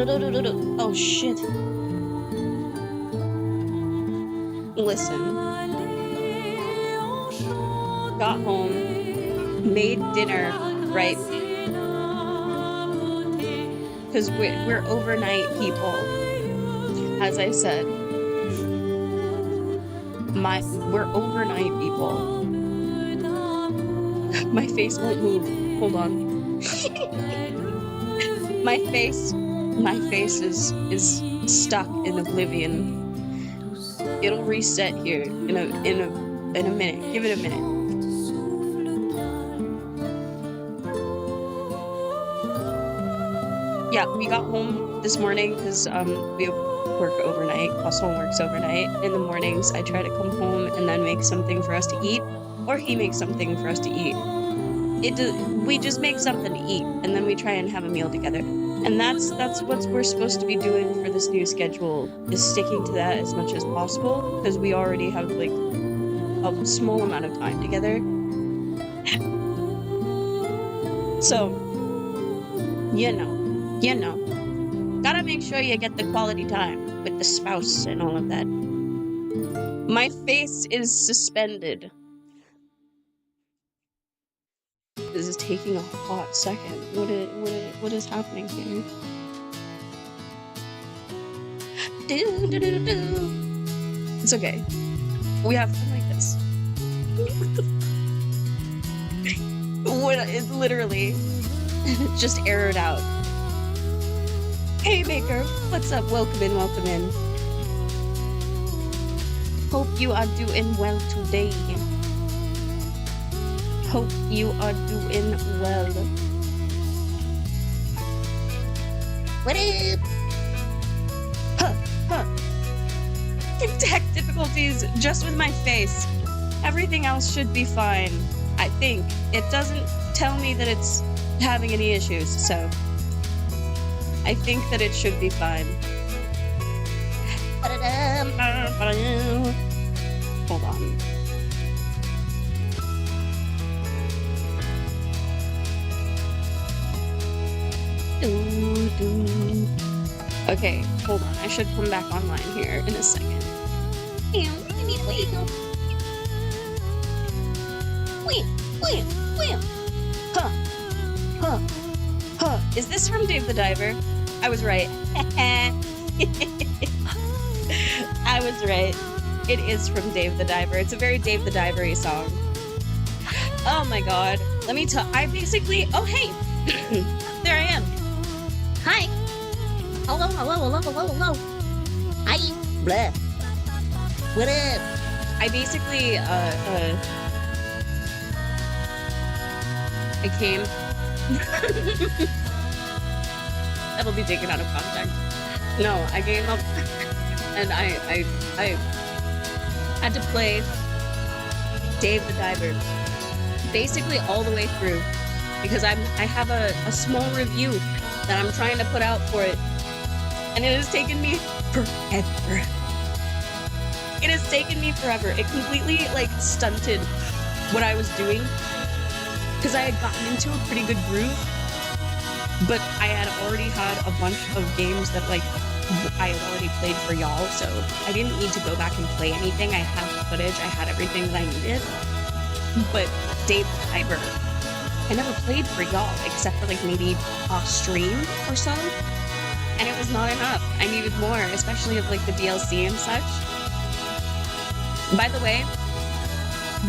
Oh shit. Listen. Got home, made dinner, right? Because we're overnight people. As I said. We're overnight people. My face won't move. Hold on. My face is stuck in oblivion. It'll reset here in a minute. Give it a minute. Yeah, we got home this morning because we work overnight, plus homework's overnight. In the mornings, I try to come home and then make something for us to eat, or he makes something for us to eat. We just make something to eat, and then we try and have a meal together. And that's what we're supposed to be doing for this new schedule, is sticking to that as much as possible, because we already have like a small amount of time together. So, you know, gotta make sure you get the quality time with the spouse and all of that. My face is suspended. This is taking a hot second. What is happening here? It's okay. We have fun like this. It literally just aired out. Hey Baker, what's up? Welcome in. Hope you are doing well today. Hope you are doing well. What up? Huh. Tech difficulties just with my face. Everything else should be fine. I think. It doesn't tell me that it's having any issues, so I think that it should be fine. Hold on. Okay, hold on. I should come back online here in a second. Huh. Is this from Dave the Diver? I was right. I was right. It is from Dave the Diver. It's a very Dave the Diver-y song. Oh my god. Let me tell. I basically. Oh, hey! There I am. Hi. Hello. Hi. Blah. What up? I basically, I came. That'll be taken out of context. No, I came up and I had to play Dave the Diver basically all the way through because I have a small review that I'm trying to put out for it, and it has taken me forever. It has taken me forever. It completely like stunted what I was doing because I had gotten into a pretty good groove, but I had already had a bunch of games that like I had already played for y'all, so I didn't need to go back and play anything. I had the footage, I had everything that I needed. But Dave the Diver, I never played for y'all except for like maybe off stream or so, and it was not enough. I needed more, especially of like the DLC and such. By the way,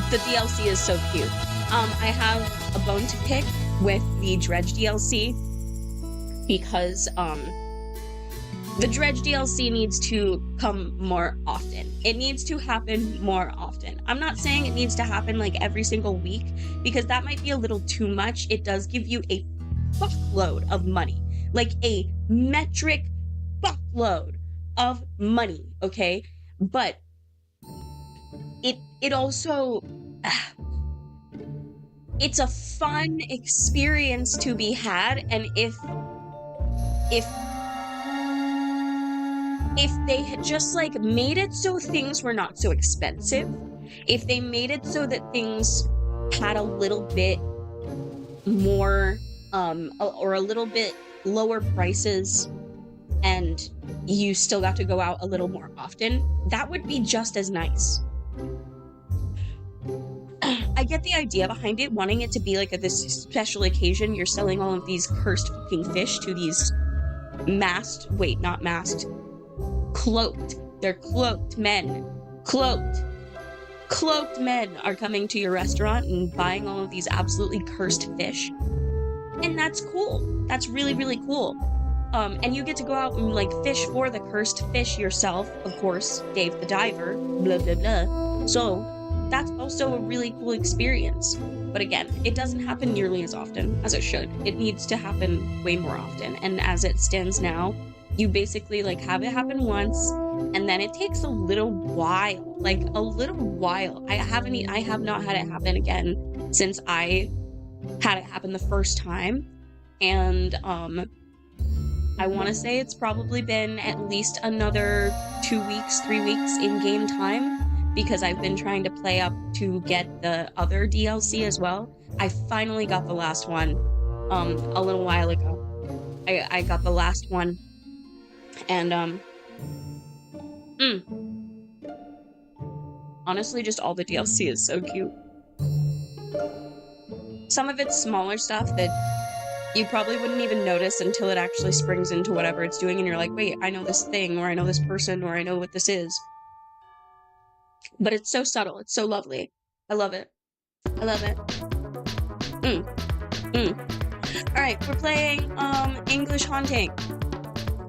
the DLC is so cute. I have a bone to pick with the Dredge DLC because the Dredge DLC needs to come more often. It needs to happen more often. I'm not saying it needs to happen like every single week because that might be a little too much. It does give you a fuckload of money, like a metric fuckload of money, okay? But it also it's a fun experience to be had, and if they had just like made it so things were not so expensive, if they made it so that things had a little bit more or a little bit lower prices and you still got to go out a little more often, that would be just as nice. I get the idea behind it, wanting it to be like this special occasion. You're selling all of these cursed fucking fish to these not masked, cloaked. They're cloaked men. Cloaked men are coming to your restaurant and buying all of these absolutely cursed fish. And that's cool. That's really, really cool. And you get to go out and like fish for the cursed fish yourself, of course, Dave the diver, blah, blah, blah. So that's also a really cool experience. But again, it doesn't happen nearly as often as it should. It needs to happen way more often. And as it stands now, you basically like have it happen once, and then it takes a little while, I have not had it happen again since I had it happen the first time. And I want to say it's probably been at least another 2 weeks, 3 weeks in game time, because I've been trying to play up to get the other DLC as well. I finally got the last one a little while ago. I got the last one, and honestly, just all the DLC is so cute. Some of it's smaller stuff that you probably wouldn't even notice until it actually springs into whatever it's doing, and you're like, wait, I know this thing, or I know this person, or I know what this is. But it's so subtle. It's so lovely. I love it. I love it. Alright, we're playing English Haunting.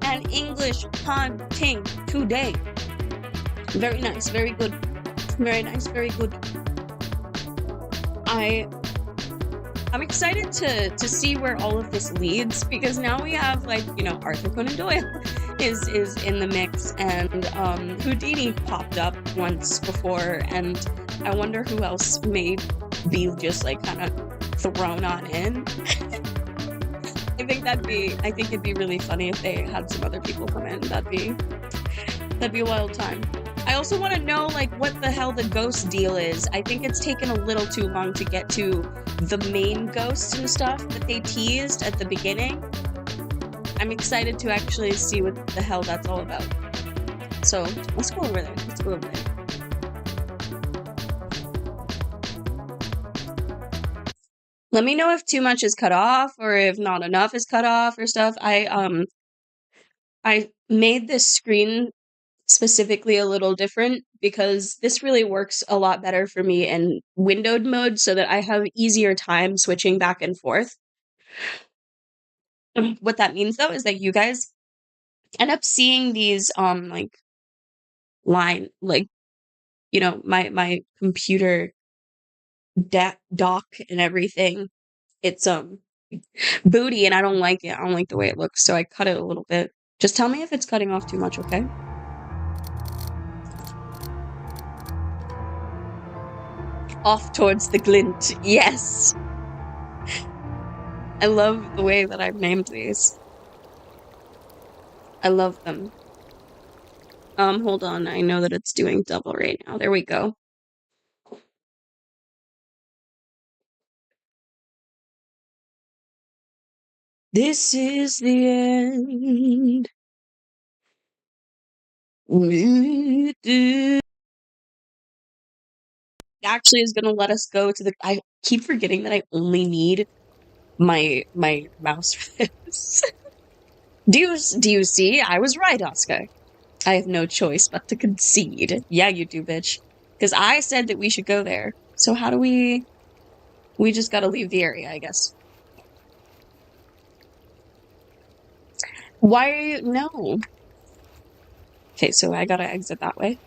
And English Haunting today. Very nice, very good. Very nice, very good. I'm excited to see where all of this leads, because now we have, like, you know, Arthur Conan Doyle is in the mix, and Houdini popped up once before, and I wonder who else may be just like kind of thrown on in. I think it'd be really funny if they had some other people come in. That'd be a wild time. I also want to know, like, what the hell the ghost deal is. I think it's taken a little too long to get to the main ghosts and stuff that they teased at the beginning. I'm excited to actually see what the hell that's all about. So, let's go over there. Let me know if too much is cut off, or if not enough is cut off or stuff. I made this screen specifically a little different because this really works a lot better for me in windowed mode, so that I have easier time switching back and forth. What that means, though, is that you guys end up seeing these like you know, my computer dock and everything. It's booty, and I don't like it. I don't like the way it looks, so I cut it a little bit. Just tell me if it's cutting off too much, okay? Off towards the glint. Yes. I love the way that I've named these. I love them. Hold on. I know that it's doing double right now. There we go. This is the end. Actually is going to let us go to the... I keep forgetting that I only need my mouse for this. Do you see? I was right, Oscar. I have no choice but to concede. Yeah, you do, bitch. Because I said that we should go there. So how do we... We just gotta leave the area, I guess. Why are you... No. Okay, so I gotta exit that way.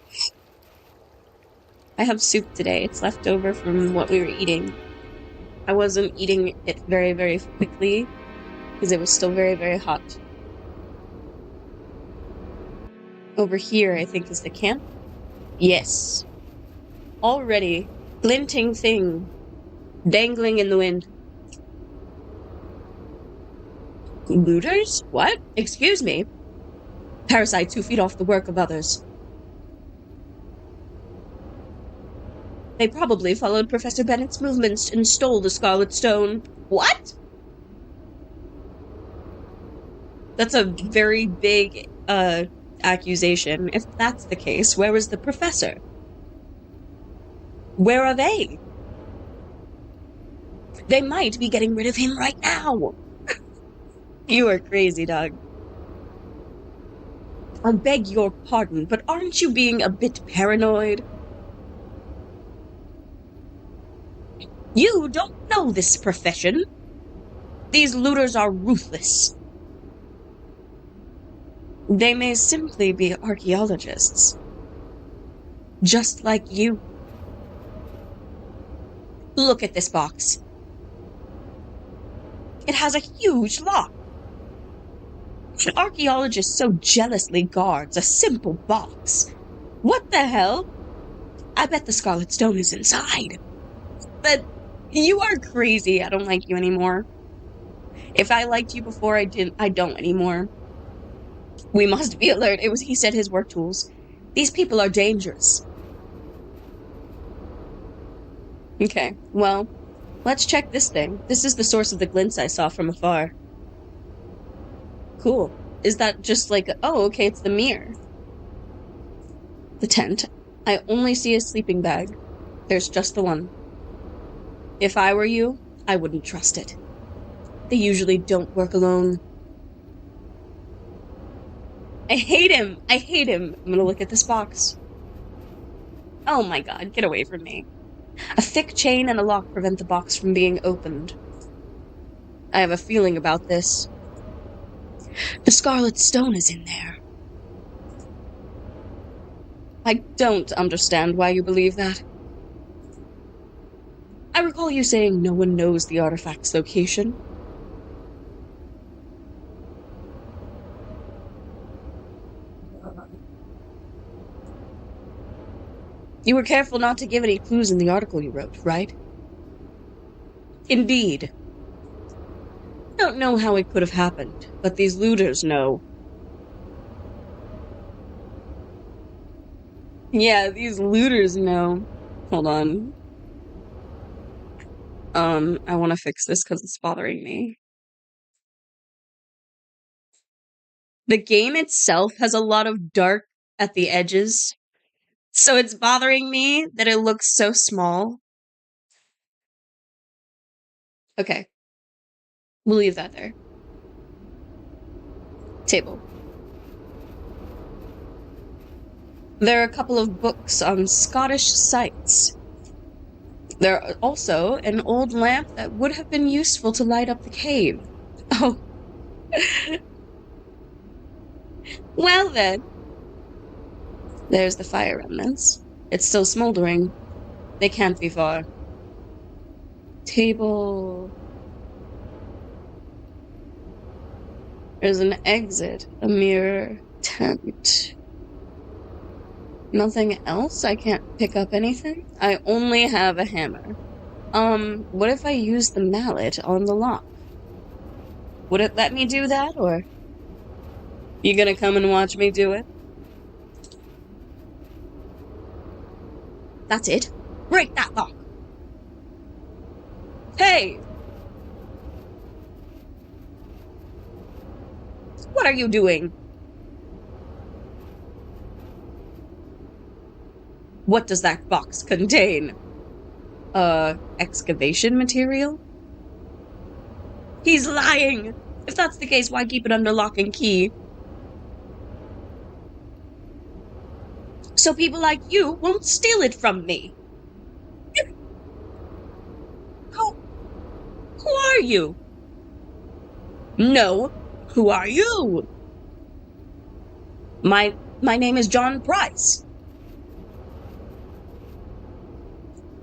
I have soup today. It's left over from what we were eating. I wasn't eating it very, very quickly because it was still very, very hot. Over here, I think, is the camp. Yes. Already. Glinting thing. Dangling in the wind. Looters? What? Excuse me? Parasites who feed off the work of others. They probably followed Professor Bennett's movements and stole the Scarlet Stone. What? That's a very big, accusation. If that's the case, where is the professor? Where are they? They might be getting rid of him right now. You are crazy, dog. I beg your pardon, but aren't you being a bit paranoid? You don't know this profession. These looters are ruthless. They may simply be archaeologists. Just like you. Look at this box. It has a huge lock. An archaeologist so jealously guards a simple box. What the hell? I bet the Scarlet Stone is inside. But you are crazy. I don't like you anymore. If I liked you before, I don't anymore. We must be alert. He said his work tools. These people are dangerous. Okay, well, let's check this thing. This is the source of the glints I saw from afar. Cool. Is that just like, oh, okay, it's the mirror. The tent. I only see a sleeping bag. There's just the one. If I were you, I wouldn't trust it. They usually don't work alone. I hate him! I hate him! I'm gonna look at this box. Oh my god, get away from me. A thick chain and a lock prevent the box from being opened. I have a feeling about this. The Scarlet Stone is in there. I don't understand why you believe that. I recall you saying no one knows the artifact's location. You were careful not to give any clues in the article you wrote, right? Indeed. I don't know how it could have happened, but these looters know. Yeah, these looters know. Hold on. I want to fix this because it's bothering me. The game itself has a lot of dark at the edges, so it's bothering me that it looks so small. Okay. We'll leave that there. Table. There are a couple of books on Scottish sites. There are also an old lamp that would have been useful to light up the cave. Oh. Well then. There's the fire remnants. It's still smoldering. They can't be far. Table. There's an exit, a mirror, tent. Nothing else? I can't pick up anything? I only have a hammer. What if I use the mallet on the lock? Would it let me do that, or? You gonna come and watch me do it? That's it. Break that lock! Hey! What are you doing? What does that box contain? Excavation material? He's lying! If that's the case, why keep it under lock and key? So people like you won't steal it from me. Who are you? No, who are you? My name is John Price.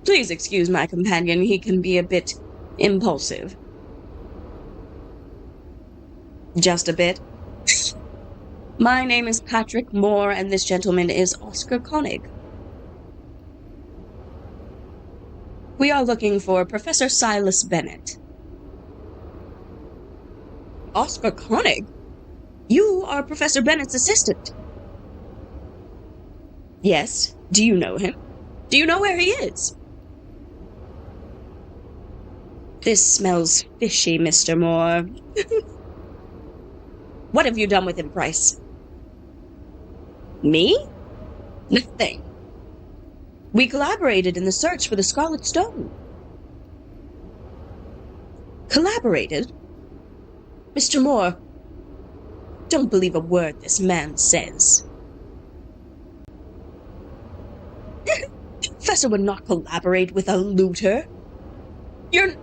Please excuse my companion, he can be a bit impulsive. Just a bit. My name is Patrick Moore, and this gentleman is Oscar Koenig. We are looking for Professor Silas Bennett. Oscar Koenig? You are Professor Bennett's assistant. Yes. Do you know him? Do you know where he is? This smells fishy, Mr. Moore. What have you done with him, Price? Me? Nothing. We collaborated in the search for the Scarlet Stone. Collaborated? Mr. Moore, don't believe a word this man says. The professor would not collaborate with a looter.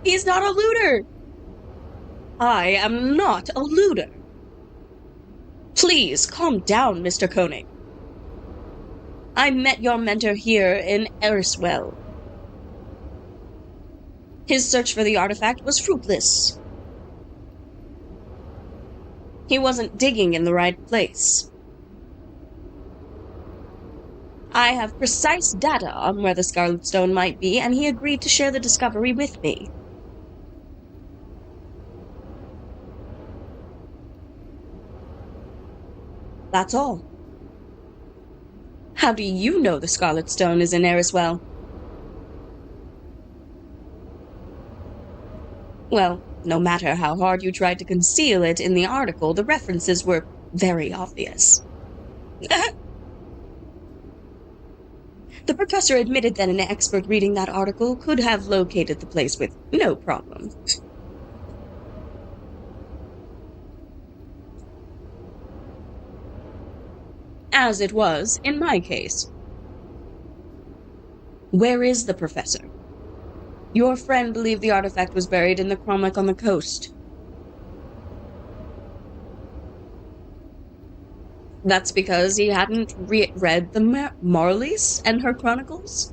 He's not a looter. I am not a looter. Please calm down, Mr. Koenig. I met your mentor here in Eriswell. His search for the artifact was fruitless. He wasn't digging in the right place. I have precise data on where the Scarlet Stone might be, and he agreed to share the discovery with me. That's all. How do you know the Scarlet Stone is in Eriswell? Well, no matter how hard you tried to conceal it in the article, the references were very obvious. The professor admitted that an expert reading that article could have located the place with no problem. As it was in my case. Where is the professor? Your friend believed the artifact was buried in the cromlech on the coast. That's because he hadn't read the Marleys and her chronicles?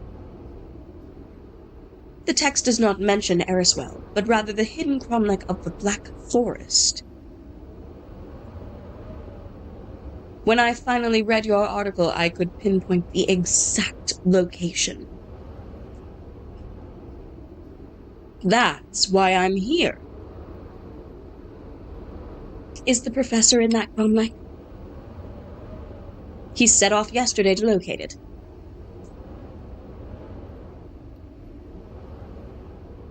The text does not mention Eriswell, but rather the hidden cromlech of the Black Forest. When I finally read your article, I could pinpoint the exact location. That's why I'm here. Is the professor in that cromlech? He set off yesterday to locate it.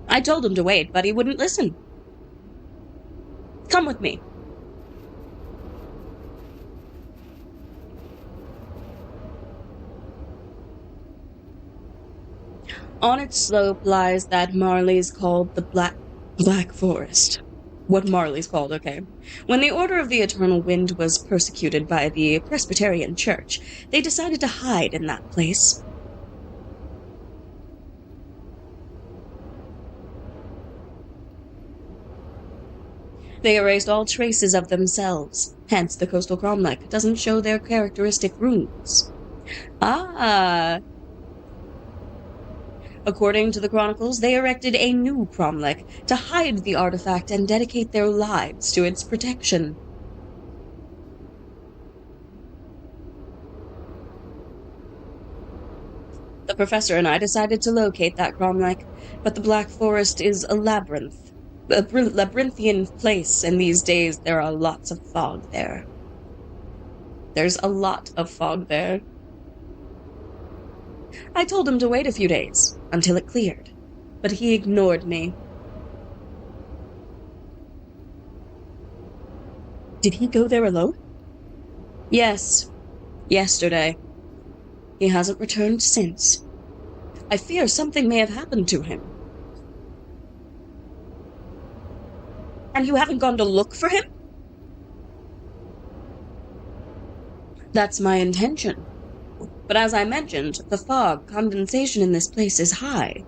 I told him to wait, but he wouldn't listen. Come with me. On its slope lies that Marley's called the Black Forest. What Marley's called, okay. When the Order of the Eternal Wind was persecuted by the Presbyterian Church, they decided to hide in that place. They erased all traces of themselves, hence the coastal cromlech doesn't show their characteristic runes. Ah! According to the chronicles, they erected a new cromlech to hide the artifact and dedicate their lives to its protection. The professor and I decided to locate that cromlech, but the Black Forest is a labyrinth. A labyrinthian place, and these days there are lots of fog there. There's a lot of fog there. I told him to wait a few days, until it cleared, but he ignored me. Did he go there alone? Yes, yesterday. He hasn't returned since. I fear something may have happened to him. And you haven't gone to look for him? That's my intention. But as I mentioned, the fog condensation in this place is high.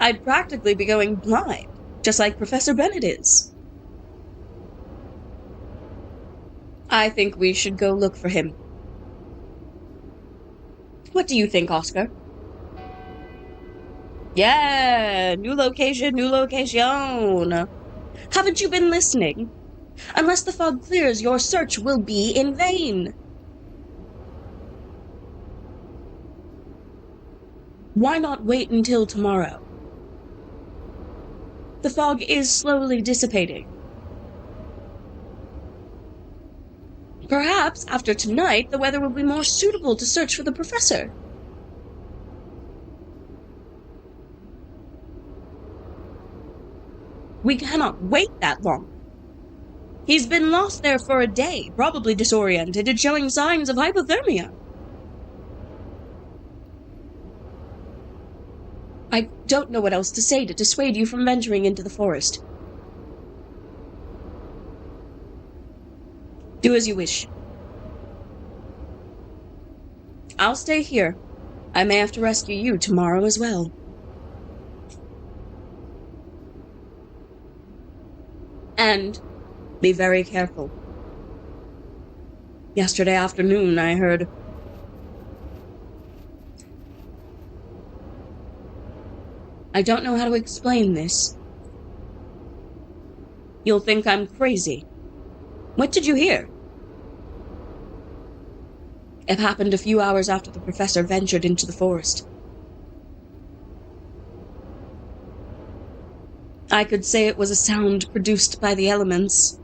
I'd practically be going blind, just like Professor Bennett is. I think we should go look for him. What do you think, Oscar? Yeah, new location, new location. Haven't you been listening? Unless the fog clears, your search will be in vain. Why not wait until tomorrow? The fog is slowly dissipating. Perhaps after tonight, the weather will be more suitable to search for the professor. We cannot wait that long. He's been lost there for a day, probably disoriented and showing signs of hypothermia. I don't know what else to say to dissuade you from venturing into the forest. Do as you wish. I'll stay here. I may have to rescue you tomorrow as well. And be very careful. Yesterday afternoon, I heard... I don't know how to explain this. You'll think I'm crazy. What did you hear? It happened a few hours after the professor ventured into the forest. I could say it was a sound produced by the elements.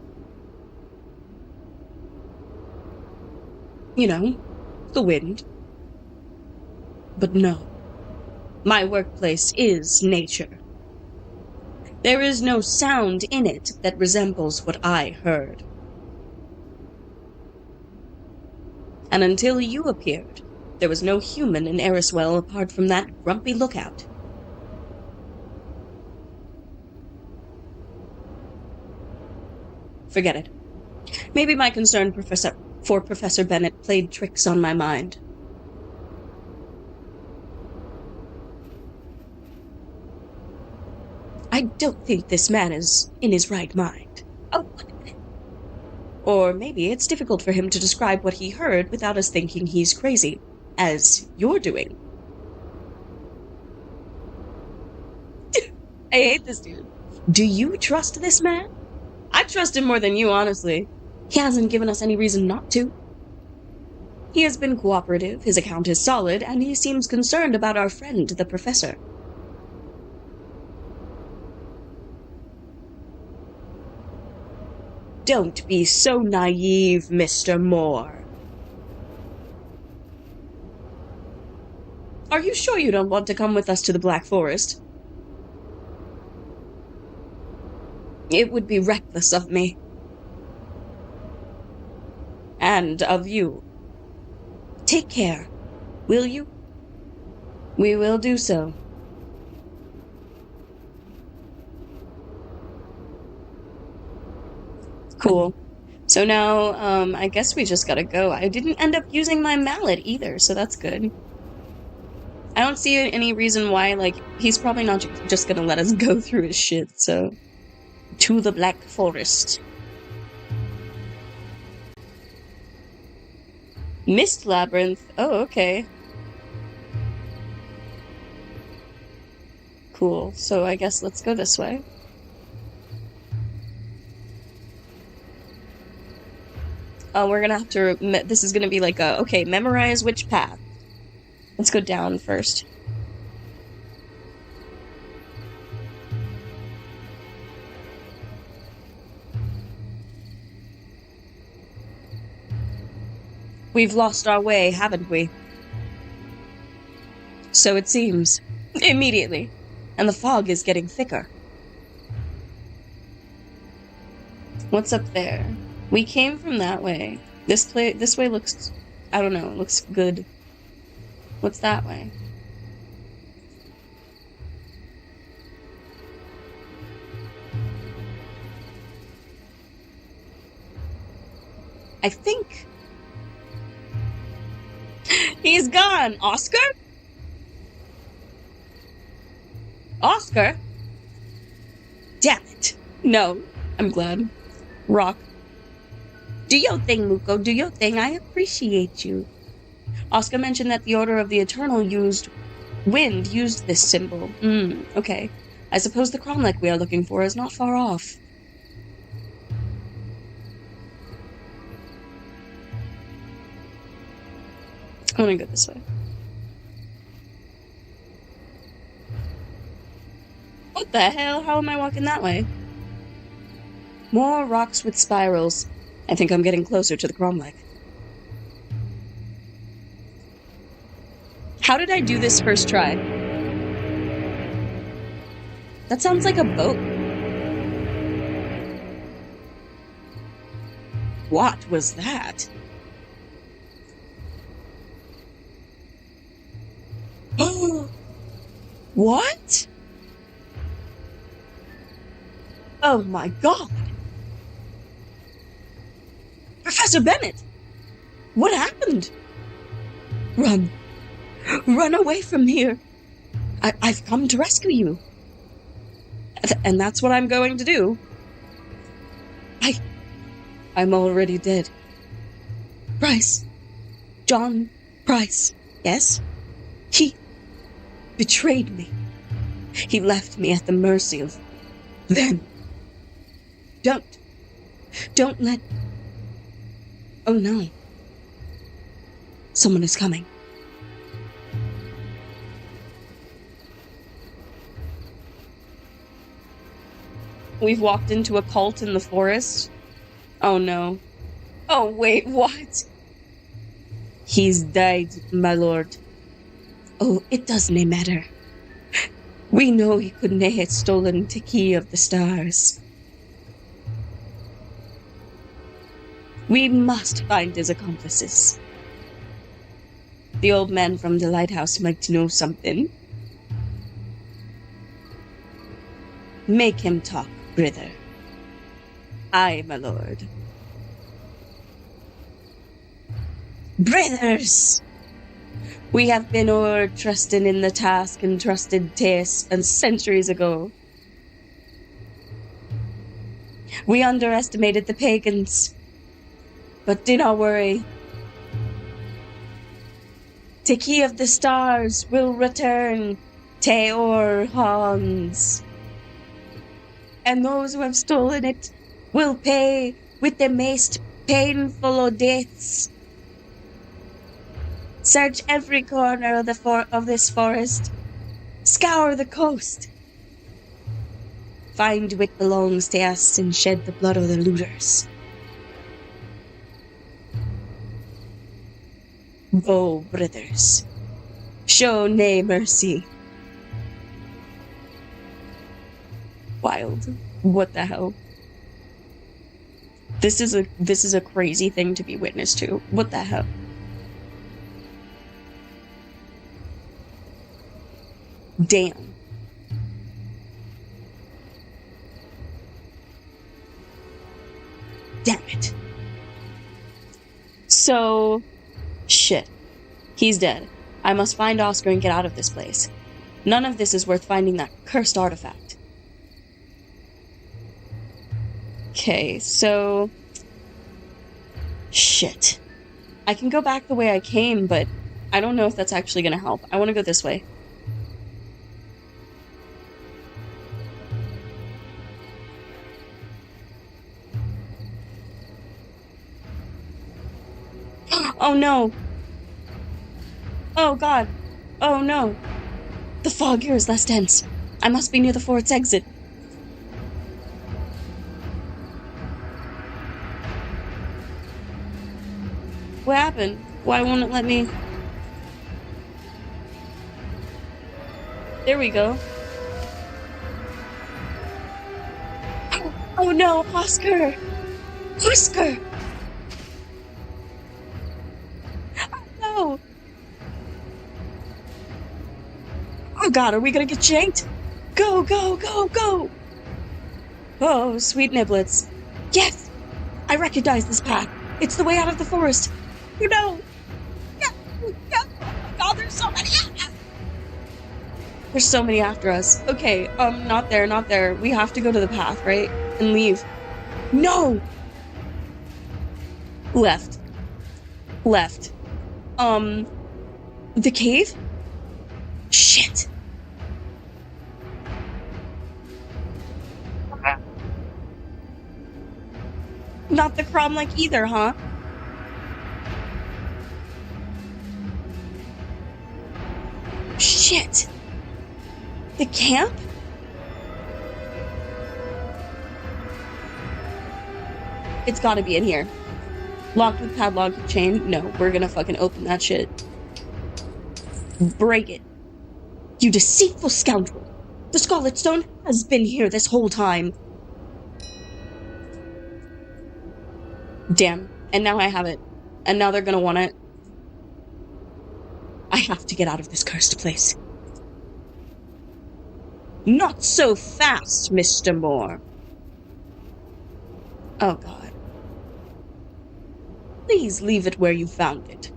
You know, the wind. But no. My workplace is nature. There is no sound in it that resembles what I heard. And until you appeared, there was no human in Eriswell apart from that grumpy lookout. Forget it. Maybe my concern for Professor Bennett played tricks on my mind. I don't think this man is in his right mind. Oh, or maybe it's difficult for him to describe what he heard without us thinking he's crazy, as you're doing. I hate this dude. Do you trust this man? I trust him more than you, honestly. He hasn't given us any reason not to. He has been cooperative, his account is solid, and he seems concerned about our friend, the professor. Don't be so naive, Mr. Moore. Are you sure you don't want to come with us to the Black Forest? It would be reckless of me. And of you. Take care, will you? We will do so. Cool. So now, I guess we just gotta go. I didn't end up using my mallet either, so that's good. I don't see any reason why, like, he's probably not just gonna let us go through his shit, so... To the Black Forest. Mist Labyrinth. Oh, okay. Cool. So I guess let's go this way. We're gonna have to... This is gonna be like a... Okay, memorize which path. Let's go down first. We've lost our way, haven't we? So it seems. Immediately. And the fog is getting thicker. What's up there? We came from that way. This way looks... I don't know, it looks good. What's that way? I think... He's gone! Oscar? Oscar? Damn it. No, I'm glad. Rock. Do your thing, Muko, do your thing. I appreciate you. Oscar mentioned that the Order of the Eternal used this symbol. Okay. I suppose the cromlech we are looking for is not far off. I want to go this way. What the hell? How am I walking that way? More rocks with spirals. I think I'm getting closer to the cromlech. How did I do this first try? That sounds like a boat. What was that? Oh! What? Oh my god! Professor Bennett! What happened? Run. Run away from here. I've come to rescue you. And that's what I'm going to do. I'm already dead. Price. John Price. Yes? He betrayed me. He left me at the mercy of them. Don't let... Oh no. Someone is coming. We've walked into a cult in the forest. Oh no. Oh wait, what? He's died, my lord. Oh, it doesn't matter. We know he couldn't have stolen the key of the stars. We must find his accomplices. The old man from the lighthouse might know something. Make him talk, brother. Aye, my lord. Brothers! We have been o'er trusting in the task and trusted taste and centuries ago. We underestimated the pagans, but do not worry. The key of the stars will return to our hands. And those who have stolen it will pay with the most painful of deaths. Search every corner of this forest. Scour the coast. Find what belongs to us and shed the blood of the looters. Go, brothers. Show nae mercy. Wild. What the hell? This is a crazy thing to be witness to. What the hell? Damn. Damn it. So, shit. He's dead. I must find Oscar and get out of this place. None of this is worth finding that cursed artifact. Okay, so... Shit. I can go back the way I came, but I don't know if that's actually gonna help. I want to go this way. Oh no! Oh god! Oh no! The fog here is less dense. I must be near the fort's exit. What happened? Why won't it let me... There we go. Oh no, Oscar! Oscar! Oh god, are we gonna get shanked? Go, go, go, go! Oh, sweet niblets. Yes! I recognize this path. It's the way out of the forest. You know! No! No! Oh my god, there's so many after us! There's so many after us. Okay, not there, not there. We have to go to the path, right? And leave. No! Left. Left. The cave? Shit. Not the Cromlech either, huh? Shit. The camp? It's gotta be in here. Locked with padlock chain? No, we're gonna fucking open that shit. Break it. You deceitful scoundrel! The Scarlet Stone has been here this whole time. Damn. And now I have it. And now they're gonna want it. I have to get out of this cursed place. Not so fast, Mr. Moore. Oh, God. Please leave it where you found it.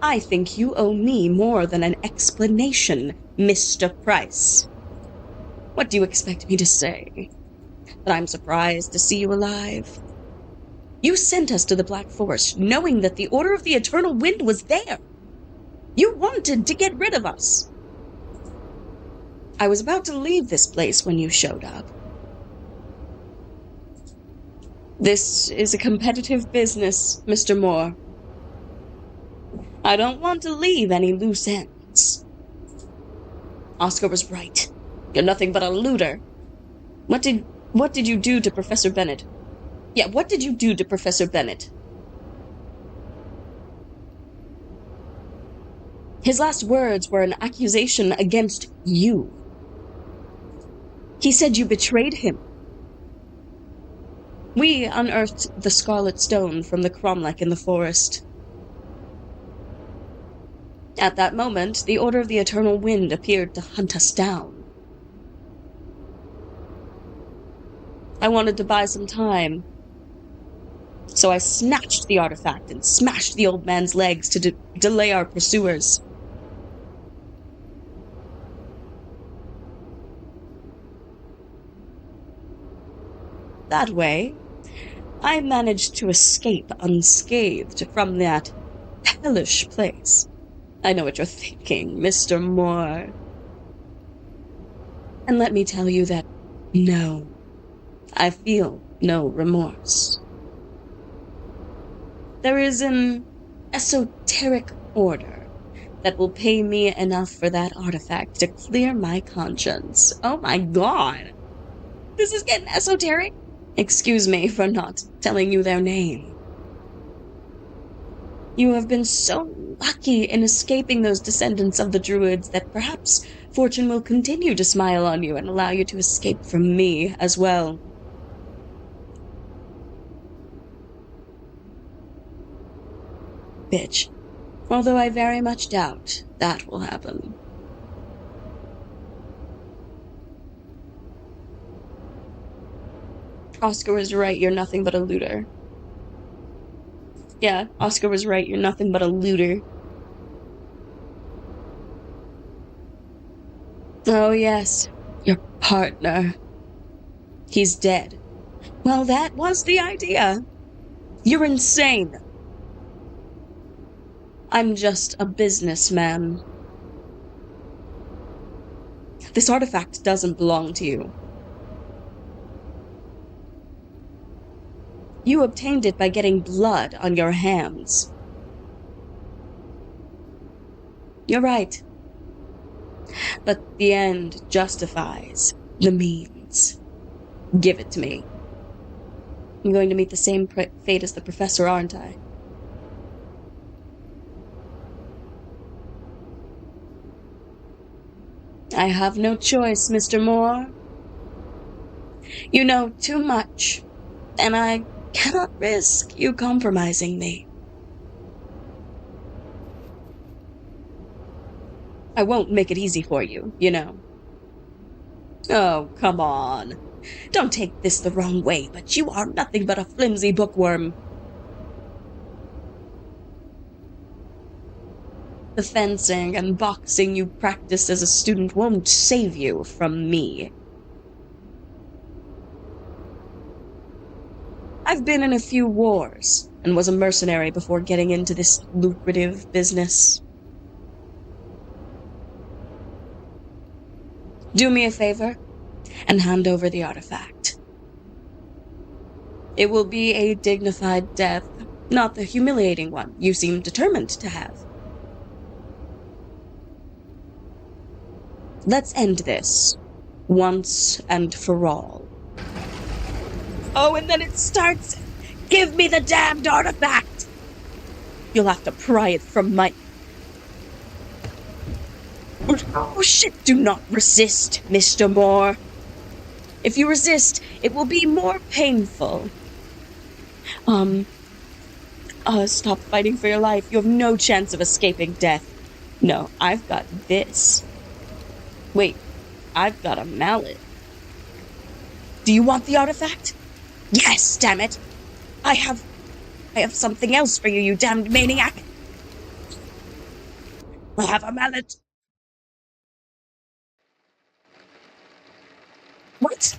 I think you owe me more than an explanation, Mr. Price. What do you expect me to say? That I'm surprised to see you alive? You sent us to the Black Forest knowing that the Order of the Eternal Wind was there. You wanted to get rid of us. I was about to leave this place when you showed up. This is a competitive business, Mr. Moore. I don't want to leave any loose ends. Oscar was right. You're nothing but a looter. What did you do to Professor Bennett? Yeah, what did you do to Professor Bennett? His last words were an accusation against you. He said you betrayed him. We unearthed the Scarlet Stone from the cromlech in the forest. At that moment, the Order of the Eternal Wind appeared to hunt us down. I wanted to buy some time, so I snatched the artifact and smashed the old man's legs to delay our pursuers. That way, I managed to escape unscathed from that hellish place. I know what you're thinking, Mr. Moore. And let me tell you that, no, I feel no remorse. There is an esoteric order that will pay me enough for that artifact to clear my conscience. Oh my God! This is getting esoteric. Excuse me for not telling you their name. You have been so lucky in escaping those descendants of the Druids that perhaps fortune will continue to smile on you and allow you to escape from me as well. Bitch. Although I very much doubt that will happen. Oscar was right, you're nothing but a looter. Yeah, Oscar was right, you're nothing but a looter. Oh yes, your partner. He's dead. Well, that was the idea. You're insane. I'm just a businessman. This artifact doesn't belong to you. You obtained it by getting blood on your hands. You're right. But the end justifies the means. Give it to me. I'm going to meet the same fate as the professor, aren't I? I have no choice, Mr. Moore. You know too much, and I cannot risk you compromising me. I won't make it easy for you, you know. Oh, come on. Don't take this the wrong way, but you are nothing but a flimsy bookworm. The fencing and boxing you practiced as a student won't save you from me. I've been in a few wars, and was a mercenary before getting into this lucrative business. Do me a favor, and hand over the artifact. It will be a dignified death, not the humiliating one you seem determined to have. Let's end this, once and for all. Oh, and then it starts. Give me the damned artifact! You'll have to pry it from my... Oh shit, do not resist, Mr. Moore. If you resist, It will be more painful. Stop fighting for your life. You have no chance of escaping death. No, I've got this. Wait, I've got a mallet. Do you want the artifact? Yes, damn it. I have something else for you, you damned maniac. I have a mallet. What?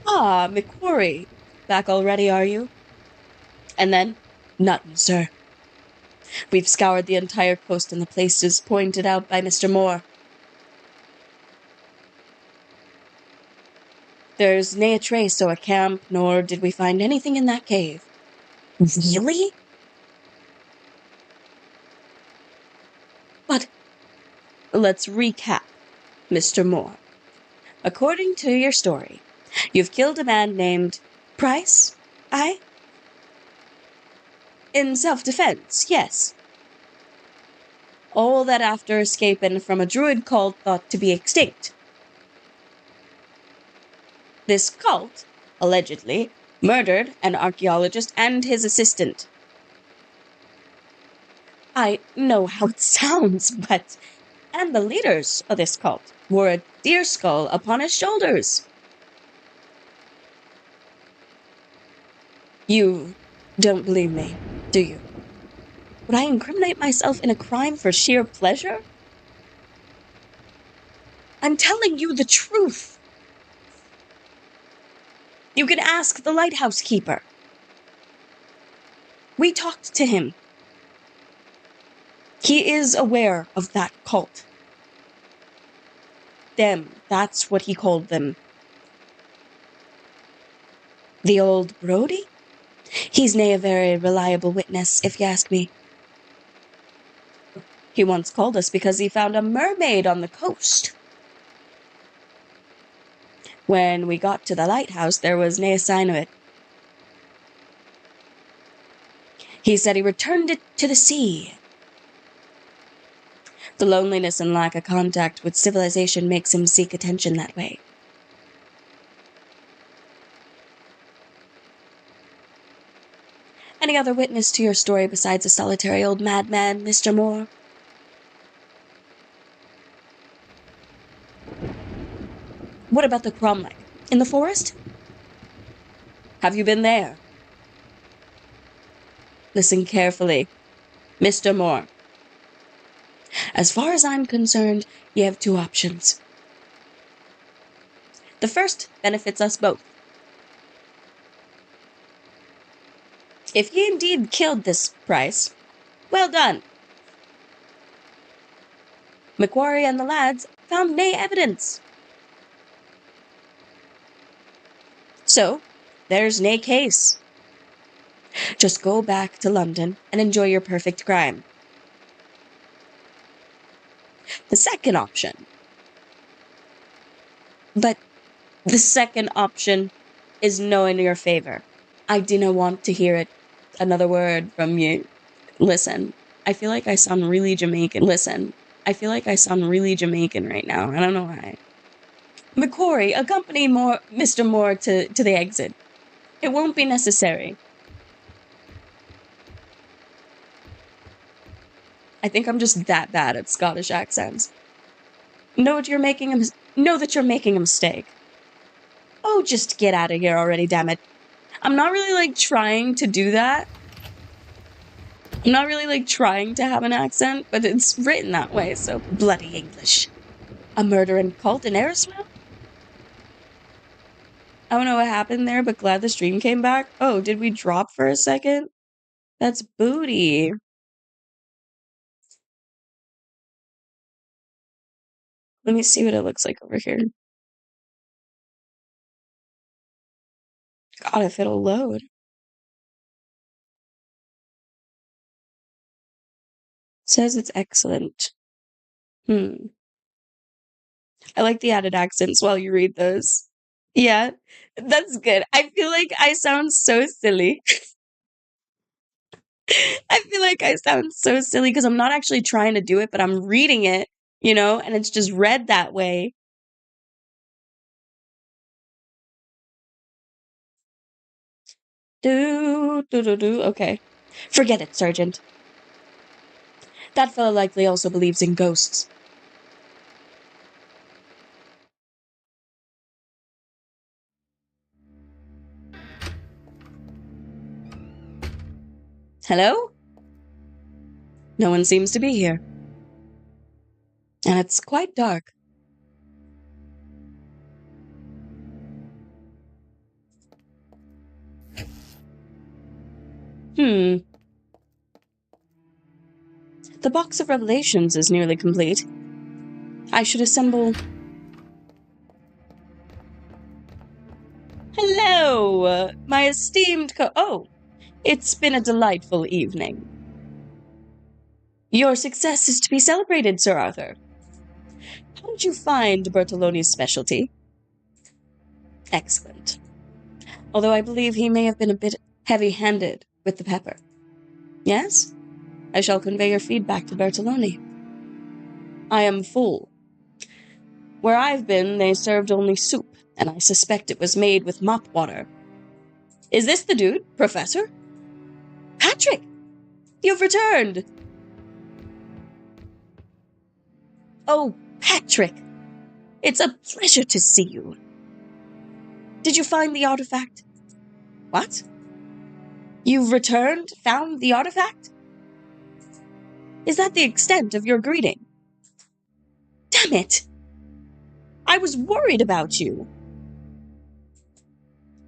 Ah, McQuarrie. Back already, are you? And then? Nuttin, sir. We've scoured the entire coast and the places pointed out by Mr. Moore. There's nae a trace o' a camp, nor did we find anything in that cave. Really? But let's recap, Mr. Moore. According to your story, you've killed a man named Price, aye? In self-defense, yes. All that after escaping from a druid cult thought to be extinct. This cult, allegedly, murdered an archaeologist and his assistant. I know how it sounds, but... And the leaders of this cult wore a deer skull upon his shoulders. You don't believe me, do you? Would I incriminate myself in a crime for sheer pleasure? I'm telling you the truth. You can ask the lighthouse keeper. We talked to him. He is aware of that cult. Them, that's what he called them. The old Brody? He's nae a very reliable witness, if you ask me. He once called us because he found a mermaid on the coast. When we got to the lighthouse, there was nae sign of it. He said he returned it to the sea. The loneliness and lack of contact with civilization makes him seek attention that way. Any other witness to your story besides a solitary old madman, Mr. Moore? What about the cromlech? In the forest? Have you been there? Listen carefully. Mr. Moore. As far as I'm concerned, you have two options. The first benefits us both. If ye indeed killed this Price, well done. McQuarrie and the lads found nae evidence. So, there's nae case. Just go back to London and enjoy your perfect crime. The second option. But the second option is no in your favor. I dinna want to hear it. Another word from you. Listen, I feel like I sound really Jamaican. I feel like I sound really Jamaican right now. I don't know why. McQuarrie, accompany Mr. Moore to the exit. It won't be necessary. I think I'm just that bad at Scottish accents. Know that you're making a mistake. Oh, just get out of here already, damn it. I'm not really, trying to do that. I'm not really, trying to have an accent, but it's written that way, so bloody English. A murdering cult in Aerosmith? I don't know what happened there, but glad the stream came back. Oh, did we drop for a second? That's booty. Let me see what it looks like over here. God, if it'll load. It says it's excellent. I like the added accents while you read those. Yeah, that's good. I feel like I sound so silly. I feel like I sound so silly because I'm not actually trying to do it, but I'm reading it and it's just read that way. Okay. Forget it, Sergeant. That fellow likely also believes in ghosts. Hello? No one seems to be here. And it's quite dark. The box of revelations is nearly complete. I should assemble... Hello, my esteemed Oh, it's been a delightful evening. Your success is to be celebrated, Sir Arthur. How did you find Bertoloni's specialty? Excellent. Although I believe he may have been a bit heavy-handed with the pepper. Yes? I shall convey your feedback to Bertoloni. I am full. Where I've been, they served only soup, and I suspect it was made with mop water. Is this the dude, Professor? Patrick! You've returned! Oh, Patrick! It's a pleasure to see you. Did you find the artifact? What? You've returned, found the artifact? Is that the extent of your greeting? Damn it! I was worried about you.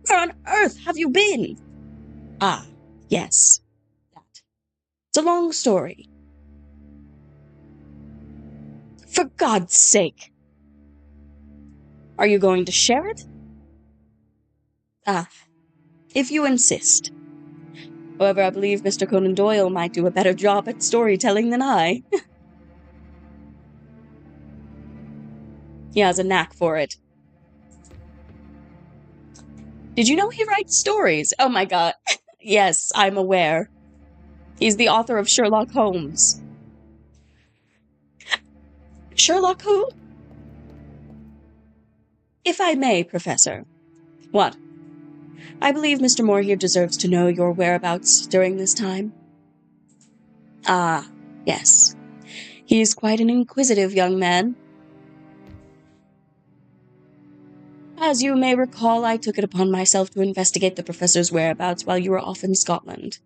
Where on earth have you been? Ah, yes. That. It's a long story. For God's sake. Are you going to share it? Ah, if you insist. However, I believe Mr. Conan Doyle might do a better job at storytelling than I. He has a knack for it. Did you know he writes stories? Oh my god. Yes, I'm aware. He's the author of Sherlock Holmes. Sherlock who? If I may, Professor. What? I believe Mr. Moore here deserves to know your whereabouts during this time. Ah, yes. He is quite an inquisitive young man. As you may recall, I took it upon myself to investigate the professor's whereabouts while you were off in Scotland.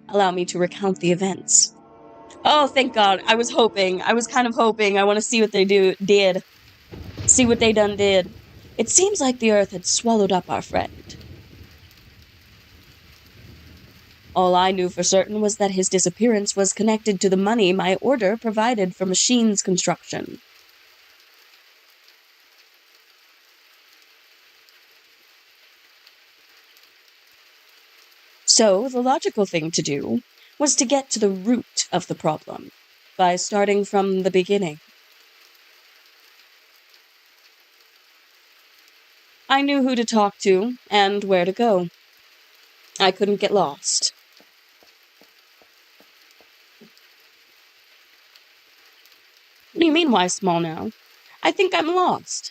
Allow me to recount the events. Oh, thank God. I was kind of hoping. I want to see what they did. See what they done did. It seems like the earth had swallowed up our friend. All I knew for certain was that his disappearance was connected to the money my order provided for machines construction. So, the logical thing to do was to get to the root of the problem, by starting from the beginning. I knew who to talk to, and where to go. I couldn't get lost. What do you mean, why small now? I think I'm lost.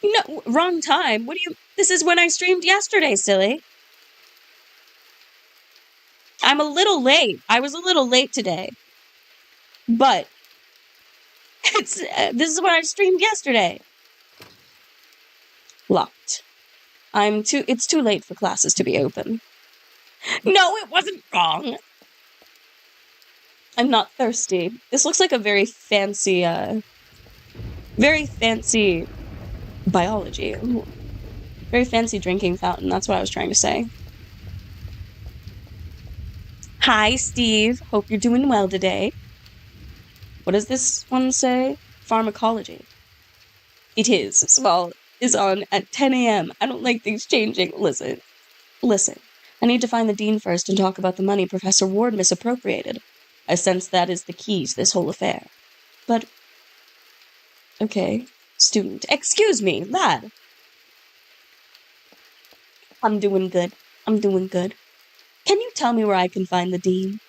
No, wrong time. This is when I streamed yesterday, silly. I'm a little late. I was a little late today. But this is when I streamed yesterday. Locked. It's too late for classes to be open. No, it wasn't wrong. I'm not thirsty. This looks like a very fancy biology. Very fancy drinking fountain. That's what I was trying to say. Hi, Steve. Hope you're doing well today. What does this one say? Pharmacology. It is. Well, is on at 10 a.m. I don't like things changing. Listen. I need to find the dean first and talk about the money Professor Ward misappropriated. I sense that is the key to this whole affair. But... Okay. Student. Excuse me, lad. I'm doing good. Can you tell me where I can find the dean?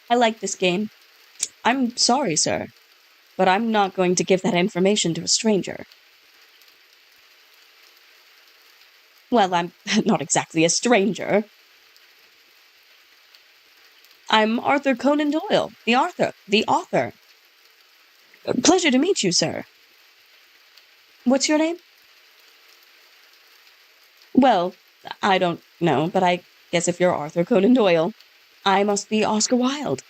I like this game. I'm sorry, sir, but I'm not going to give that information to a stranger. Well, I'm not exactly a stranger. I'm Arthur Conan Doyle, the author. Pleasure to meet you, sir. What's your name? Well, I don't know, but I guess if you're Arthur Conan Doyle, I must be Oscar Wilde.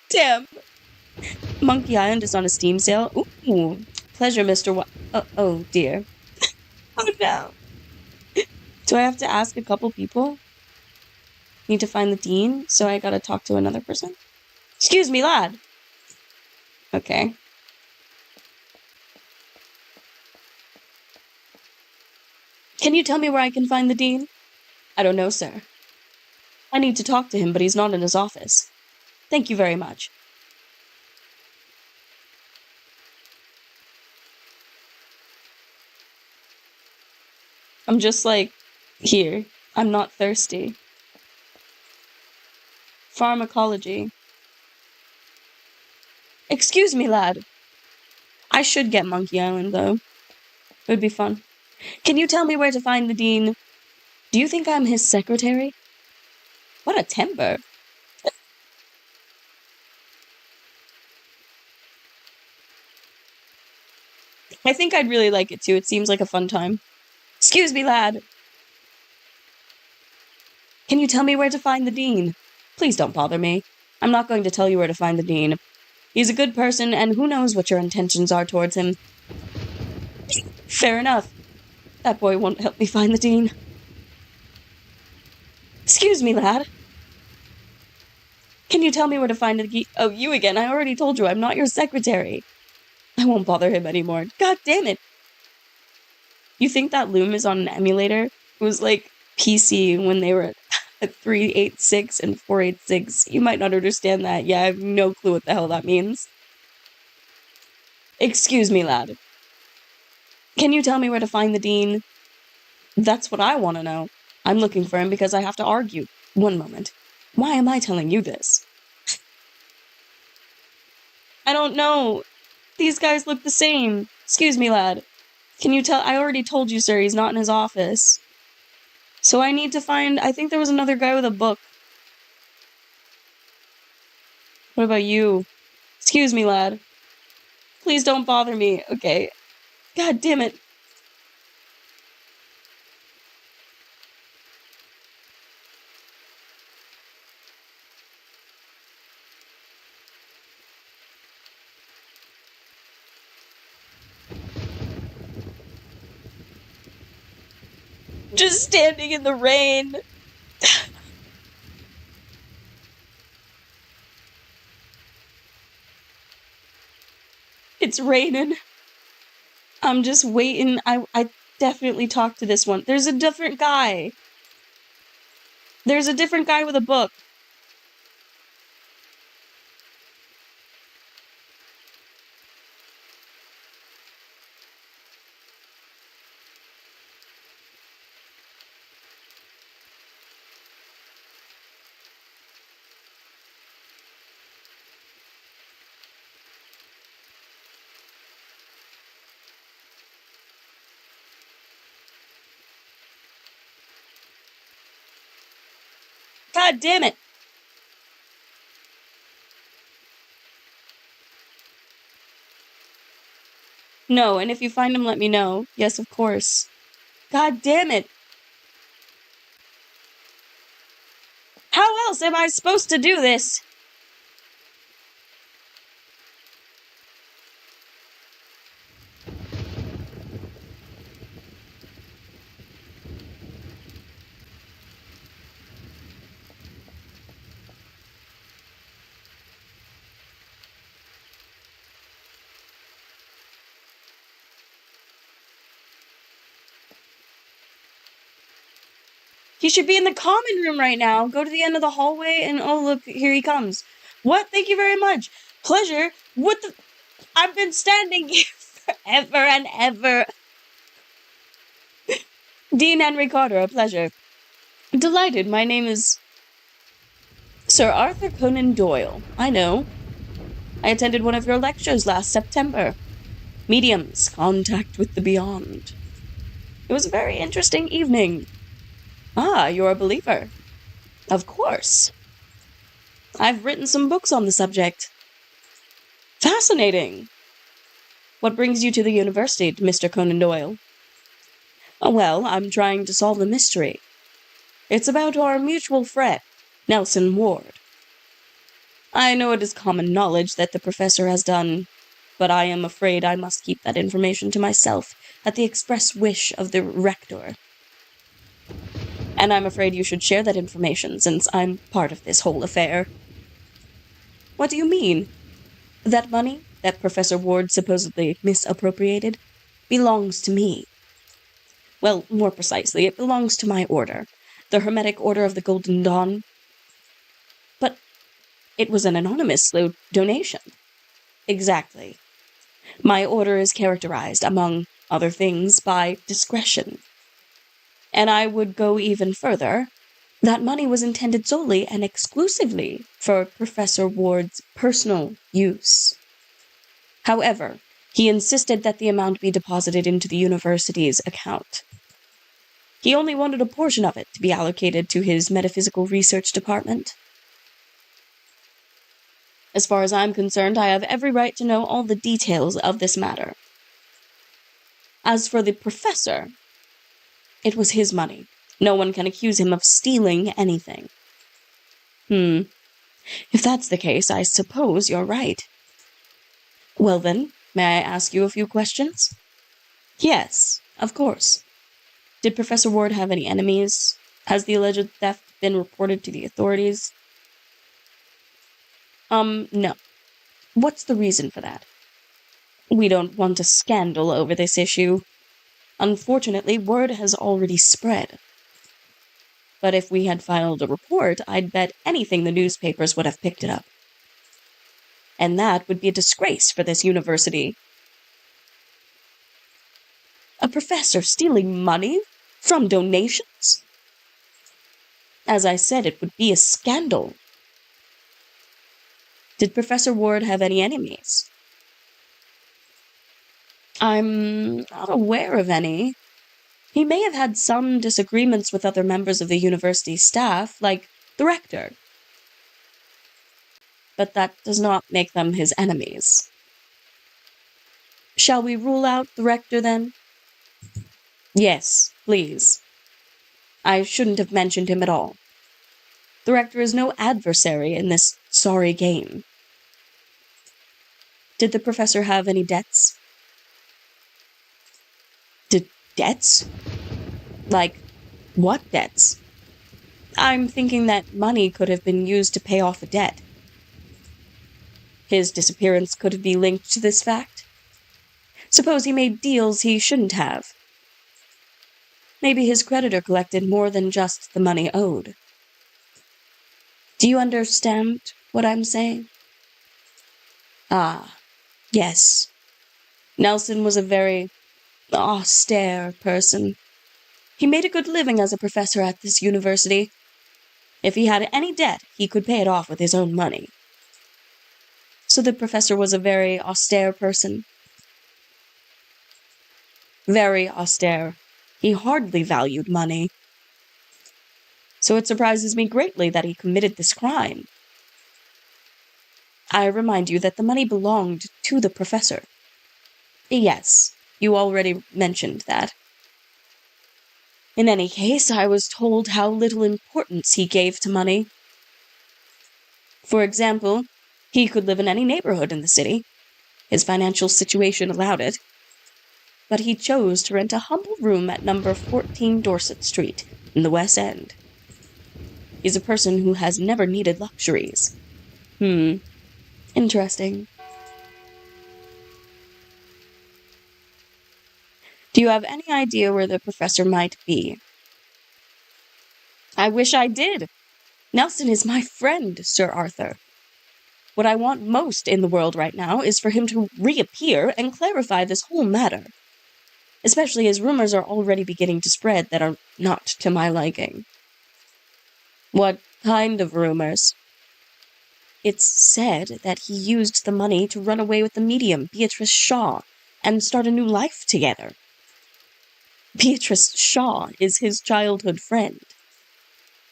Damn. Monkey Island is on a Steam sale. Ooh, pleasure, Mr. Oh, dear. Oh, no. Do I have to ask a couple people? Need to find the dean, so I gotta talk to another person? Excuse me, lad. Okay. Can you tell me where I can find the dean? I don't know, sir. I need to talk to him, but he's not in his office. Thank you very much. I'm just like, here. I'm not thirsty. Pharmacology. Excuse me, lad. I should get Monkey Island, though. It would be fun. Can you tell me where to find the dean? Do you think I'm his secretary? What a temper. I think I'd really like it too. It seems like a fun time. Excuse me, lad. Can you tell me where to find the dean? Please don't bother me. I'm not going to tell you where to find the dean. He's a good person, and who knows what your intentions are towards him. Fair enough. That boy won't help me find the dean. Excuse me, lad. Can you tell me where to find the Oh, you again. I already told you I'm not your secretary. I won't bother him anymore. God damn it. You think that Loom is on an emulator? It was like PC when they were at 386 and 486. You might not understand that. Yeah, I have no clue what the hell that means. Excuse me, lad. Can you tell me where to find the dean? That's what I want to know. I'm looking for him because I have to argue. One moment. Why am I telling you this? I don't know. These guys look the same. Excuse me, lad. Can you tell? I already told you, sir, he's not in his office. So I need to find... I think there was another guy with a book. What about you? Excuse me, lad. Please don't bother me. Okay. God damn it. Just standing in the rain. It's raining. I'm just waiting. I definitely talked to this one. There's a different guy. There's a different guy with a book. God damn it. No, and if you find him, let me know. Yes, of course. God damn it. How else am I supposed to do this? He should be in the common room right now. Go to the end of the hallway and oh look, here he comes. What? Thank you very much. Pleasure? What the? I've been standing here forever and ever. Dean Henry Carter, a pleasure. Delighted, my name is... Sir Arthur Conan Doyle. I know. I attended one of your lectures last September. Mediums, Contact with the Beyond. It was a very interesting evening. Ah, you're a believer. Of course. I've written some books on the subject. Fascinating. What brings you to the university, Mr. Conan Doyle? Oh, well, I'm trying to solve a mystery. It's about our mutual friend, Nelson Ward. I know it is common knowledge that the professor has done, but I am afraid I must keep that information to myself at the express wish of the rector. And I'm afraid you should share that information since I'm part of this whole affair. What do you mean? That money that Professor Ward supposedly misappropriated belongs to me. Well, more precisely, it belongs to my order, the Hermetic Order of the Golden Dawn. But it was an anonymous donation. Exactly. My order is characterized, among other things, by discretion. And I would go even further. That money was intended solely and exclusively for Professor Ward's personal use. However, he insisted that the amount be deposited into the university's account. He only wanted a portion of it to be allocated to his metaphysical research department. As far as I'm concerned, I have every right to know all the details of this matter. As for the professor, it was his money. No one can accuse him of stealing anything. If that's the case, I suppose you're right. Well then, may I ask you a few questions? Yes, of course. Did Professor Ward have any enemies? Has the alleged theft been reported to the authorities? No. What's the reason for that? We don't want a scandal over this issue. Unfortunately, word has already spread. But if we had filed a report, I'd bet anything the newspapers would have picked it up. And that would be a disgrace for this university. A professor stealing money from donations? As I said, it would be a scandal. Did Professor Ward have any enemies? I'm not aware of any. He may have had some disagreements with other members of the university staff, like the rector. But that does not make them his enemies. Shall we rule out the rector, then? Yes, please. I shouldn't have mentioned him at all. The rector is no adversary in this sorry game. Did the professor have any debts? Debts? Like, what debts? I'm thinking that money could have been used to pay off a debt. His disappearance could be linked to this fact. Suppose he made deals he shouldn't have. Maybe his creditor collected more than just the money owed. Do you understand what I'm saying? Ah, yes. Nelson was a very austere person. He made a good living as a professor at this university. If he had any debt, he could pay it off with his own money. So the professor was a very austere person? Very austere. He hardly valued money. So it surprises me greatly that he committed this crime. I remind you that the money belonged to the professor. Yes, you already mentioned that. In any case, I was told how little importance he gave to money. For example, he could live in any neighborhood in the city. His financial situation allowed it. But he chose to rent a humble room at number 14 Dorset Street, in the West End. He's a person who has never needed luxuries. Interesting. Do you have any idea where the professor might be? I wish I did. Nelson is my friend, Sir Arthur. What I want most in the world right now is for him to reappear and clarify this whole matter. Especially as rumors are already beginning to spread that are not to my liking. What kind of rumors? It's said that he used the money to run away with the medium, Beatrice Shaw, and start a new life together. Beatrice Shaw is his childhood friend.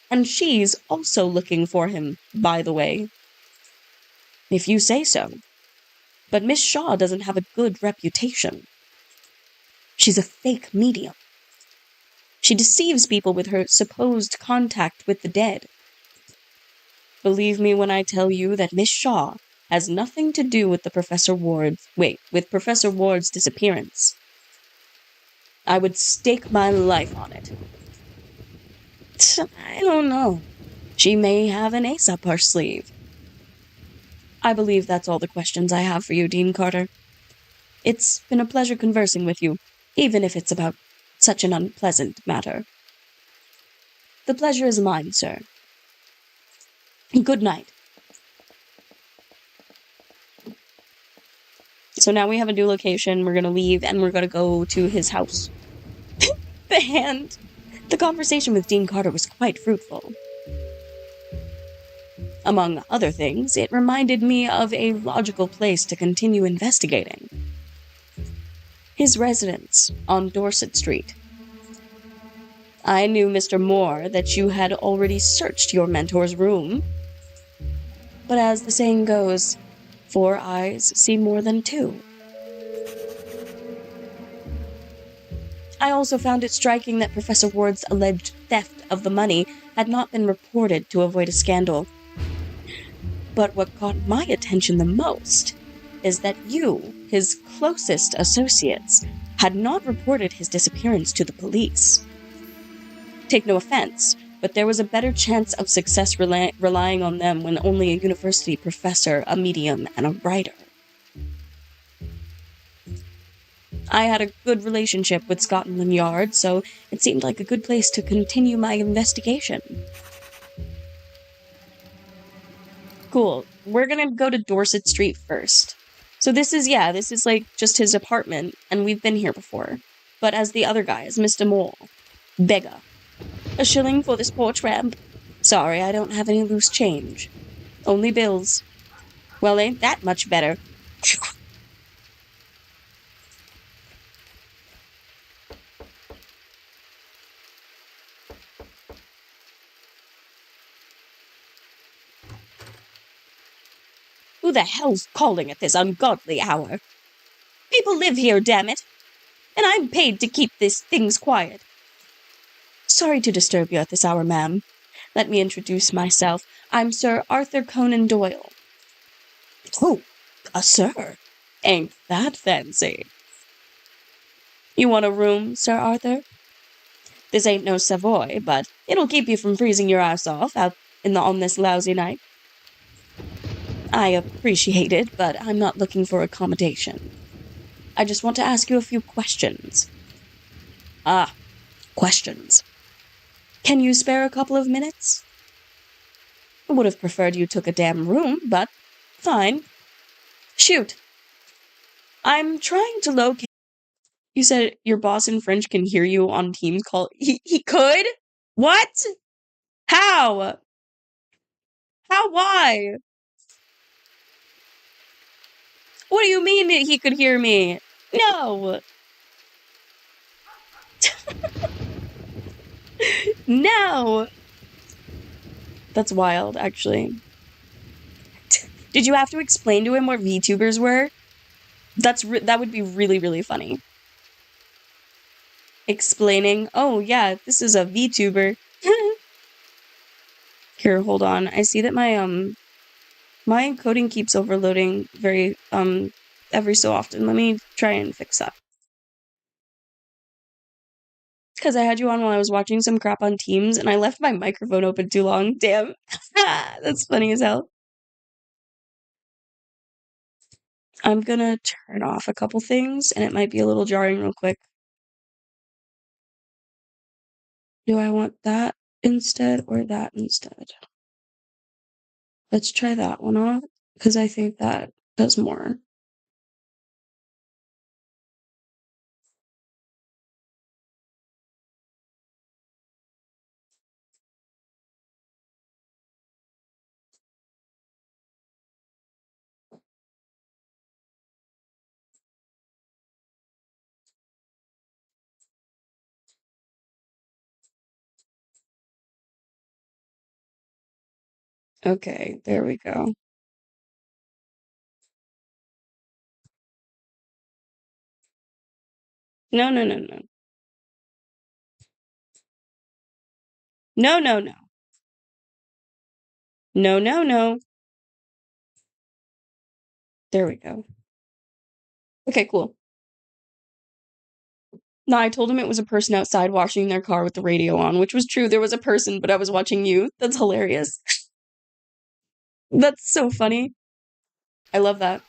And she's also looking for him, by the way. If you say so. But Miss Shaw doesn't have a good reputation. She's a fake medium. She deceives people with her supposed contact with the dead. Believe me when I tell you that Miss Shaw has nothing to do with with Professor Ward's disappearance. I would stake my life on it. I don't know. She may have an ace up her sleeve. I believe that's all the questions I have for you, Dean Carter. It's been a pleasure conversing with you, even if it's about such an unpleasant matter. The pleasure is mine, sir. Good night. So now we have a new location. We're going to leave, and we're going to go to his house. And the conversation with Dean Carter was quite fruitful. Among other things, it reminded me of a logical place to continue investigating. His residence on Dorset Street. I knew, Mr. Moore, that you had already searched your mentor's room. But as the saying goes, 4 eyes see more than 2. I also found it striking that Professor Ward's alleged theft of the money had not been reported to avoid a scandal. But what caught my attention the most is that you, his closest associates, had not reported his disappearance to the police. Take no offense, but there was a better chance of success relying on them when only a university professor, a medium, and a writer. I had a good relationship with Scotland Yard, so it seemed like a good place to continue my investigation. Cool. We're gonna go to Dorset Street first. So this is like just his apartment, and we've been here before. But as the other guy, as Mr. Moore. Beggar. A shilling for this poor tramp. Sorry, I don't have any loose change. Only bills. Well, ain't that much better. Who the hell's calling at this ungodly hour? People live here, damn it. And I'm paid to keep things quiet. Sorry to disturb you at this hour, ma'am. Let me introduce myself. I'm Sir Arthur Conan Doyle. Oh, a sir. Ain't that fancy? You want a room, Sir Arthur? This ain't no Savoy, but it'll keep you from freezing your ass off out on this lousy night. I appreciate it, but I'm not looking for accommodation. I just want to ask you a few questions. Ah, questions. Can you spare a couple of minutes? I would have preferred you took a damn room, but fine. Shoot. I'm trying to locate... You said your boss in French can hear you on Teams call. He could? What? How? Why? What do you mean that he could hear me? No. No. That's wild, actually. Did you have to explain to him what VTubers were? That would be really, really funny. Explaining, oh yeah, this is a VTuber. Here, hold on. I see that my encoding keeps overloading every so often. Let me try and fix that. Because I had you on while I was watching some crap on Teams, and I left my microphone open too long. Damn. That's funny as hell. I'm gonna turn off a couple things, and it might be a little jarring real quick. Do I want that instead or that instead? Let's try that one off, because I think that does more. Okay, there we go. No, no, no, no. No, no, no. No, no, no. There we go. Okay, cool. No, I told him it was a person outside washing their car with the radio on, which was true. There was a person, but I was watching you. That's hilarious. That's so funny. I love that.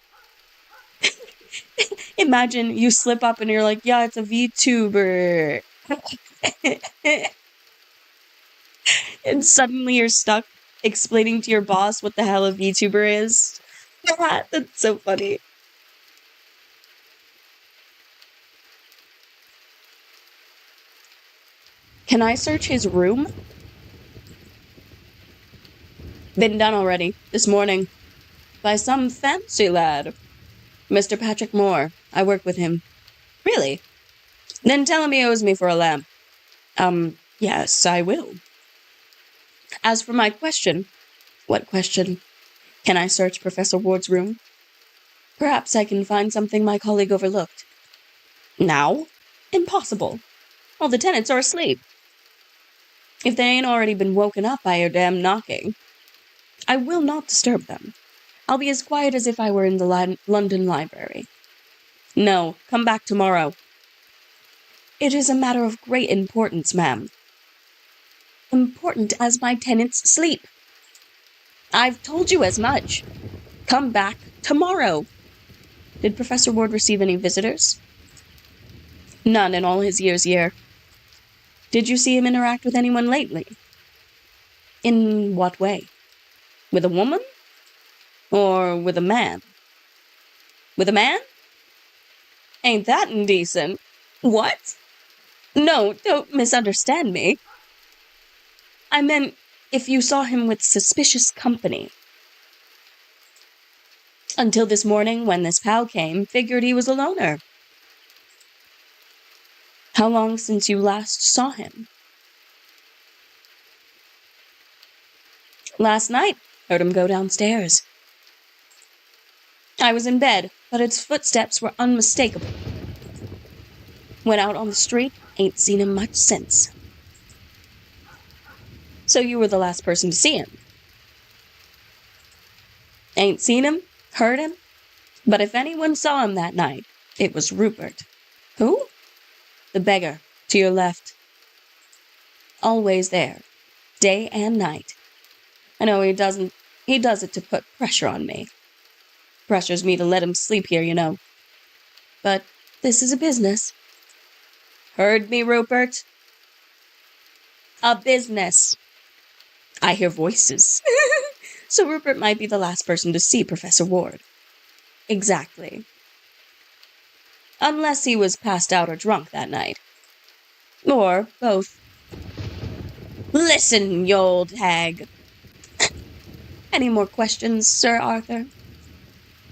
Imagine you slip up and you're like, yeah, it's a VTuber. And suddenly you're stuck explaining to your boss what the hell a VTuber is. That's so funny. Can I search his room? Been done already, this morning. By some fancy lad. Mr. Patrick Moore. I work with him. Really? Then tell him he owes me for a lamp. Yes, I will. As for my question... What question? Can I search Professor Ward's room? Perhaps I can find something my colleague overlooked. Now? Impossible. All the tenants are asleep. If they ain't already been woken up by your damn knocking. I will not disturb them. I'll be as quiet as if I were in the London Library. No, come back tomorrow. It is a matter of great importance, ma'am. Important as my tenants sleep. I've told you as much. Come back tomorrow. Did Professor Ward receive any visitors? None in all his years here. Did you see him interact with anyone lately? In what way? With a woman? Or with a man? With a man? Ain't that indecent? What? No, don't misunderstand me. I meant if you saw him with suspicious company. Until this morning, when this pal came, figured he was a loner. How long since you last saw him? Last night. Heard him go downstairs. I was in bed, but its footsteps were unmistakable. Went out on the street, ain't seen him much since. So you were the last person to see him? Ain't seen him, heard him, but if anyone saw him that night, it was Rupert. Who? The beggar, to your left. Always there, day and night. I know he does it to put pressure on me. Pressures me to let him sleep here, you know. But this is a business. Heard me, Rupert? A business. I hear voices. So Rupert might be the last person to see Professor Ward. Exactly. Unless he was passed out or drunk that night. Or both. Listen, you old hag. Any more questions, Sir Arthur?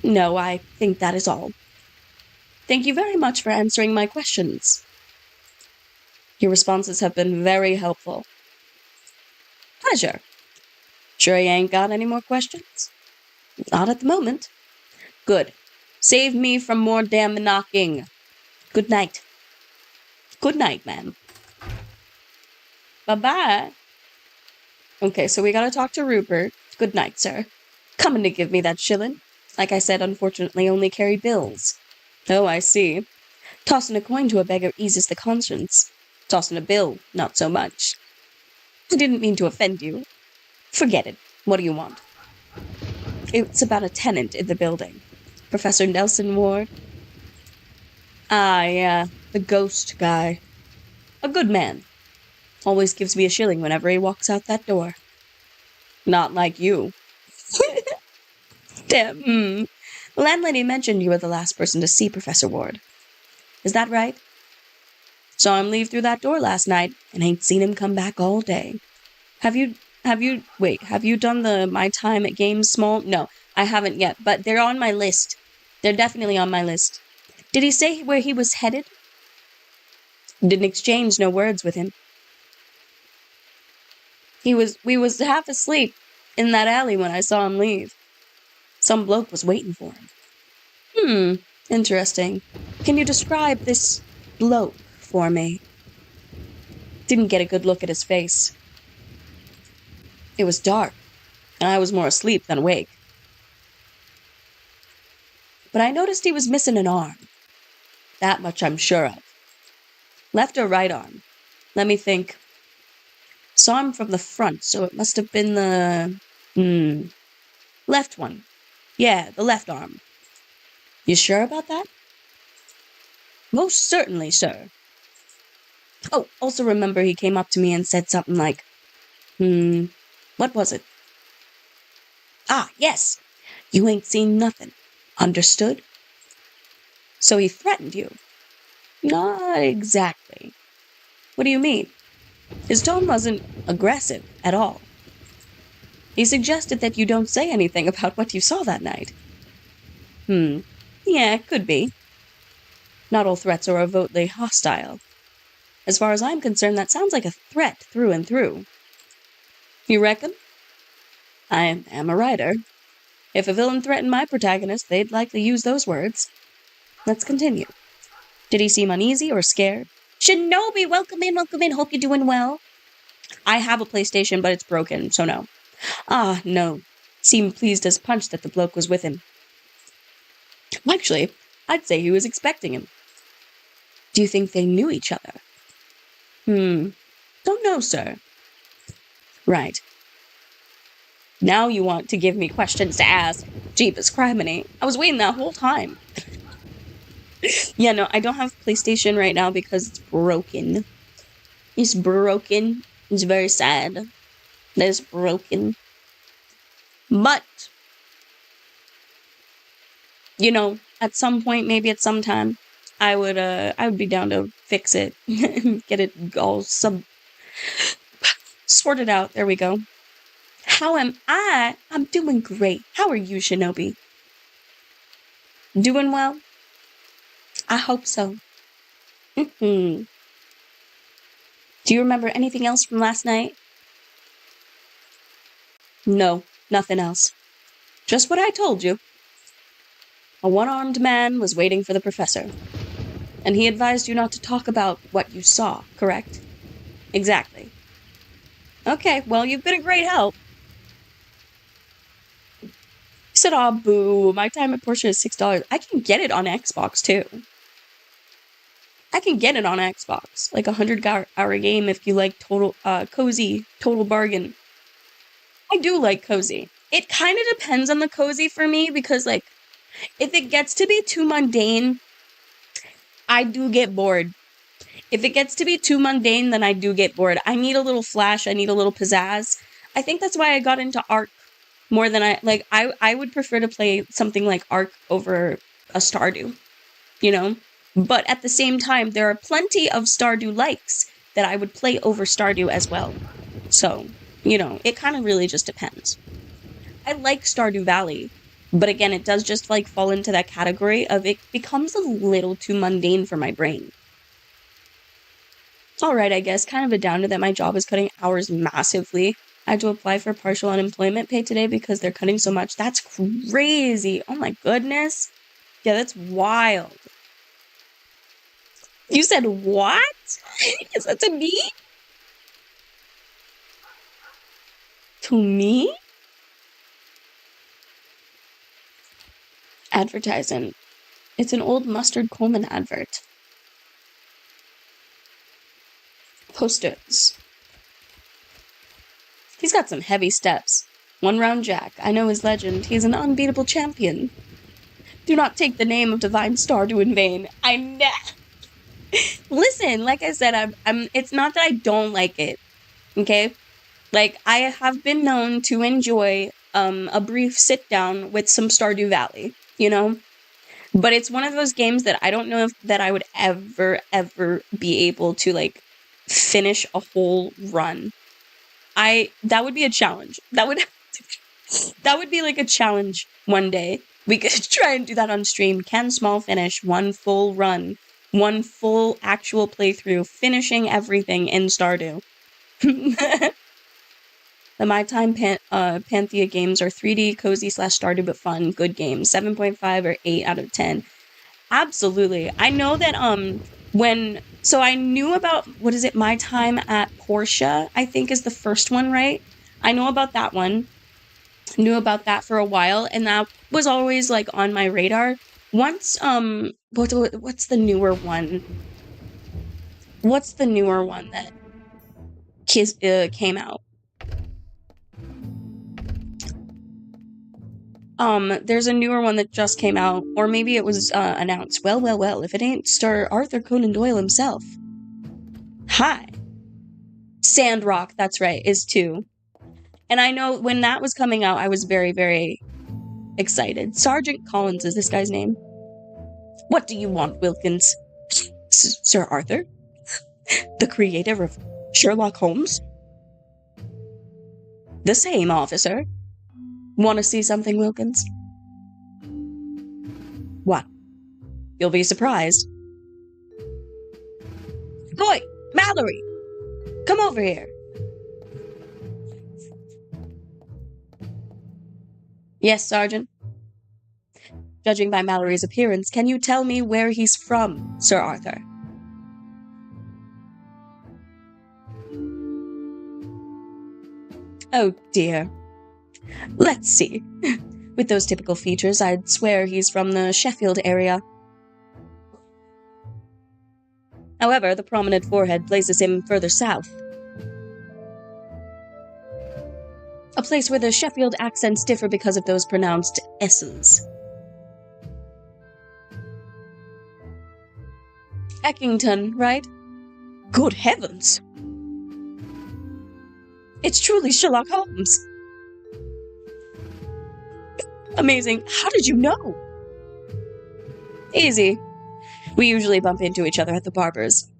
No, I think that is all. Thank you very much for answering my questions. Your responses have been very helpful. Pleasure. Sure you ain't got any more questions? Not at the moment. Good. Save me from more damn knocking. Good night. Good night, ma'am. Bye-bye. Okay, so we gotta talk to Rupert. Good night, sir. Coming to give me that shillin'. Like I said, unfortunately only carry bills. Oh, I see. Tossing a coin to a beggar eases the conscience. Tossing a bill, not so much. I didn't mean to offend you. Forget it. What do you want? It's about a tenant in the building. Professor Nelson Ward. Ah, yeah, the ghost guy. A good man. Always gives me a shilling whenever he walks out that door. Not like you. Damn. The landlady mentioned you were the last person to see Professor Ward. Is that right? Saw him leave through that door last night, and ain't seen him come back all day. Have you done the My Time at Games Small? No, I haven't yet, but they're on my list. They're definitely on my list. Did he say where he was headed? Didn't exchange no words with him. We was half asleep, in that alley when I saw him leave. Some bloke was waiting for him. Interesting. Can you describe this bloke for me? Didn't get a good look at his face. It was dark, and I was more asleep than awake. But I noticed he was missing an arm. That much I'm sure of. Left or right arm? Let me think. Saw him from the front, so it must have been the... left one. Yeah, the left arm. You sure about that? Most certainly, sir. Oh, also remember he came up to me and said something like, what was it? Ah, yes. You ain't seen nothing. Understood? So he threatened you? Not exactly. What do you mean? His tone wasn't aggressive at all. He suggested that you don't say anything about what you saw that night. Yeah, could be. Not all threats are overtly hostile. As far as I'm concerned, that sounds like a threat through and through. You reckon? I am a writer. If a villain threatened my protagonist, they'd likely use those words. Let's continue. Did he seem uneasy or scared? Shinobi, welcome in, hope you're doing well. I have a PlayStation, but it's broken, so no. Ah, no. Seemed pleased as punch that the bloke was with him. Actually, I'd say he was expecting him. Do you think they knew each other? Don't know, sir. Right. Now you want to give me questions to ask. Jeepers criminy. I was waiting that whole time. Yeah, no, I don't have PlayStation right now because it's broken. It's broken. It's very sad that it's broken. But, you know, at some point, maybe at some time, I would be down to fix it. Get it all sorted out. There we go. How am I? I'm doing great. How are you, Shinobi? Doing well? I hope so. Do you remember anything else from last night? No, nothing else. Just what I told you. A one-armed man was waiting for the professor. And he advised you not to talk about what you saw, correct? Exactly. Okay, well, you've been a great help. He said, aw, boo, my time at Porsche is $6. I can get it on Xbox, too. I can get it on Xbox. Like a 100-hour game if you like cozy, total bargain. I do like cozy. It kind of depends on the cozy for me because, like, if it gets to be too mundane, I do get bored. If it gets to be too mundane, then I do get bored. I need a little flash. I need a little pizzazz. I think that's why I got into Ark more than I would prefer to play something like Ark over a Stardew, you know? But at the same time, there are plenty of Stardew likes that I would play over Stardew as well. So, you know, it kind of really just depends. I like Stardew Valley, but again, it does just like fall into that category of it becomes a little too mundane for my brain. Alright, I guess, kind of a downer that my job is cutting hours massively. I had to apply for partial unemployment pay today because they're cutting so much. That's crazy. Oh my goodness. Yeah, that's wild. You said what? Is that to me? To me? Advertising. It's an old Mustard Coleman advert. Posters. He's got some heavy steps. One round Jack. I know his legend. He's an unbeatable champion. Do not take the name of Divine Stardew in vain. Listen, like I said, it's not that I don't like it. Okay? Like, I have been known to enjoy a brief sit down with some Stardew Valley, you know? But it's one of those games that I don't know that I would ever be able to, like, finish a whole run. That would be a challenge. That would be like a challenge one day. We could try and do that on stream. Can Small finish one full run, one full actual playthrough, finishing everything in Stardew. That'd The My Time Panthea games are 3D, cozy / Stardew, but fun, good games. 7.5 or 8 out of 10. Absolutely. I know that so I knew about, what is it, My Time at Portia, I think is the first one, right? I know about that one. Knew about that for a while, and that was always like on my radar. Once what's the newer one? What's the newer one that came out? There's a newer one that just came out, or maybe it was announced. Well, if it ain't Sir Arthur Conan Doyle himself. Hi. Sandrock, that's right, is 2. And I know when that was coming out, I was very, very excited. Sergeant Collins is this guy's name. What do you want, Wilkins? Sir Arthur? The creator of Sherlock Holmes? The same, officer. Want to see something, Wilkins? What? You'll be surprised. Boy, Mallory! Come over here. Yes, Sergeant. Judging by Mallory's appearance, can you tell me where he's from, Sir Arthur? Oh dear. Let's see. With those typical features, I'd swear he's from the Sheffield area. However, the prominent forehead places him further south. A place where the Sheffield accents differ because of those pronounced S's. Eckington, right? Good heavens! It's truly Sherlock Holmes! Amazing. How did you know? Easy. We usually bump into each other at the barber's.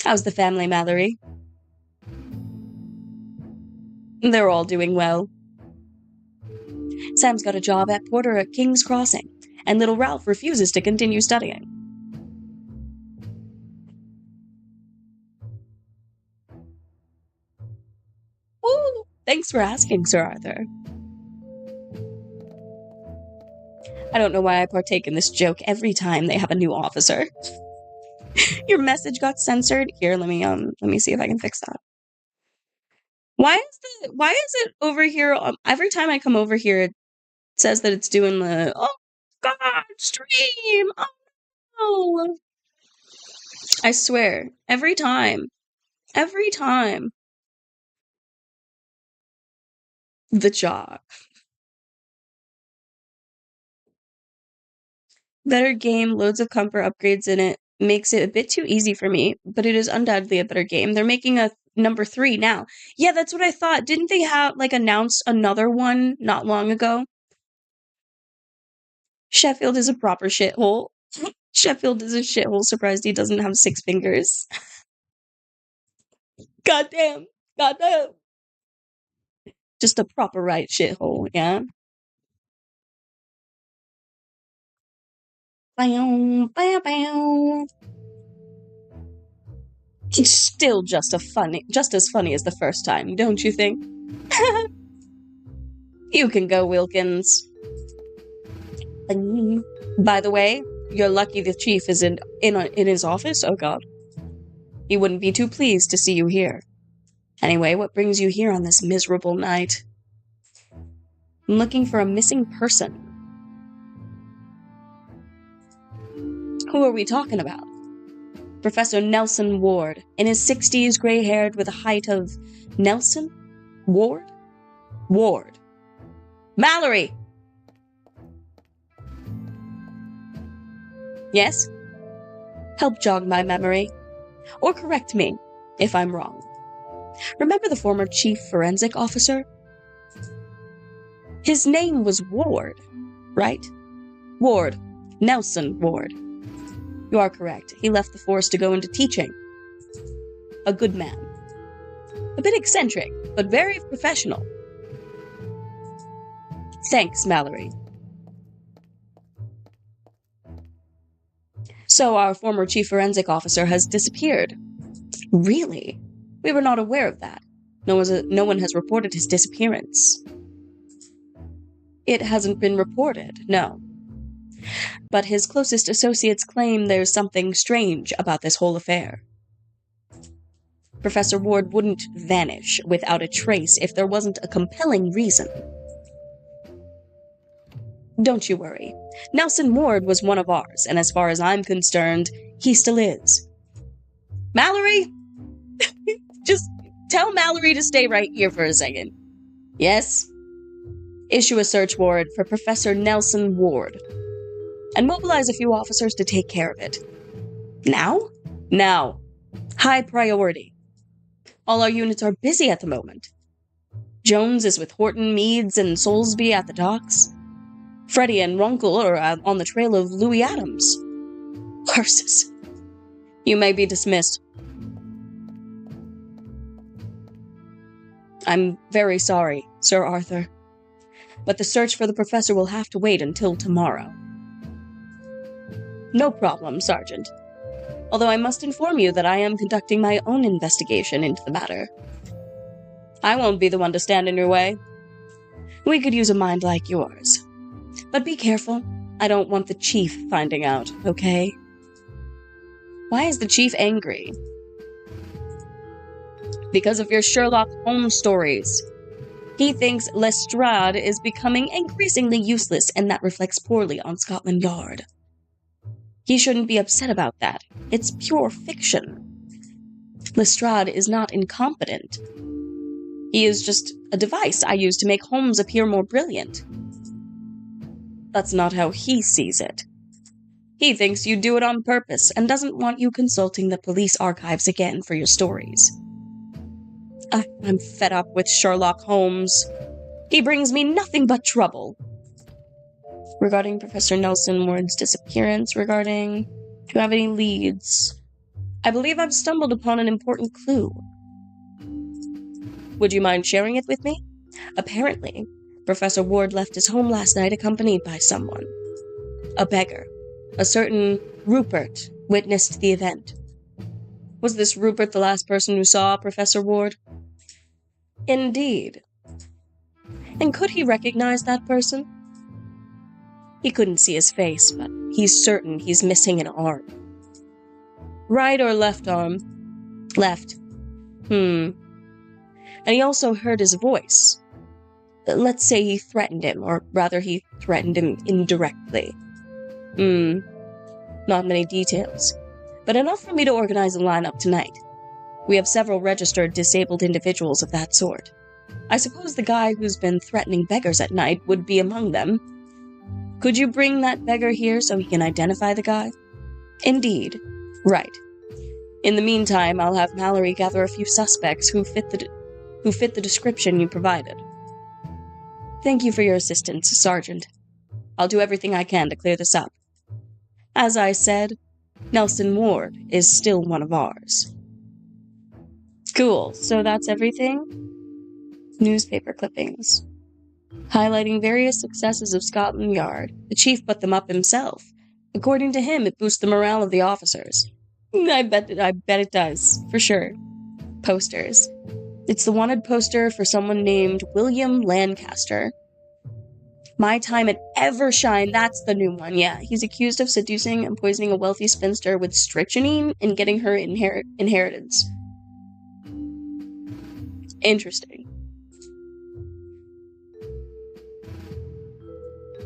How's the family, Mallory? They're all doing well. Sam's got a job at porter at King's Crossing, and little Ralph refuses to continue studying. Ooh, thanks for asking, Sir Arthur. I don't know why I partake in this joke every time they have a new officer. Your message got censored. Here, let me see if I can fix that. Why is it over here? Every time I come over here, it says that it's doing the God stream. Oh no! I swear, every time. The job. Better game, loads of comfort upgrades in it. Makes it a bit too easy for me, but it is undoubtedly a better game. They're making a number 3 now. Yeah, that's what I thought. Didn't they have, announce another one not long ago? Sheffield is a proper shithole. Sheffield is a shithole. Surprised he doesn't have 6 fingers. Goddamn. Just a proper right shithole, yeah? Bow, bow, bow. It's still just as funny as the first time, don't you think? You can go, Wilkins. By the way, you're lucky the chief is in his office. Oh god. He wouldn't be too pleased to see you here. Anyway, what brings you here on this miserable night? I'm looking for a missing person. Who are we talking about? Professor Nelson Ward, in his 60s, gray-haired with a height of... Nelson? Ward? Ward. Mallory! Yes? Help jog my memory. Or correct me, if I'm wrong. Remember the former chief forensic officer? His name was Ward, right? Ward. Nelson Ward. You are correct. He left the force to go into teaching. A good man. A bit eccentric, but very professional. Thanks, Mallory. So our former chief forensic officer has disappeared. Really? We were not aware of that. No one has reported his disappearance. It hasn't been reported, no. But his closest associates claim there's something strange about this whole affair. Professor Ward wouldn't vanish without a trace if there wasn't a compelling reason. Don't you worry. Nelson Ward was one of ours, and as far as I'm concerned, he still is. Mallory? Just tell Mallory to stay right here for a second. Yes? Issue a search warrant for Professor Nelson Ward. And mobilize a few officers to take care of it. Now? Now. High priority. All our units are busy at the moment. Jones is with Horton, Meads, and Soulsby at the docks. Freddie and Runkle are on the trail of Louis Adams. Horses. You may be dismissed. I'm very sorry, Sir Arthur, but the search for the professor will have to wait until tomorrow. No problem, Sergeant. Although I must inform you that I am conducting my own investigation into the matter. I won't be the one to stand in your way. We could use a mind like yours. But be careful. I don't want the Chief finding out, okay? Why is the Chief angry? Because of your Sherlock Holmes stories. He thinks Lestrade is becoming increasingly useless, and that reflects poorly on Scotland Yard. He shouldn't be upset about that. It's pure fiction. Lestrade is not incompetent. He is just a device I use to make Holmes appear more brilliant. That's not how he sees it. He thinks you do it on purpose and doesn't want you consulting the police archives again for your stories. I'm fed up with Sherlock Holmes. He brings me nothing but trouble. Regarding Professor Nelson Ward's disappearance, do you have any leads? I believe I've stumbled upon an important clue. Would you mind sharing it with me? Apparently, Professor Ward left his home last night accompanied by someone. A beggar. A certain Rupert witnessed the event. Was this Rupert the last person who saw Professor Ward? Indeed. And could he recognize that person? He couldn't see his face, but he's certain he's missing an arm. Right or left arm? Left. And he also heard his voice. Let's say he threatened him, or rather he threatened him indirectly. Not many details, but enough for me to organize a lineup tonight. We have several registered disabled individuals of that sort. I suppose the guy who's been threatening beggars at night would be among them. Could you bring that beggar here so he can identify the guy? Indeed. Right. In the meantime, I'll have Mallory gather a few suspects who fit the description you provided. Thank you for your assistance, Sergeant. I'll do everything I can to clear this up. As I said, Nelson Ward is still one of ours. Cool, so that's everything? Newspaper clippings. Highlighting various successes of Scotland Yard. The Chief put them up himself. According to him, it boosts the morale of the officers. I bet it does, for sure. Posters. It's the wanted poster for someone named William Lancaster. My Time at Evershine, that's the new one, yeah. He's accused of seducing and poisoning a wealthy spinster with strychnine and getting her inheritance. Interesting.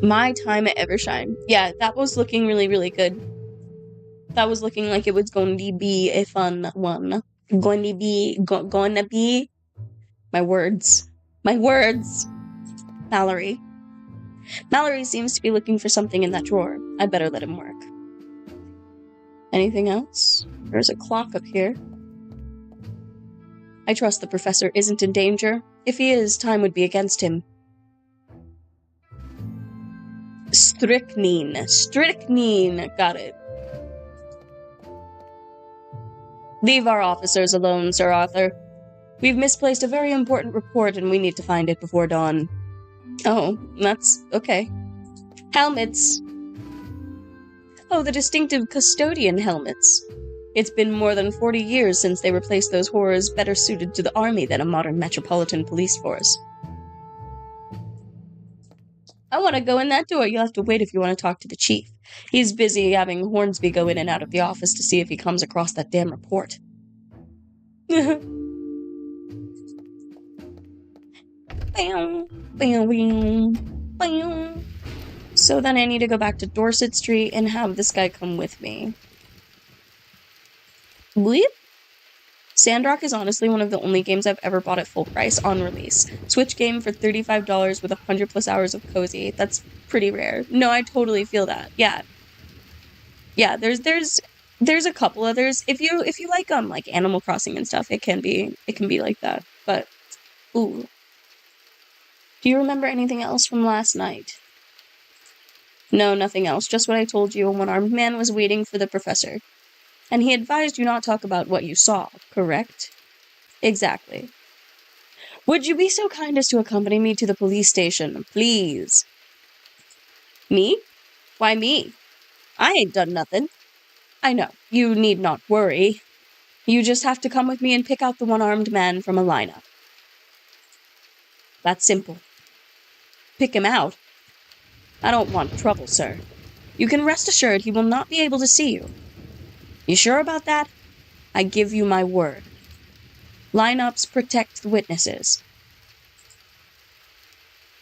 My Time at Evershine. Yeah, that was looking really, really good. That was looking like it was going to be a fun one. Going to be. My words. Mallory. Mallory seems to be looking for something in that drawer. I'd better let him work. Anything else? There's a clock up here. I trust the professor isn't in danger. If he is, time would be against him. Strychnine. Got it. Leave our officers alone, Sir Arthur. We've misplaced a very important report and we need to find it before dawn. Oh, that's okay. Helmets. Oh, the distinctive custodian helmets. It's been more than 40 years since they replaced those horrors better suited to the army than a modern metropolitan police force. I want to go in that door. You'll have to wait if you want to talk to the chief. He's busy having Hornsby go in and out of the office to see if he comes across that damn report. So then I need to go back to Dorset Street and have this guy come with me. Bleep? Sandrock is honestly one of the only games I've ever bought at full price on release. Switch game for $35 with 100 plus hours of cozy. That's pretty rare. No, I totally feel that. Yeah. Yeah, there's a couple others. If you like Animal Crossing and stuff, it can be like that. But ooh. Do you remember anything else from last night? No, nothing else. Just what I told you. A one-armed man was waiting for the professor. And he advised you not talk about what you saw, correct? Exactly. Would you be so kind as to accompany me to the police station, please? Me? Why me? I ain't done nothing. I know. You need not worry. You just have to come with me and pick out the one-armed man from a lineup. That's simple. Pick him out? I don't want trouble, sir. You can rest assured he will not be able to see you. You sure about that? I give you my word. Lineups protect the witnesses.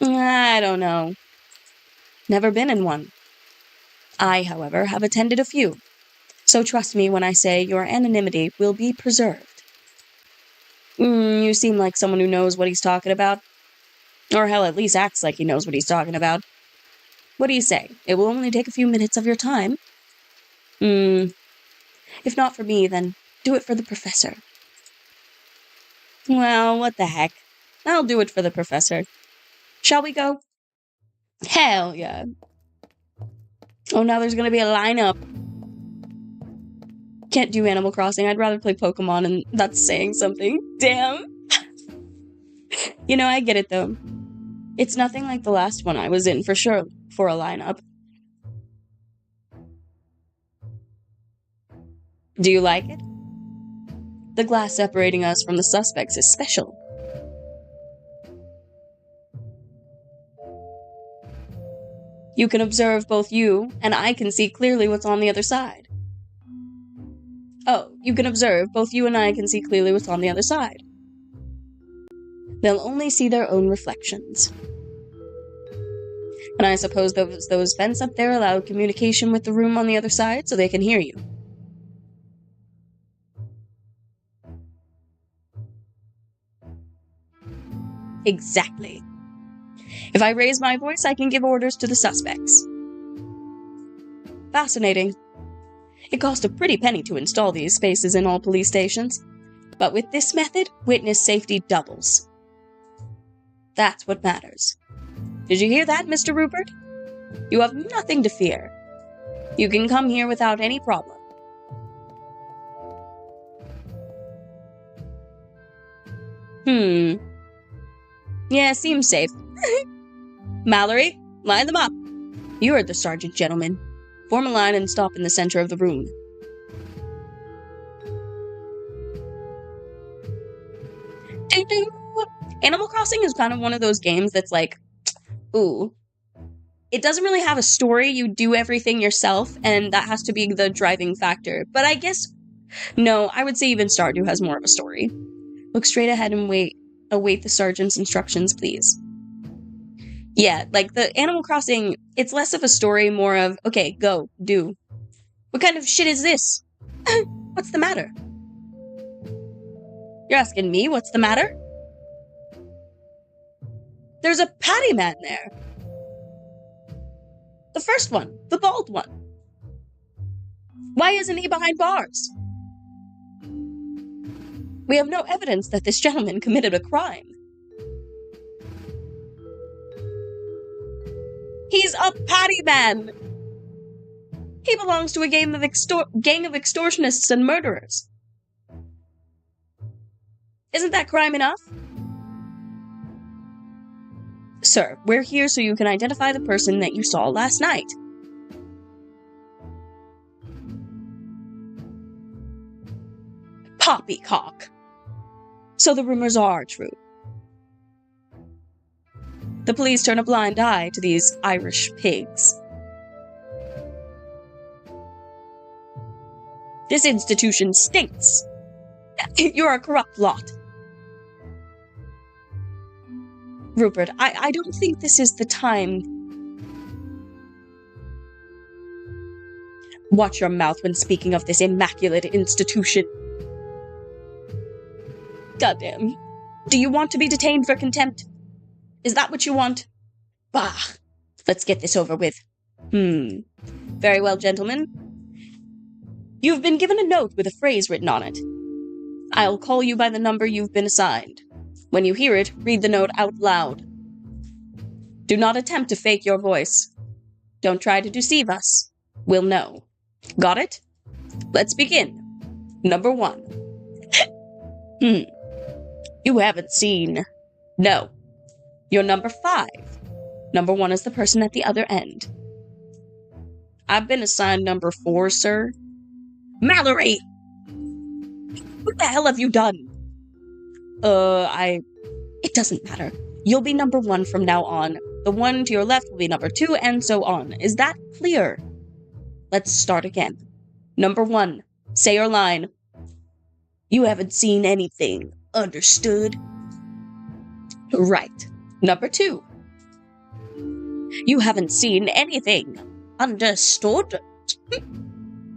I don't know. Never been in one. I, however, have attended a few. So trust me when I say your anonymity will be preserved. You seem like someone who knows what he's talking about. Or hell, at least acts like he knows what he's talking about. What do you say? It will only take a few minutes of your time. If not for me, then do it for the professor. Well, what the heck. I'll do it for the professor. Shall we go? Hell yeah. Oh, now there's gonna be a lineup. Can't do Animal Crossing. I'd rather play Pokemon, and that's saying something. Damn. You know, I get it, though. It's nothing like the last one I was in, for sure, for a lineup. Do you like it? The glass separating us from the suspects is special. You can observe both you and I can see clearly what's on the other side. Oh, you can observe both you and I can see clearly what's on the other side. They'll only see their own reflections. And I suppose those vents up there allow communication with the room on the other side so they can hear you. Exactly. If I raise my voice, I can give orders to the suspects. Fascinating. It cost a pretty penny to install these spaces in all police stations. But with this method, witness safety doubles. That's what matters. Did you hear that, Mr. Rupert? You have nothing to fear. You can come here without any problem. Yeah, seems safe. Mallory, line them up. You heard the sergeant, gentlemen. Form a line and stop in the center of the room. Animal Crossing is kind of one of those games that's like, ooh. It doesn't really have a story, you do everything yourself, and that has to be the driving factor. But I guess, no, I would say even Stardew has more of a story. Look straight ahead and await the sergeant's instructions, please. Yeah, like the Animal Crossing, it's less of a story, more of, okay, go, do. What kind of shit is this? What's the matter? You're asking me what's the matter? There's a patty man there. The first one, the bald one. Why isn't he behind bars? We have no evidence that this gentleman committed a crime. He's a patty man! He belongs to a gang of extortionists and murderers. Isn't that crime enough? Sir, we're here so you can identify the person that you saw last night. Poppycock. So the rumors are true. The police turn a blind eye to these Irish pigs. This institution stinks. You're a corrupt lot. Rupert, I don't think this is the time. Watch your mouth when speaking of this immaculate institution. Goddamn. Do you want to be detained for contempt? Is that what you want? Bah. Let's get this over with. Very well, gentlemen. You've been given a note with a phrase written on it. I'll call you by the number you've been assigned. When you hear it, read the note out loud. Do not attempt to fake your voice. Don't try to deceive us. We'll know. Got it? Let's begin. Number 1. You haven't seen... No. You're number 5. Number 1 is the person at the other end. I've been assigned number 4, sir. Mallory! What the hell have you done? It doesn't matter. You'll be number 1 from now on. The one to your left will be number 2, and so on. Is that clear? Let's start again. Number 1. Say your line. You haven't seen anything. Understood? Right. Number 2. You haven't seen anything. Understood?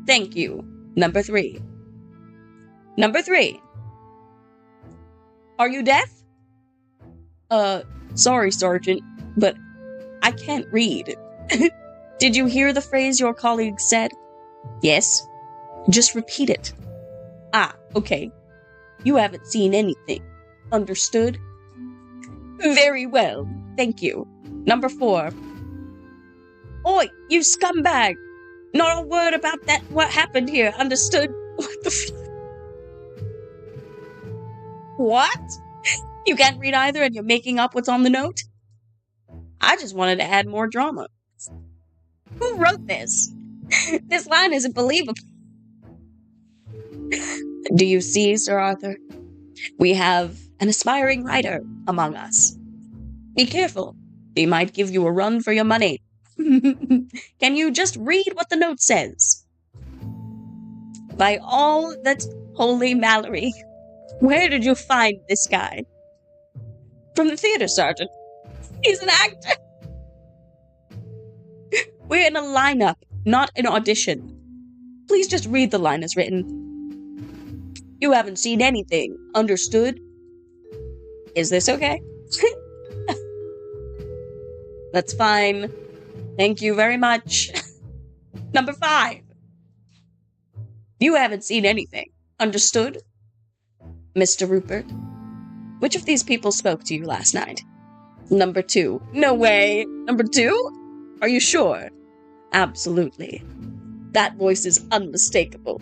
Thank you. Number 3. Number 3. Are you deaf? Sorry, Sergeant, but I can't read. Did you hear the phrase your colleague said? Yes. Just repeat it. Ah, okay. You haven't seen anything. Understood? Very well. Thank you. Number 4. Oi, you scumbag! Not a word about that. What happened here? Understood? What the What? You can't read either and you're making up what's on the note? I just wanted to add more drama. Who wrote this? This line isn't believable. Do you see, Sir Arthur? We have an aspiring writer among us. Be careful. He might give you a run for your money. Can you just read what the note says? By all that's holy, Mallory, where did you find this guy? From the theater, Sergeant. He's an actor. We're in a lineup, not an audition. Please just read the line as written. You haven't seen anything. Understood? Is this okay? That's fine. Thank you very much. Number 5. You haven't seen anything. Understood? Mr. Rupert, which of these people spoke to you last night? Number 2. No way. Number 2? Are you sure? Absolutely. That voice is unmistakable.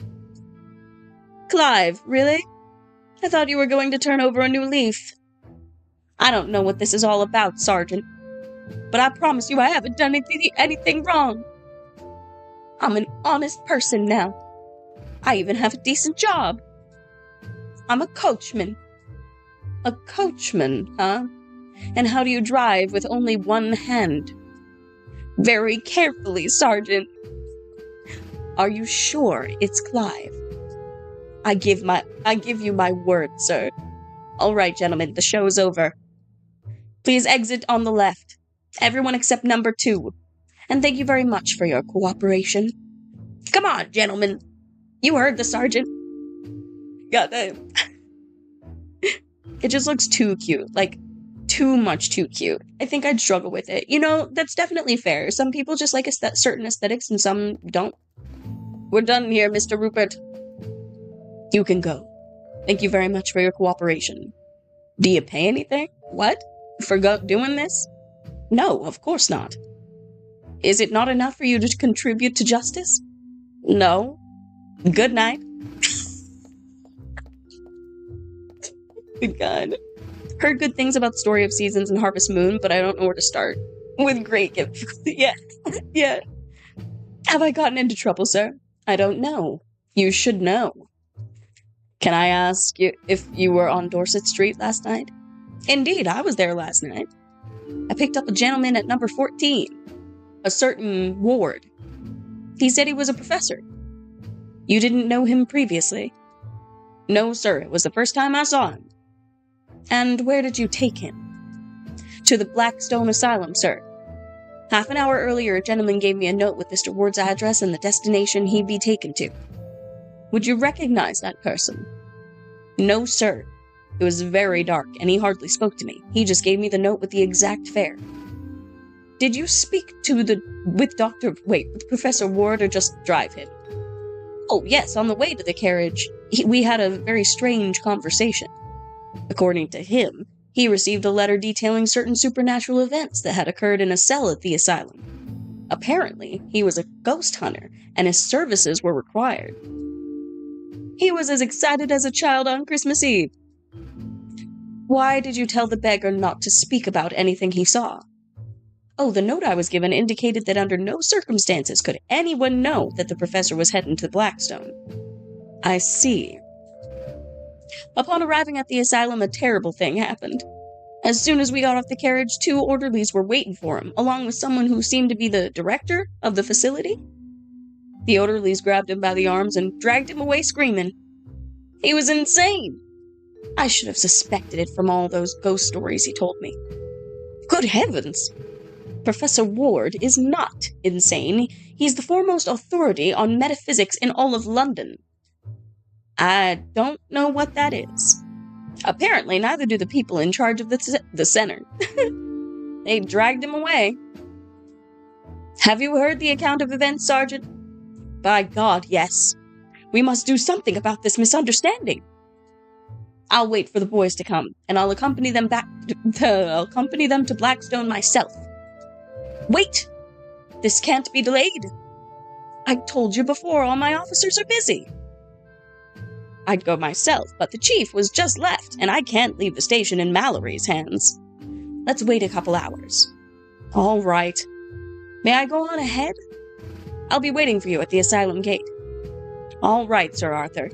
Clive, really? I thought you were going to turn over a new leaf. I don't know what this is all about, Sergeant. But I promise you I haven't done anything wrong. I'm an honest person now. I even have a decent job. I'm a coachman. A coachman, huh? And how do you drive with only one hand? Very carefully, Sergeant. Are you sure it's Clive? I give you my word, sir. All right, gentlemen, the show's over. Please exit on the left. Everyone except number 2. And thank you very much for your cooperation. Come on, gentlemen. You heard the sergeant. Goddamn. It just looks too cute. Like, too much too cute. I think I'd struggle with it. You know, that's definitely fair. Some people just like certain aesthetics and some don't. We're done here, Mr. Rupert. You can go. Thank you very much for your cooperation. Do you pay anything? What? For doing this? No, of course not. Is it not enough for you to contribute to justice? No. Good night. Good God. Heard good things about Story of Seasons and Harvest Moon, but I don't know where to start. With great difficulty. Yeah. Yeah. Have I gotten into trouble, sir? I don't know. You should know. Can I ask you if you were on Dorset Street last night? Indeed, I was there last night. I picked up a gentleman at number 14, a certain Ward. He said he was a professor. You didn't know him previously? No, sir, it was the first time I saw him. And where did you take him? To the Blackstone Asylum, sir. Half an hour earlier, a gentleman gave me a note with Mr. Ward's address and the destination he'd be taken to. Would you recognize that person? No, sir. It was very dark, and he hardly spoke to me. He just gave me the note with the exact fare. Did you speak with Professor Ward, or just drive him? Oh, yes, on the way to the carriage, we had a very strange conversation. According to him, he received a letter detailing certain supernatural events that had occurred in a cell at the asylum. Apparently, he was a ghost hunter, and his services were required. He was as excited as a child on Christmas Eve. Why did you tell the beggar not to speak about anything he saw? Oh, the note I was given indicated that under no circumstances could anyone know that the professor was heading to Blackstone. I see. Upon arriving at the asylum, a terrible thing happened. As soon as we got off the carriage, 2 orderlies were waiting for him, along with someone who seemed to be the director of the facility. The orderlies grabbed him by the arms and dragged him away screaming. He was insane. I should have suspected it from all those ghost stories he told me. Good heavens! Professor Ward is not insane. He's the foremost authority on metaphysics in all of London. I don't know what that is. Apparently, neither do the people in charge of the center. They dragged him away. Have you heard the account of events, Sergeant? By God, yes. We must do something about this misunderstanding. I'll wait for the boys to come, and I'll accompany them to Blackstone myself. Wait! This can't be delayed. I told you before, all my officers are busy. I'd go myself, but the chief was just left, and I can't leave the station in Mallory's hands. Let's wait a couple hours. All right. May I go on ahead? I'll be waiting for you at the asylum gate. All right, Sir Arthur.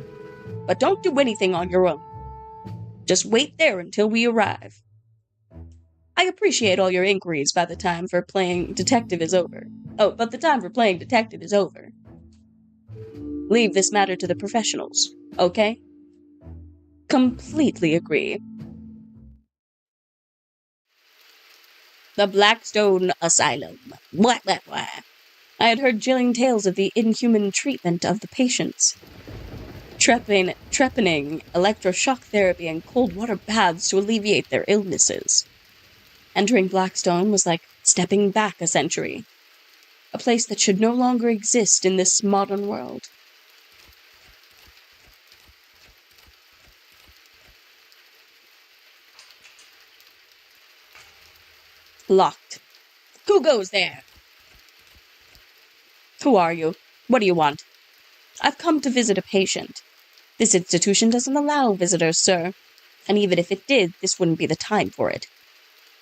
But don't do anything on your own. Just wait there until we arrive. I appreciate all your inquiries by the time for playing detective is over. But the time for playing detective is over. Leave this matter to the professionals, okay? Completely agree. The Blackstone Asylum. Blah, blah, blah. I had heard chilling tales of the inhuman treatment of the patients. Trepanning electroshock therapy and cold water baths to alleviate their illnesses. Entering Blackstone was like stepping back a century. A place that should no longer exist in this modern world. Locked. Who goes there? Who are you? What do you want? I've come to visit a patient. This institution doesn't allow visitors, sir. And even if it did, this wouldn't be the time for it.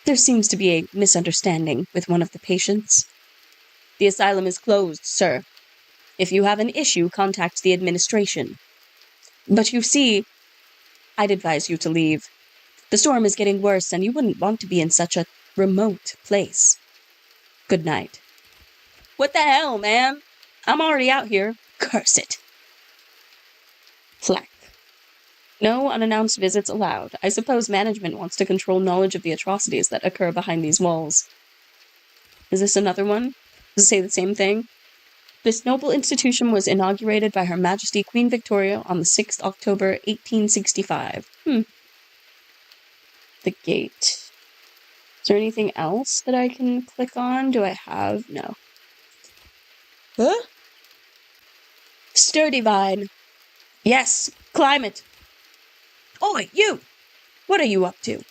There seems to be a misunderstanding with one of the patients. The asylum is closed, sir. If you have an issue, contact the administration. But you see, I'd advise you to leave. The storm is getting worse, and you wouldn't want to be in such a remote place. Good night. What the hell, man? I'm already out here. Curse it. Flack. No unannounced visits allowed. I suppose management wants to control knowledge of the atrocities that occur behind these walls. Is this another one? Does it say the same thing? This noble institution was inaugurated by Her Majesty Queen Victoria on the 6th October, 1865. The gate. Is there anything else that I can click on? Do I have? No. Huh? Sturdy vine. Yes, climb it. Oi, you! What are you up to?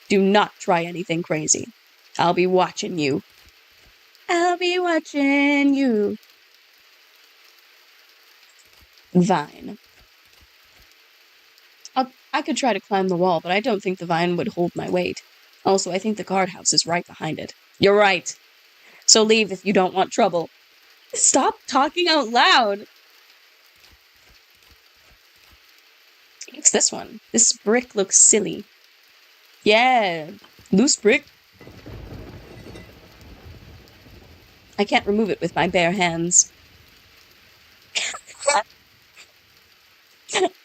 Do not try anything crazy. I'll be watching you. I'll be watching you. Vine. I could try to climb the wall, but I don't think the vine would hold my weight. Also, I think the guardhouse is right behind it. You're right. So leave if you don't want trouble. Stop talking out loud. What's this one? This brick looks silly. Yeah, loose brick. I can't remove it with my bare hands.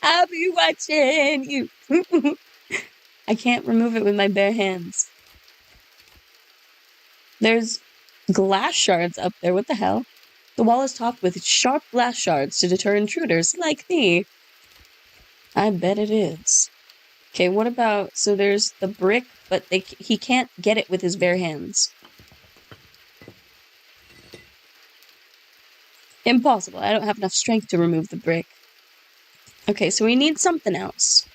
I'll be watching you. I can't remove it with my bare hands. There's glass shards up there. What the hell? The wall is topped with sharp glass shards to deter intruders like me. I bet it is. Okay, what about... So there's the brick, but he can't get it with his bare hands. Impossible. I don't have enough strength to remove the brick. Okay, so we need something else.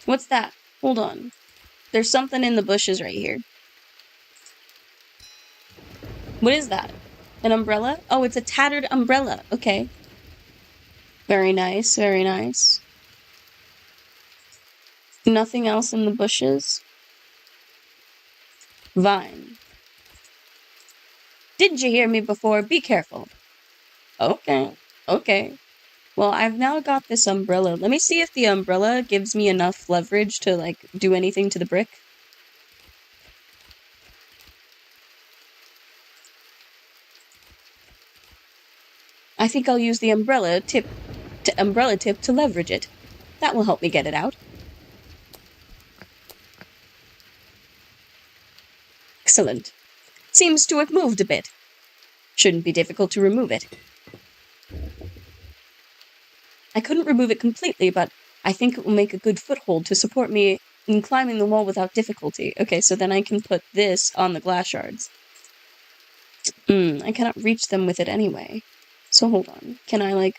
What's that? Hold on. There's something in the bushes right here. What is that? An umbrella? Oh, it's a tattered umbrella. Okay. Very nice, very nice. Nothing else in the bushes? Vine. Didn't you hear me before? Be careful. Okay, okay. Well, I've now got this umbrella. Let me see if the umbrella gives me enough leverage to, like, do anything to the brick. I think I'll use the umbrella tip to leverage it. That will help me get it out. Excellent. Seems to have moved a bit. Shouldn't be difficult to remove it. I couldn't remove it completely, but I think it will make a good foothold to support me in climbing the wall without difficulty. Okay, so then I can put this on the glass shards. I cannot reach them with it anyway. So hold on. Can I, like...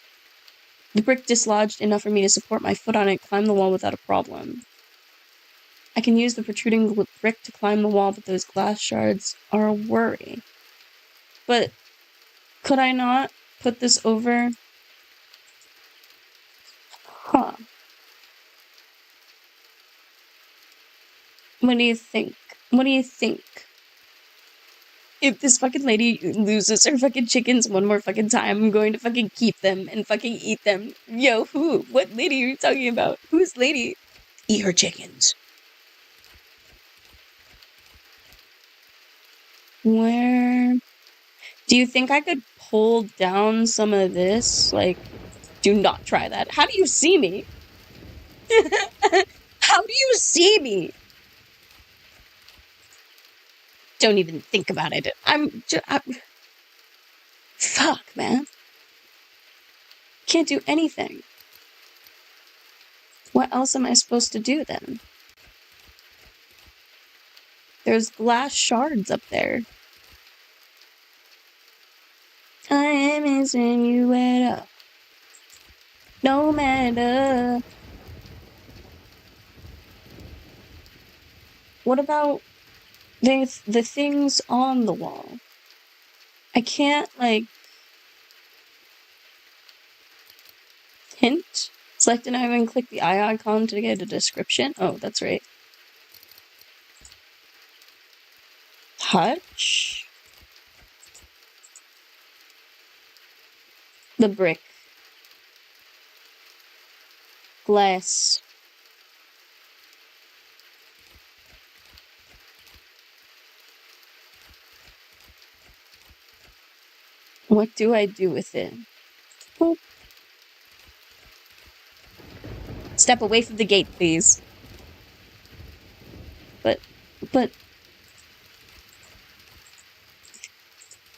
The brick dislodged enough for me to support my foot on it, climb the wall without a problem. I can use the protruding brick to climb the wall, but those glass shards are a worry. But could I not put this over? Huh. What do you think? What do you think? If this fucking lady loses her fucking chickens one more fucking time, I'm going to fucking keep them and fucking eat them. Yo, who? What lady are you talking about? Who's lady? Eat her chickens. Where? Do you think I could pull down some of this? Like, do not try that. How do you see me? How do you see me? Don't even think about it. Fuck, man. Can't do anything. What else am I supposed to do then? There's glass shards up there. I am missing you at all. No matter. What about the things on the wall? I can't, like... Hint? Select an item and click the eye icon to get a description. Oh, that's right. Touch? The brick. Glass. What do I do with it? Oh. Step away from the gate, please. But...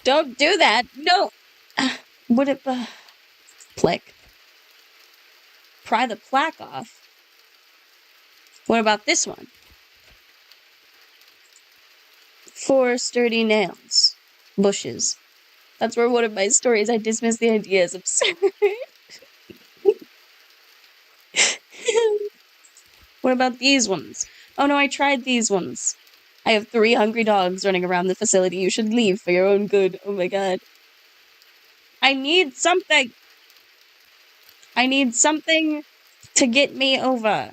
Don't do that! No! Would it... Plick. Pry the plaque off. What about this one? 4 sturdy nails. Bushes. That's where one of my stories I dismiss the idea as absurd. What about these ones? Oh no, I tried these ones. I have 3 hungry dogs running around the facility. You should leave for your own good. Oh my god. I need something. I need something to get me over.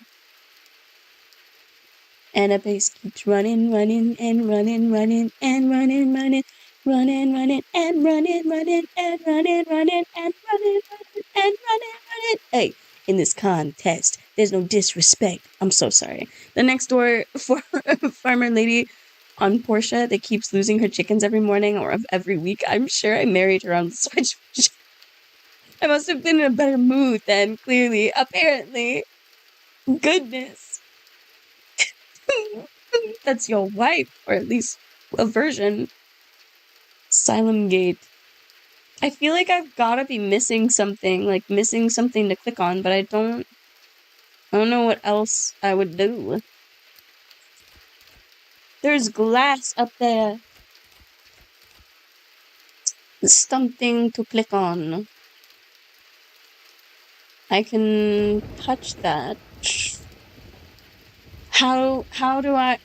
And a pace keeps running, running, and running, running, and running, running, running, running, and running, running, and running, running, and running, running, run it. Hey, in this contest, there's no disrespect. I'm so sorry. The next door for farmer lady on Portia that keeps losing her chickens every morning or every week. I'm sure I married her on the switch. I must have been in a better mood then, clearly. Apparently. Goodness. That's your wife, or at least a version. Asylum Gate. I feel like I've gotta be missing something to click on, but I don't know what else I would do. There's glass up there. Something to click on. I can touch that. How do I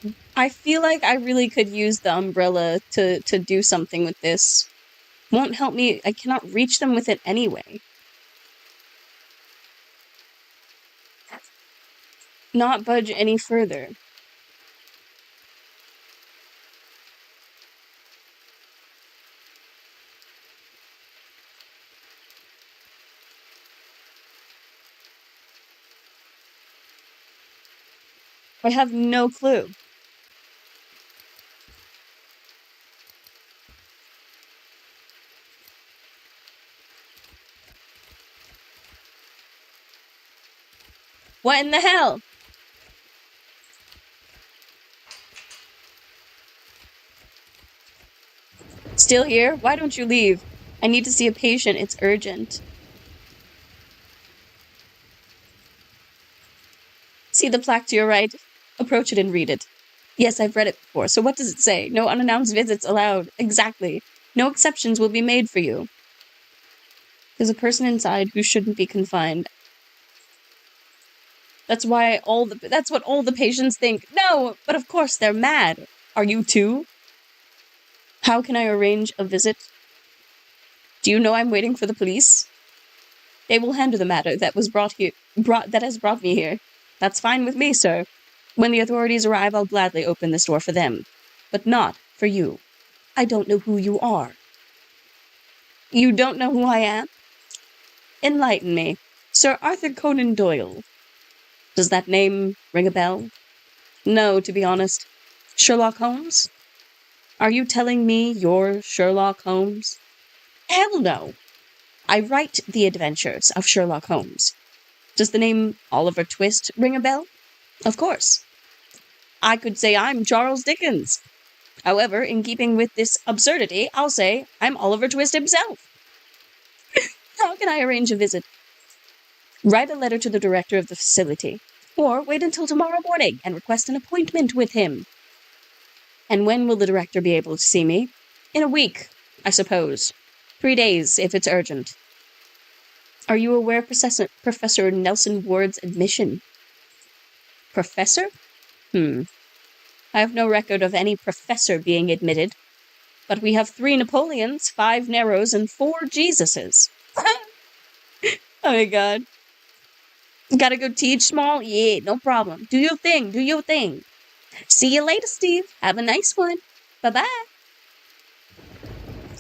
feel like I really could use the umbrella to do something with this. Won't help me. I cannot reach them with it anyway. Not budge any further. I have no clue. What in the hell? Still here? Why don't you leave? I need to see a patient. It's urgent. See the plaque to your right? Approach it and read it. Yes, I've read it before. So what does it say? No unannounced visits allowed. Exactly. No exceptions will be made for you. There's a person inside who shouldn't be confined. That's what all the patients think. No, but of course they're mad. Are you too? How can I arrange a visit? Do you know I'm waiting for the police? They will handle the matter that has brought me here. That's fine with me, sir. When the authorities arrive, I'll gladly open this door for them. But not for you. I don't know who you are. You don't know who I am? Enlighten me. Sir Arthur Conan Doyle. Does that name ring a bell? No, to be honest. Sherlock Holmes? Are you telling me you're Sherlock Holmes? Hell no. I write the adventures of Sherlock Holmes. Does the name Oliver Twist ring a bell? Of course. I could say I'm Charles Dickens. However, in keeping with this absurdity, I'll say I'm Oliver Twist himself. How can I arrange a visit? Write a letter to the director of the facility, or wait until tomorrow morning and request an appointment with him. And when will the director be able to see me? In a week, I suppose. 3 days, if it's urgent. Are you aware of Professor Nelson Ward's admission? Professor? I have no record of any professor being admitted. But we have 3 Napoleons, 5 Neros, and 4 Jesuses. Oh my god. Gotta go teach small? Yeah, no problem. Do your thing, do your thing. See you later, Steve. Have a nice one. Bye-bye.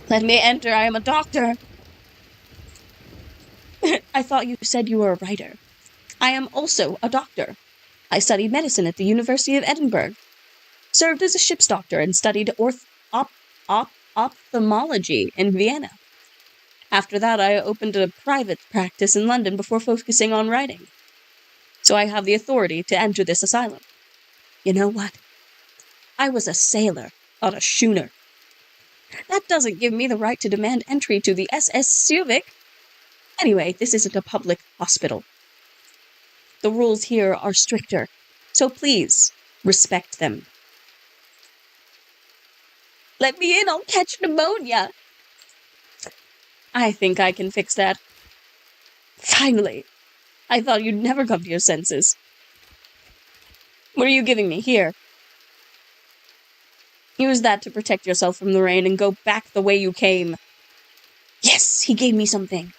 Let me enter, I am a doctor. I thought you said you were a writer. I am also a doctor. I studied medicine at the University of Edinburgh. Served as a ship's doctor and studied ophthalmology in Vienna. After that, I opened a private practice in London before focusing on writing. So I have the authority to enter this asylum. You know what? I was a sailor, not a schooner. That doesn't give me the right to demand entry to the SS Civic. Anyway, this isn't a public hospital. The rules here are stricter, so please respect them. Let me in, I'll catch pneumonia. I think I can fix that. Finally. I thought you'd never come to your senses. What are you giving me? Here. Use that to protect yourself from the rain and go back the way you came. Yes, he gave me something.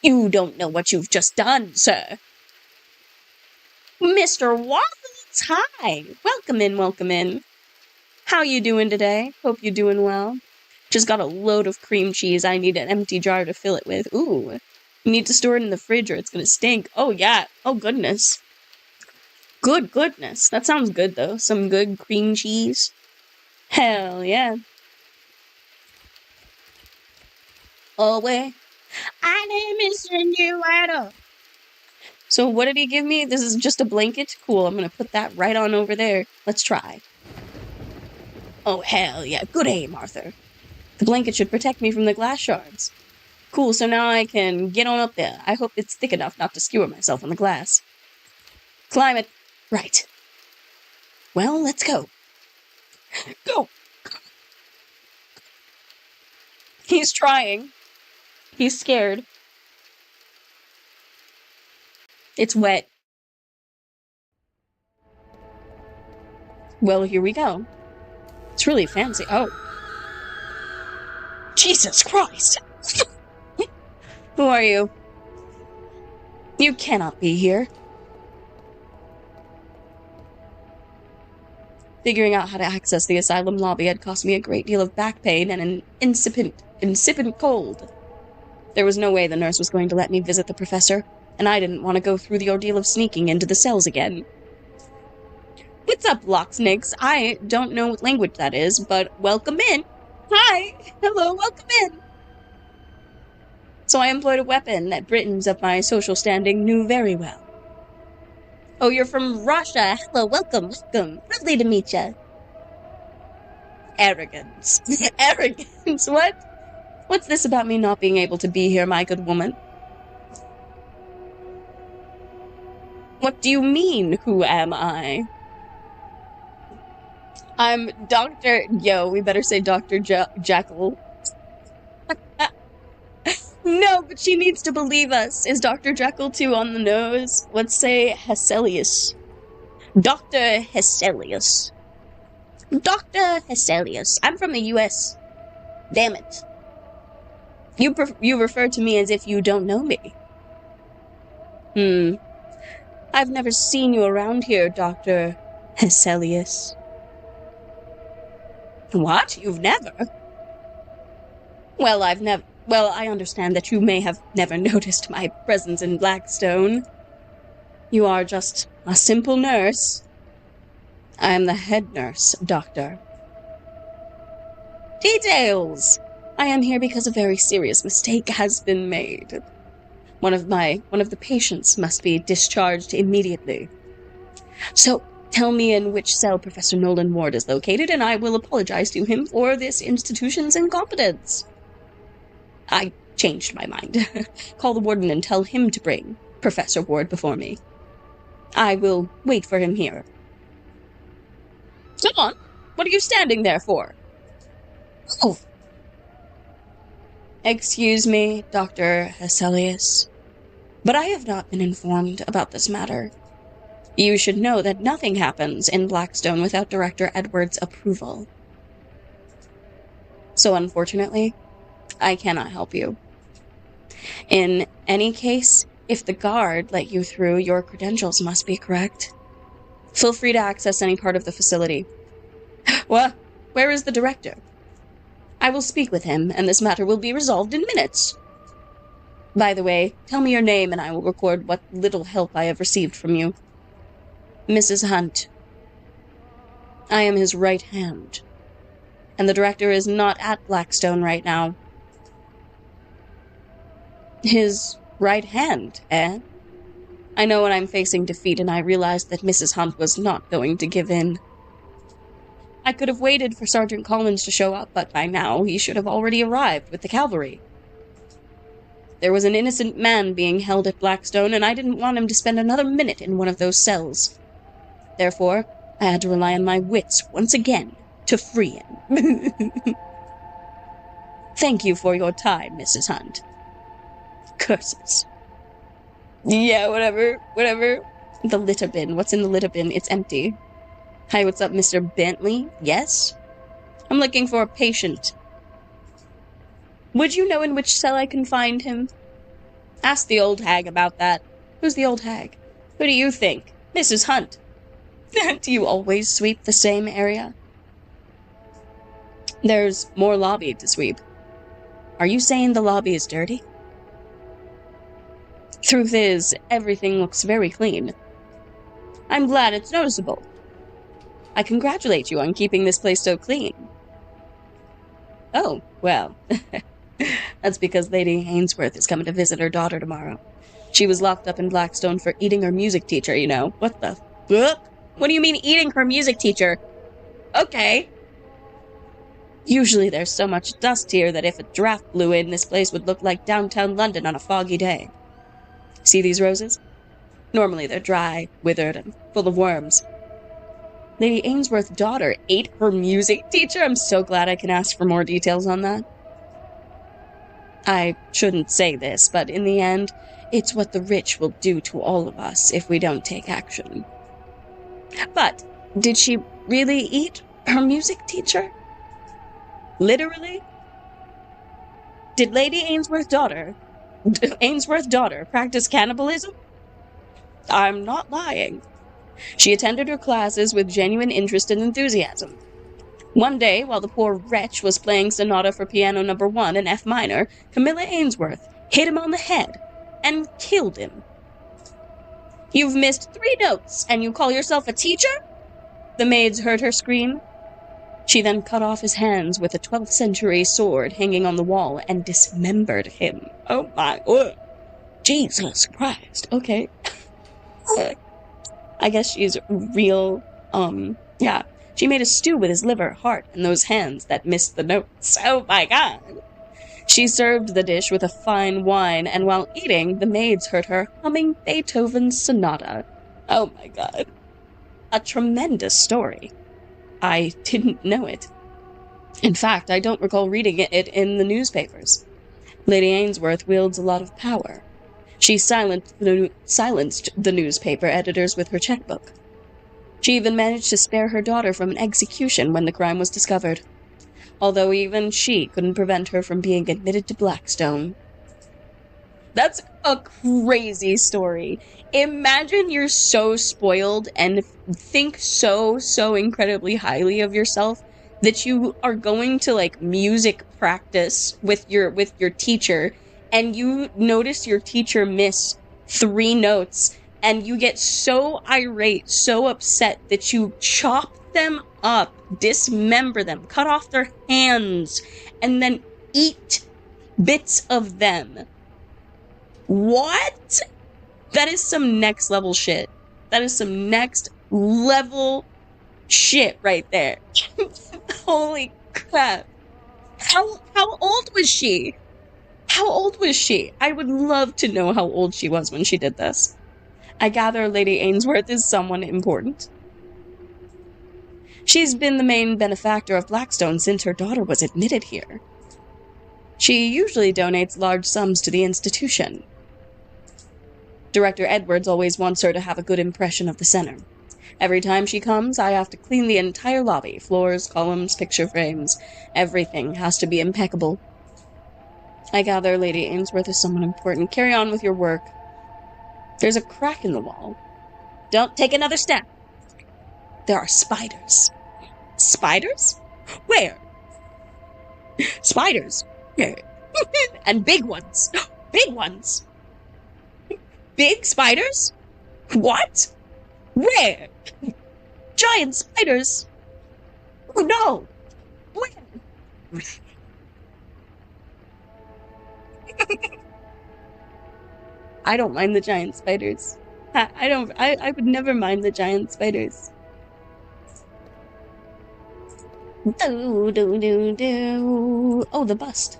You don't know what you've just done, sir. Mr. Waffles, hi. Welcome in, welcome in. How you doing today? Hope you're doing well. Just got a load of cream cheese. I need an empty jar to fill it with. Ooh. You need to store it in the fridge or it's gonna stink. Oh, yeah. Oh, goodness. Goodness. That sounds good, though. Some good cream cheese. Hell yeah. Always. I didn't mention you at all. So what did he give me? This is just a blanket? Cool, I'm gonna put that right on over there. Let's try. Oh, hell yeah. Good aim, Arthur. The blanket should protect me from the glass shards. Cool, so now I can get on up there. I hope it's thick enough not to skewer myself on the glass. Climb it. Right. Well, let's go. Go! He's trying. He's scared. It's wet. Well, here we go. It's really fancy. Oh. Jesus Christ! Who are you? You cannot be here. Figuring out how to access the asylum lobby had cost me a great deal of back pain and an insipid cold. There was no way the nurse was going to let me visit the professor, and I didn't want to go through the ordeal of sneaking into the cells again. What's up, locksnakes? I don't know what language that is, but welcome in. Hi! Hello, welcome in! So I employed a weapon that Britons of my social standing knew very well. Oh, you're from Russia. Hello, welcome. Lovely to meet you. Arrogance. Arrogance, what? What's this about me not being able to be here, my good woman? What do you mean, who am I? I'm Dr. Yo, we better say Dr. Jekyll. No, but she needs to believe us. Is Dr. Jekyll too on the nose? Let's say Hesselius. Dr. Hesselius. Dr. Hesselius. I'm from the U.S. Damn it. You refer to me as if you don't know me. I've never seen you around here, Dr. Hesselius. What? You've never? Well, I understand that you may have never noticed my presence in Blackstone. You are just a simple nurse. I am the head nurse, Doctor. Details! I am here because a very serious mistake has been made. One of the patients must be discharged immediately. So, tell me in which cell Professor Nolan Ward is located, and I will apologize to him for this institution's incompetence. I changed my mind. Call the warden and tell him to bring Professor Ward before me. I will wait for him here. Come on! What are you standing there for? Oh. Excuse me, Dr. Hesselius, but I have not been informed about this matter. You should know that nothing happens in Blackstone without Director Edwards' approval. So unfortunately, I cannot help you. In any case, if the guard let you through, your credentials must be correct. Feel free to access any part of the facility. Well, where is the director? I will speak with him, and this matter will be resolved in minutes. By the way, tell me your name, and I will record what little help I have received from you. Mrs. Hunt. I am his right hand, and the director is not at Blackstone right now. His right hand, eh? I know when I'm facing defeat, and I realized that Mrs. Hunt was not going to give in. I could have waited for Sergeant Collins to show up, but by now he should have already arrived with the cavalry. There was an innocent man being held at Blackstone, and I didn't want him to spend another minute in one of those cells. Therefore, I had to rely on my wits once again to free him. Thank you for your time, Mrs. Hunt. Curses. Yeah, whatever. The litter bin. What's in the litter bin? It's empty. Hi, what's up, Mr. Bentley? Yes? I'm looking for a patient. Would you know in which cell I can find him? Ask the old hag about that. Who's the old hag? Who do you think? Mrs. Hunt. Do you always sweep the same area? There's more lobby to sweep. Are you saying the lobby is dirty? Truth is, everything looks very clean. I'm glad it's noticeable. I congratulate you on keeping this place so clean. Oh, well, that's because Lady Ainsworth is coming to visit her daughter tomorrow. She was locked up in Blackstone for eating her music teacher, you know. What the fuck? What do you mean eating her music teacher? Okay. Usually there's so much dust here that if a draft blew in, this place would look like downtown London on a foggy day. See these roses? Normally they're dry, withered, and full of worms. Lady Ainsworth's daughter ate her music teacher? I'm so glad I can ask for more details on that. I shouldn't say this, but in the end, it's what the rich will do to all of us if we don't take action. But, did she really eat her music teacher? Literally? Did Lady Ainsworth's daughter practice cannibalism? I'm not lying. She attended her classes with genuine interest and enthusiasm. One day, while the poor wretch was playing Sonata for Piano No. 1 in F minor, Camilla Ainsworth hit him on the head and killed him. You've missed 3 notes, and you call yourself a teacher? The maids heard her scream. She then cut off his hands with a 12th century sword hanging on the wall and dismembered him. Oh my God. Jesus Christ. Okay. I guess she's real, yeah. She made a stew with his liver, heart, and those hands that missed the notes. Oh my God. She served the dish with a fine wine, and while eating, the maids heard her humming Beethoven's sonata. Oh my God. A tremendous story. I didn't know it. In fact, I don't recall reading it in the newspapers. Lady Ainsworth wields a lot of power. She silenced the newspaper editors with her checkbook. She even managed to spare her daughter from an execution when the crime was discovered, although even she couldn't prevent her from being admitted to Blackstone. That's a crazy story. Imagine you're so spoiled and think so incredibly highly of yourself that you are going to, like, music practice with your teacher, and you notice your teacher miss 3 notes, and you get so irate, so upset that you chop them up, dismember them, cut off their hands, and then eat bits of them. What? That is some next level shit. That is some next level shit right there. Holy crap. How old was she? How old was she? I would love to know how old she was when she did this. I gather Lady Ainsworth is someone important. She's been the main benefactor of Blackstone since her daughter was admitted here. She usually donates large sums to the institution. Director Edwards always wants her to have a good impression of the center. Every time she comes, I have to clean the entire lobby. Floors, columns, picture frames. Everything has to be impeccable. I gather Lady Ainsworth is someone important. Carry on with your work. There's a crack in the wall. Don't take another step. There are spiders. Spiders? Where? Spiders? Where? And big ones. Big ones. Big spiders? What? Where? Giant spiders? Oh no! Where? I don't mind the giant spiders. I would never mind the giant spiders. Oh, the bust.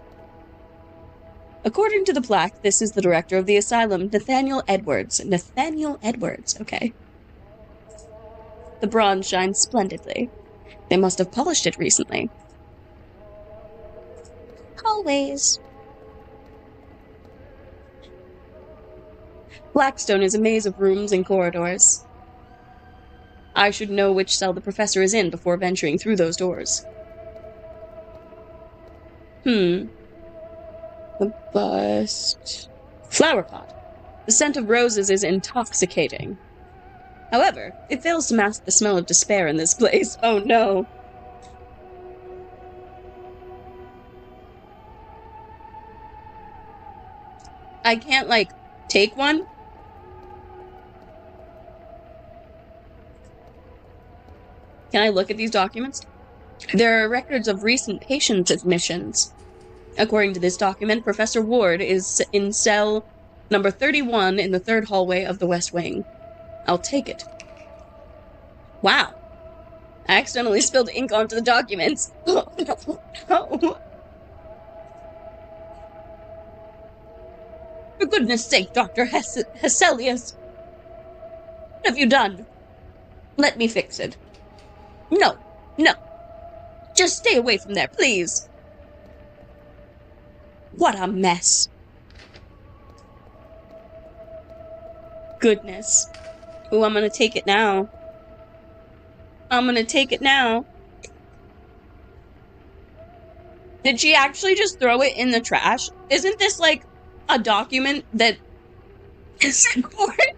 According to the plaque, this is the director of the asylum, Nathaniel Edwards. Nathaniel Edwards, okay. The bronze shines splendidly. They must have polished it recently. Always. Blackstone is a maze of rooms and corridors. I should know which cell the professor is in before venturing through those doors. The bust. Flower pot. The scent of roses is intoxicating. However, it fails to mask the smell of despair in this place. Oh no. I can't, Take one? Can I look at these documents? There are records of recent patient admissions. According to this document, Professor Ward is in cell number 31 in the third hallway of the West Wing. I'll take it. Wow. I accidentally spilled ink onto the documents. Oh, no. For goodness sake, Dr. Hesselius. What have you done? Let me fix it. No. Just stay away from there, please. What a mess. Goodness. Ooh, I'm gonna take it now. Did she actually just throw it in the trash? Isn't this like a document that is important?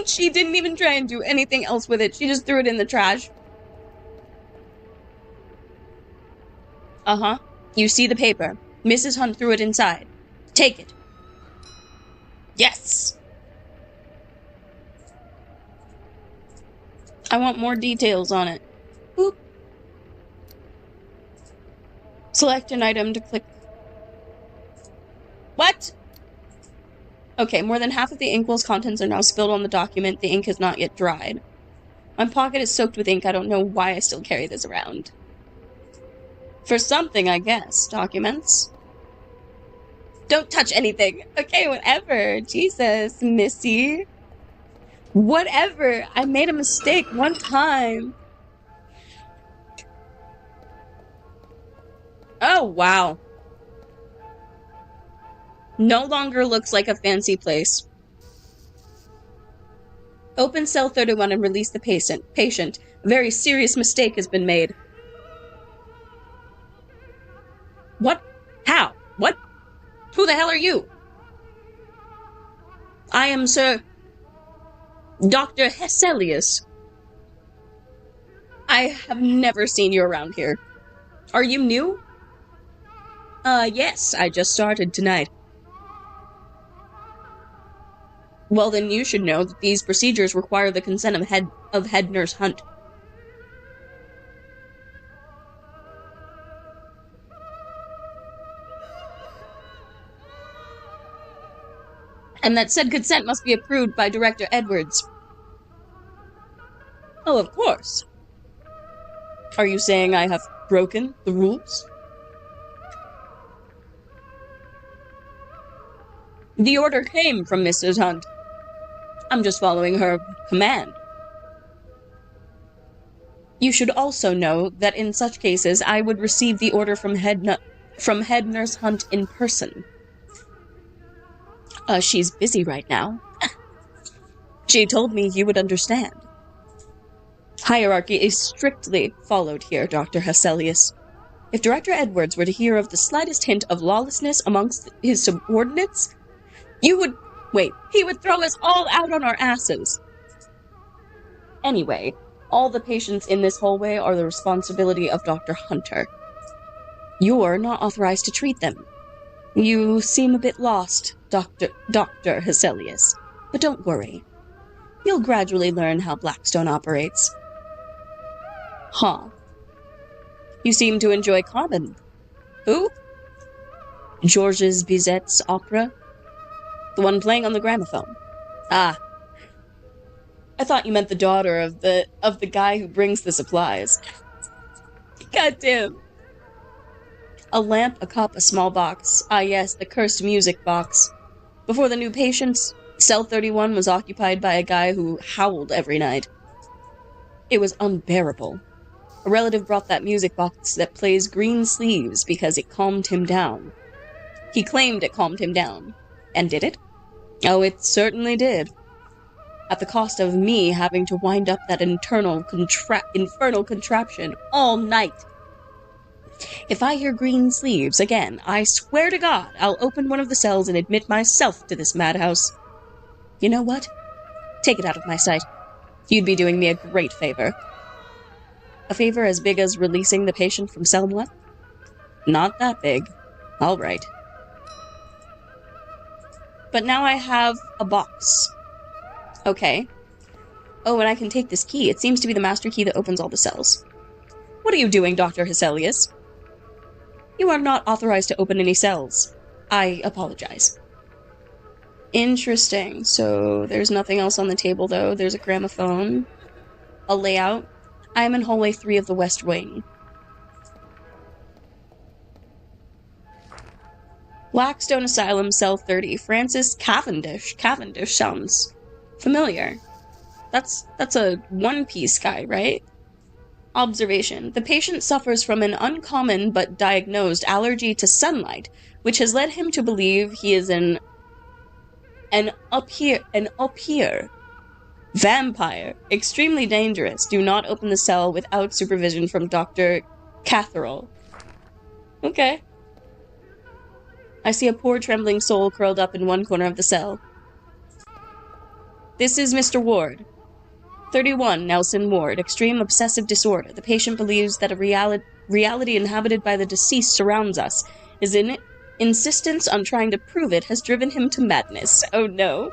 She didn't even try and do anything else with it. She just threw it in the trash. Uh-huh. You see the paper. Mrs. Hunt threw it inside. Take it. Yes! I want more details on it. Boop. Select an item to click. What? Okay, more than half of the inkwell's contents are now spilled on the document. The ink has not yet dried. My pocket is soaked with ink. I don't know why I still carry this around. For something, I guess. Documents. Don't touch anything. Okay, whatever. Jesus, Missy. Whatever. I made a mistake one time. Oh, wow. No longer looks like a fancy place. Open cell 31 and release the patient. A very serious mistake has been made. What? How? What? Who the hell are you? I am Sir Dr. Hesselius. I have never seen you around here. Are you new? Yes, I just started tonight. Well, then you should know that these procedures require the consent of head nurse Hunt. And that said consent must be approved by Director Edwards. Oh, of course. Are you saying I have broken the rules? The order came from Mrs. Hunt. I'm just following her command. You should also know that in such cases, I would receive the order from head nurse Hunt in person. She's busy right now. She told me you would understand. Hierarchy is strictly followed here, Dr. Hesselius. If Director Edwards were to hear of the slightest hint of lawlessness amongst his subordinates, he would throw us all out on our asses. Anyway, all the patients in this hallway are the responsibility of Dr. Hunter. You're not authorized to treat them. You seem a bit lost, Dr. Hesselius, but don't worry. You'll gradually learn how Blackstone operates. Huh. You seem to enjoy Carmen. Who? Georges Bizet's opera? The one playing on the gramophone. Ah. I thought you meant the daughter of the guy who brings the supplies. Goddamn. A lamp, a cup, a small box. Ah yes, the cursed music box. Before the new patients, cell 31 was occupied by a guy who howled every night. It was unbearable. A relative brought that music box that plays Green Sleeves because it calmed him down. He claimed it calmed him down. And did it? Oh, it certainly did. At the cost of me having to wind up that infernal contraption all night. If I hear Green Sleeves again, I swear to God, I'll open one of the cells and admit myself to this madhouse. You know what? Take it out of my sight. You'd be doing me a great favor. A favor as big as releasing the patient from cell 1? Not that big. All right. But now I have a box. Okay. Oh, and I can take this key. It seems to be the master key that opens all the cells. What are you doing, Dr. Heselius? You are not authorized to open any cells. I apologize. Interesting. So there's nothing else on the table, though. There's a gramophone. A layout. I am in hallway 3 of the West Wing. Blackstone Asylum, cell 30. Francis Cavendish. Cavendish sounds familiar. That's a One Piece guy, right? Observation. The patient suffers from an uncommon but diagnosed allergy to sunlight, which has led him to believe he is an up here vampire. Extremely dangerous. Do not open the cell without supervision from Dr. Catherall. Okay. I see a poor trembling soul curled up in one corner of the cell. This is Mr. Ward. 31, Nelson Ward. Extreme obsessive disorder. The patient believes that a reality inhabited by the deceased surrounds us. His insistence on trying to prove it has driven him to madness. Oh no.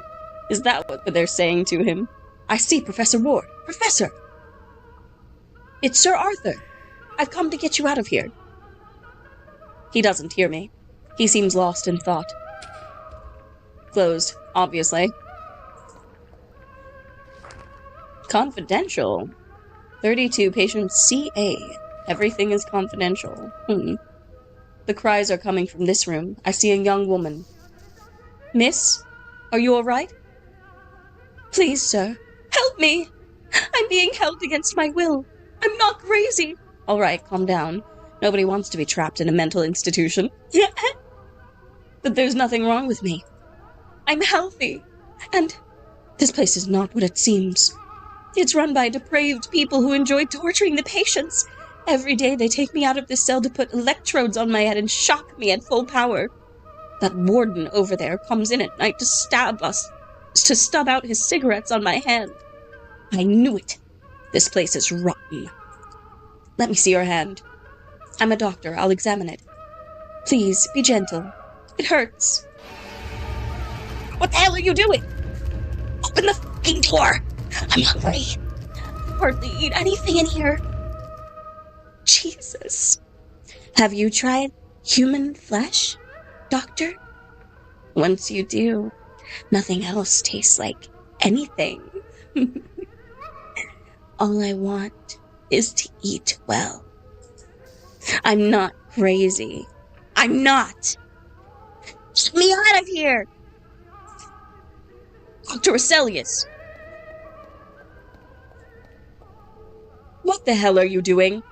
Is that what they're saying to him? I see, Professor Ward. Professor! It's Sir Arthur. I've come to get you out of here. He doesn't hear me. He seems lost in thought. Closed, obviously. Confidential. 32, patient CA. Everything is confidential. The cries are coming from this room. I see a young woman. Miss, are you all right? Please, sir, help me. I'm being held against my will. I'm not crazy. All right, calm down. Nobody wants to be trapped in a mental institution. But there's nothing wrong with me. I'm healthy. And this place is not what it seems. It's run by depraved people who enjoy torturing the patients. Every day they take me out of this cell to put electrodes on my head and shock me at full power. That warden over there comes in at night to stub out his cigarettes on my hand. I knew it. This place is rotten. Let me see your hand. I'm a doctor. I'll examine it. Please, be gentle. It hurts. What the hell are you doing? Open the fucking door. I'm hungry. I hardly eat anything in here. Jesus. Have you tried human flesh, doctor? Once you do, nothing else tastes like anything. All I want is to eat well. I'm not crazy. I'm not. Get me out of here. Dr. Heselius. What the hell are you doing?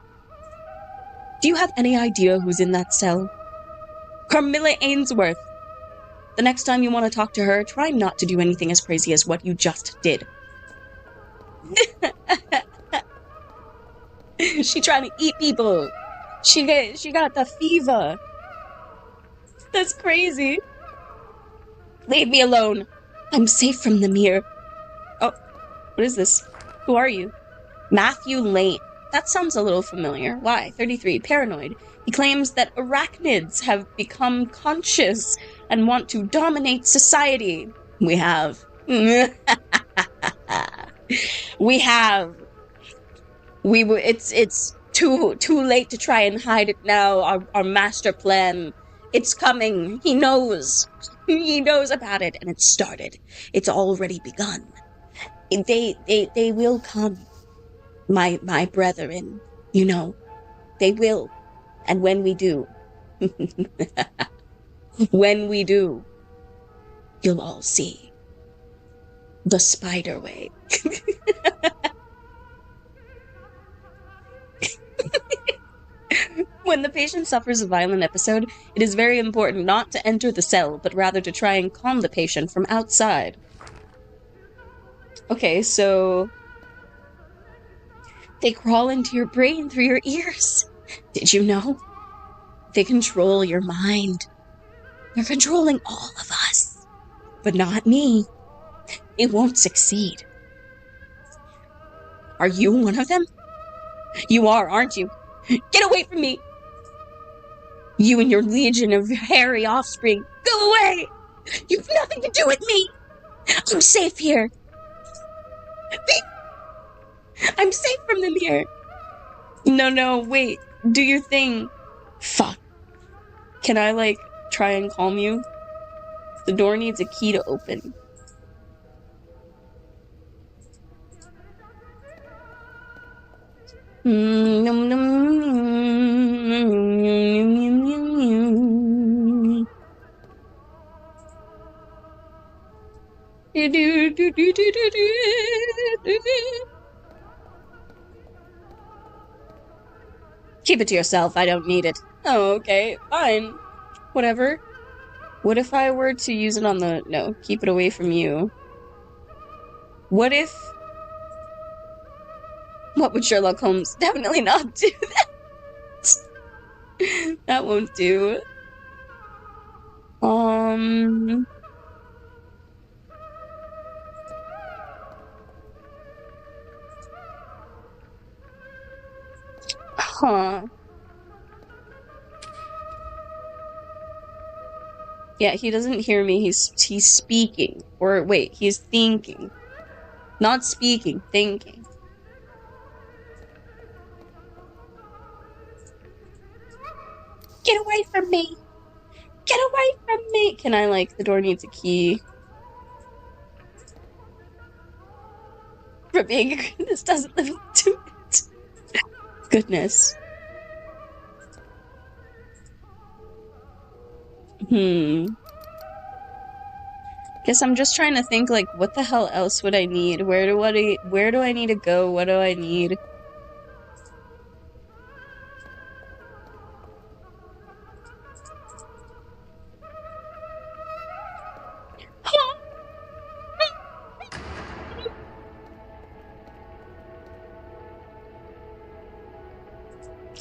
Do you have any idea who's in that cell? Carmilla Ainsworth. The next time you want to talk to her, try not to do anything as crazy as what you just did. She trying to eat people. She got the fever. That's crazy. Leave me alone. I'm safe from the mirror. Oh, what is this? Who are you? Matthew Lane. That sounds a little familiar. Why? 33. Paranoid. He claims that arachnids have become conscious and want to dominate society. We have. We have. It's too late to try and hide it now. Our master plan. It's coming. He knows. He knows about it, and it started. It's already begun. They will come. My brethren, you know, they will. And when we do, you'll all see the spider way. When the patient suffers a violent episode, it is very important not to enter the cell, but rather to try and calm the patient from outside. Okay, so they crawl into your brain through your ears. Did you know? They control your mind. They're controlling all of us. But not me. It won't succeed. Are you one of them? You are, aren't you? Get away from me! You and your legion of hairy offspring, go away! You've nothing to do with me! I'm safe here! I'm safe from them here! No, wait. Do your thing. Fuck. Can I, like, try and calm you? The door needs a key to open. Keep it to yourself, I don't need it. Oh, okay, fine. Whatever. What if I were to use it on the... No, keep it away from you. What if... What would Sherlock Holmes definitely not do that? That won't do. Huh. Yeah, he doesn't hear me. He's speaking. Or wait, he's thinking. Not speaking, thinking. Get away from me! Get away from me! Can I, like, the door needs a key. For being this doesn't live up to it. Goodness. Guess I'm just trying to think, like, what the hell else would I need? Where do I need to go? What do I need?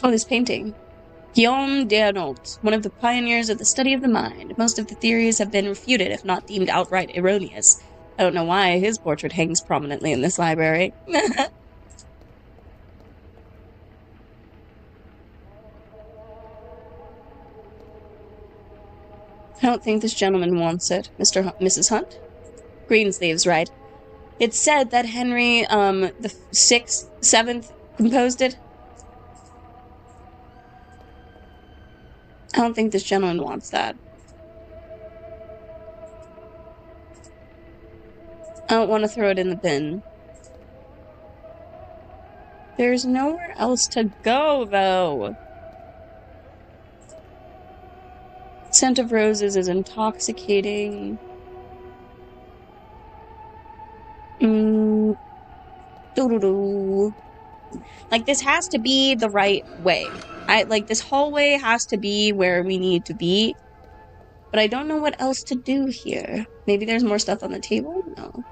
Oh, this painting. Guillaume d'Arnault, one of the pioneers of the study of the mind. Most of the theories have been refuted, if not deemed outright erroneous. I don't know why his portrait hangs prominently in this library. I don't think this gentleman wants it. Mrs. Hunt? Greensleeves, right. It's said that Henry, the 7th composed it. I don't think this gentleman wants that. I don't want to throw it in the bin. There's nowhere else to go, though. Scent of roses is intoxicating. Like, this has to be the right way. Like, this hallway has to be where we need to be. But I don't know what else to do here. Maybe there's more stuff on the table? No.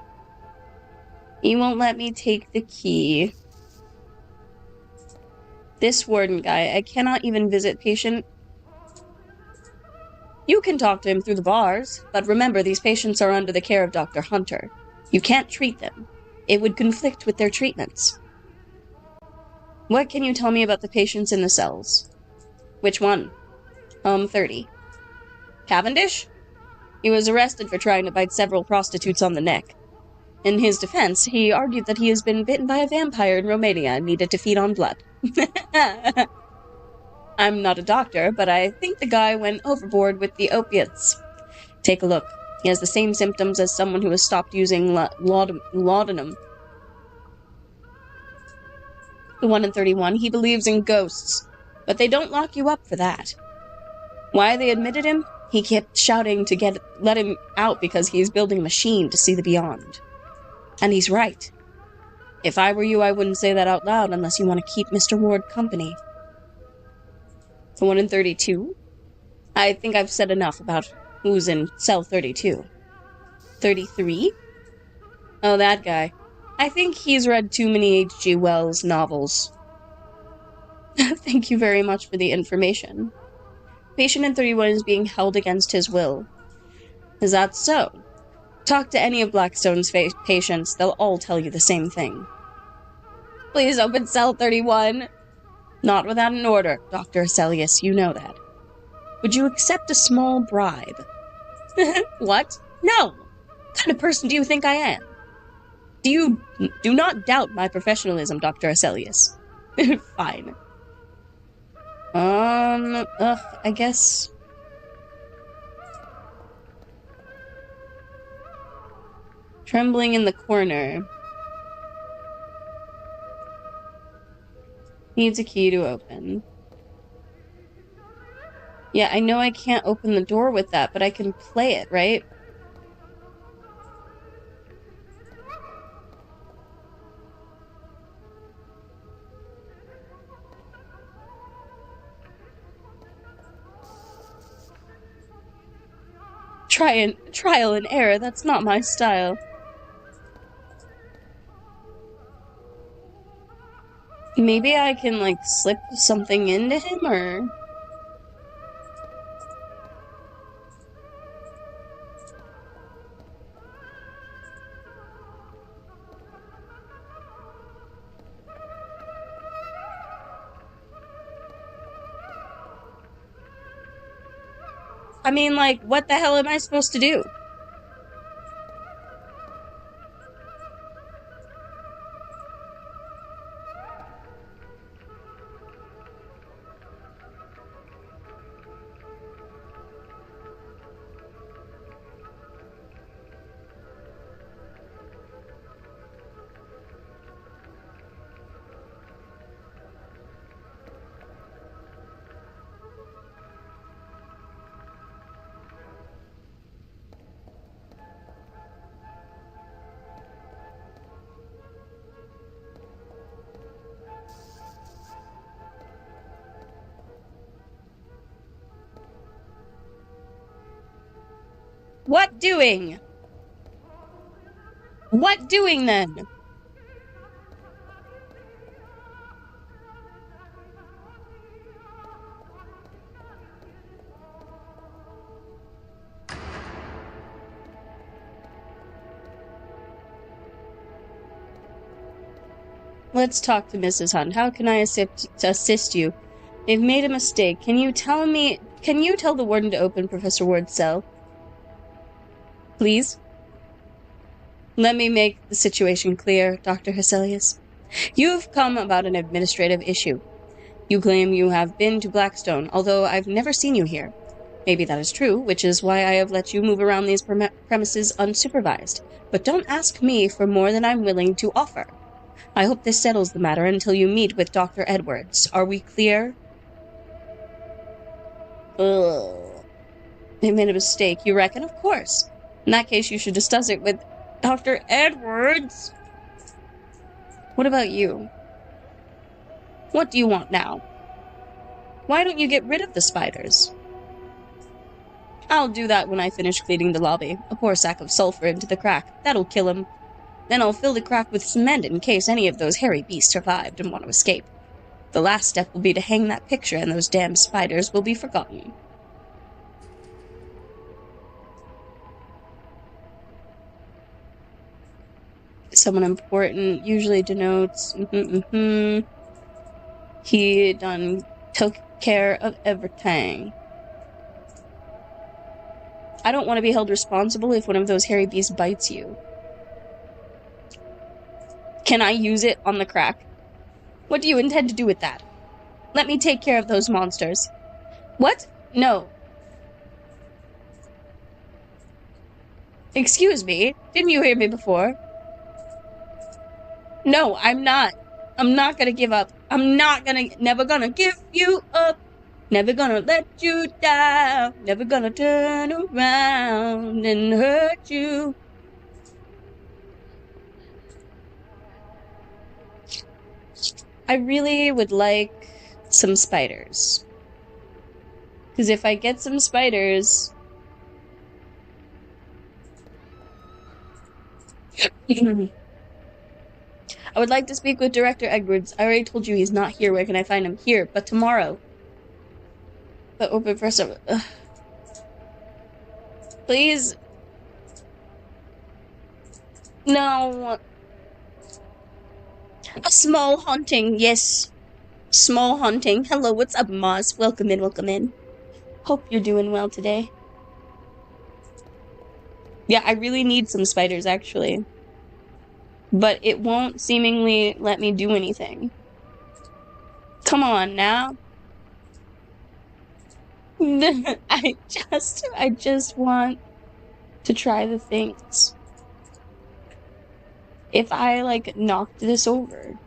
He won't let me take the key. This warden guy, I cannot even visit patient. You can talk to him through the bars, but remember these patients are under the care of Dr. Hunter. You can't treat them. It would conflict with their treatments. What can you tell me about the patients in the cells? Which one? 30. Cavendish? He was arrested for trying to bite several prostitutes on the neck. In his defense, he argued that he has been bitten by a vampire in Romania and needed to feed on blood. I'm not a doctor, but I think the guy went overboard with the opiates. Take a look. He has the same symptoms as someone who has stopped using laudanum. The one in 31, he believes in ghosts, but they don't lock you up for that. Why they admitted him? He kept shouting to let him out because he's building a machine to see the beyond. And he's right. If I were you, I wouldn't say that out loud unless you want to keep Mr. Ward company. The one in 32? I think I've said enough about who's in cell 32. 33? Oh, that guy. I think he's read too many H.G. Wells novels. Thank you very much for the information. Patient in 31 is being held against his will. Is that so? Talk to any of Blackstone's patients, they'll all tell you the same thing. Please open cell 31. Not without an order, Dr. Acelius, you know that. Would you accept a small bribe? What? No! What kind of person do you think I am? Do not doubt my professionalism, Dr. Arcelius. Fine. I guess... Trembling in the corner. Needs a key to open. Yeah, I know I can't open the door with that, but I can play it, right? Trial and error, that's not my style. Maybe I can, like, slip something into him, or... I mean, like, what the hell am I supposed to do? What doing? What doing then? Let's talk to Mrs. Hunt. How can I assist you? They've made a mistake. Can you tell the warden to open Professor Ward's cell? Please? Let me make the situation clear, Dr. Hesselius. You've come about an administrative issue. You claim you have been to Blackstone, although I've never seen you here. Maybe that is true, which is why I have let you move around these premises unsupervised. But don't ask me for more than I'm willing to offer. I hope this settles the matter until you meet with Dr. Edwards. Are we clear? Ugh. They made a mistake, you reckon? Of course. In that case, you should discuss it with Dr. Edwards. What about you? What do you want now? Why don't you get rid of the spiders? I'll do that when I finish cleaning the lobby. A poor sack of sulfur into the crack. That'll kill him. Then I'll fill the crack with cement in case any of those hairy beasts survived and want to escape. The last step will be to hang that picture, and those damn spiders will be forgotten. Someone important usually denotes he done took care of everything. I don't want to be held responsible if one of those hairy beasts bites you. Can I use it on the crack? What do you intend to do with that? Let me take care of those monsters. What? No. Excuse me? Didn't you hear me before? No, I'm not. I'm not gonna give up. Never gonna give you up. Never gonna let you down. Never gonna turn around and hurt you. I really would like some spiders. Because if I get some spiders... I would like to speak with Director Edwards. I already told you he's not here. Where can I find him? Here, but tomorrow. But open for some... Please. No. A small haunting, yes. Small haunting. Hello, what's up, Moz? Welcome in, welcome in. Hope you're doing well today. Yeah, I really need some spiders, actually. But it won't seemingly let me do anything. Come on, now. I just want to try the things. If I, like, knocked this over,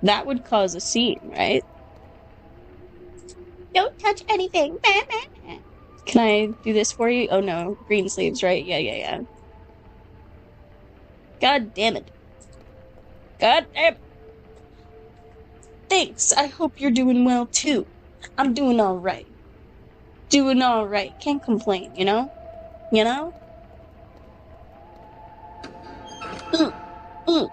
that would cause a scene, right? Don't touch anything. Can I do this for you? Oh no, green sleeves, right? Yeah. God damn it. God damn. Thanks. I hope you're doing well too. I'm doing alright. Doing alright. Can't complain, you know? You know? Mm.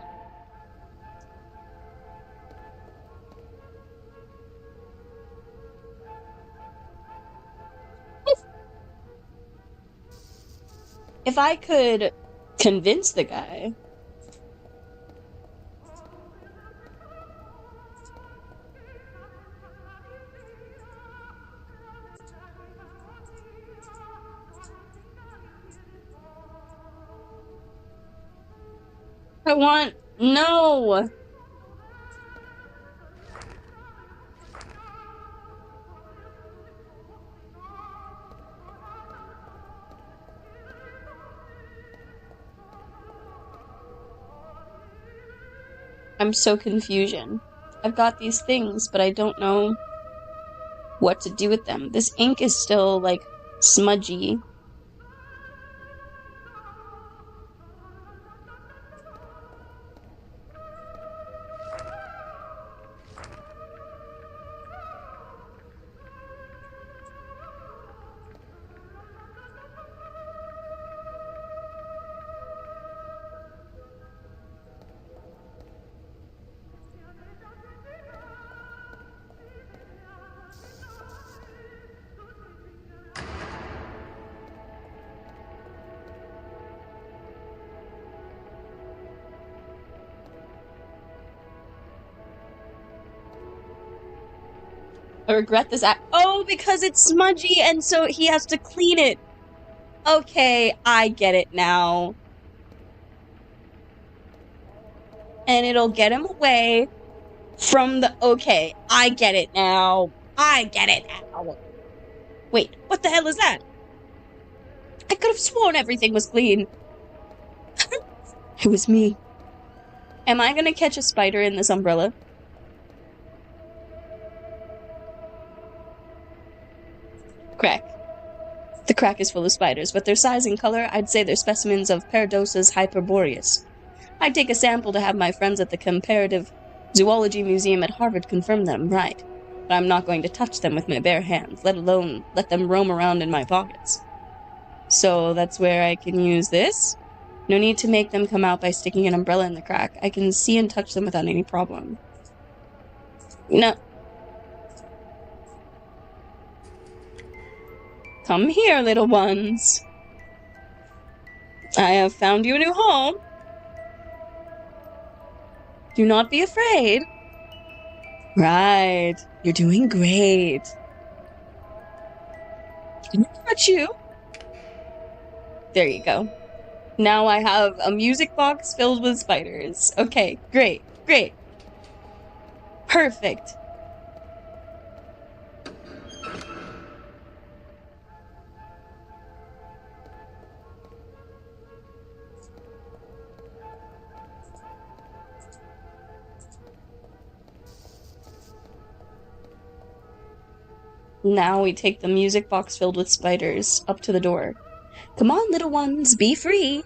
If I could convince the guy. No! I'm so confusion. I've got these things, but I don't know what to do with them. This ink is still, like, smudgy. I regret this act. Oh, because it's smudgy and so he has to clean it. Okay, I get it now. And it'll get him away from the... Okay, I get it now. I get it now. Wait, what the hell is that? I could have sworn everything was clean. It was me. Am I gonna catch a spider in this umbrella? Crack. The crack is full of spiders, but their size and color, I'd say they're specimens of Paradoxus hyperboreus. I'd take a sample to have my friends at the Comparative Zoology Museum at Harvard confirm that I'm right. But I'm not going to touch them with my bare hands, let alone let them roam around in my pockets. So that's where I can use this. No need to make them come out by sticking an umbrella in the crack. I can see and touch them without any problem. No. Come here, little ones. I have found you a new home. Do not be afraid. Right. You're doing great. Can I touch you? There you go. Now I have a music box filled with spiders. Okay, great. Perfect. Now we take the music box filled with spiders up to the door. Come on, little ones, be free.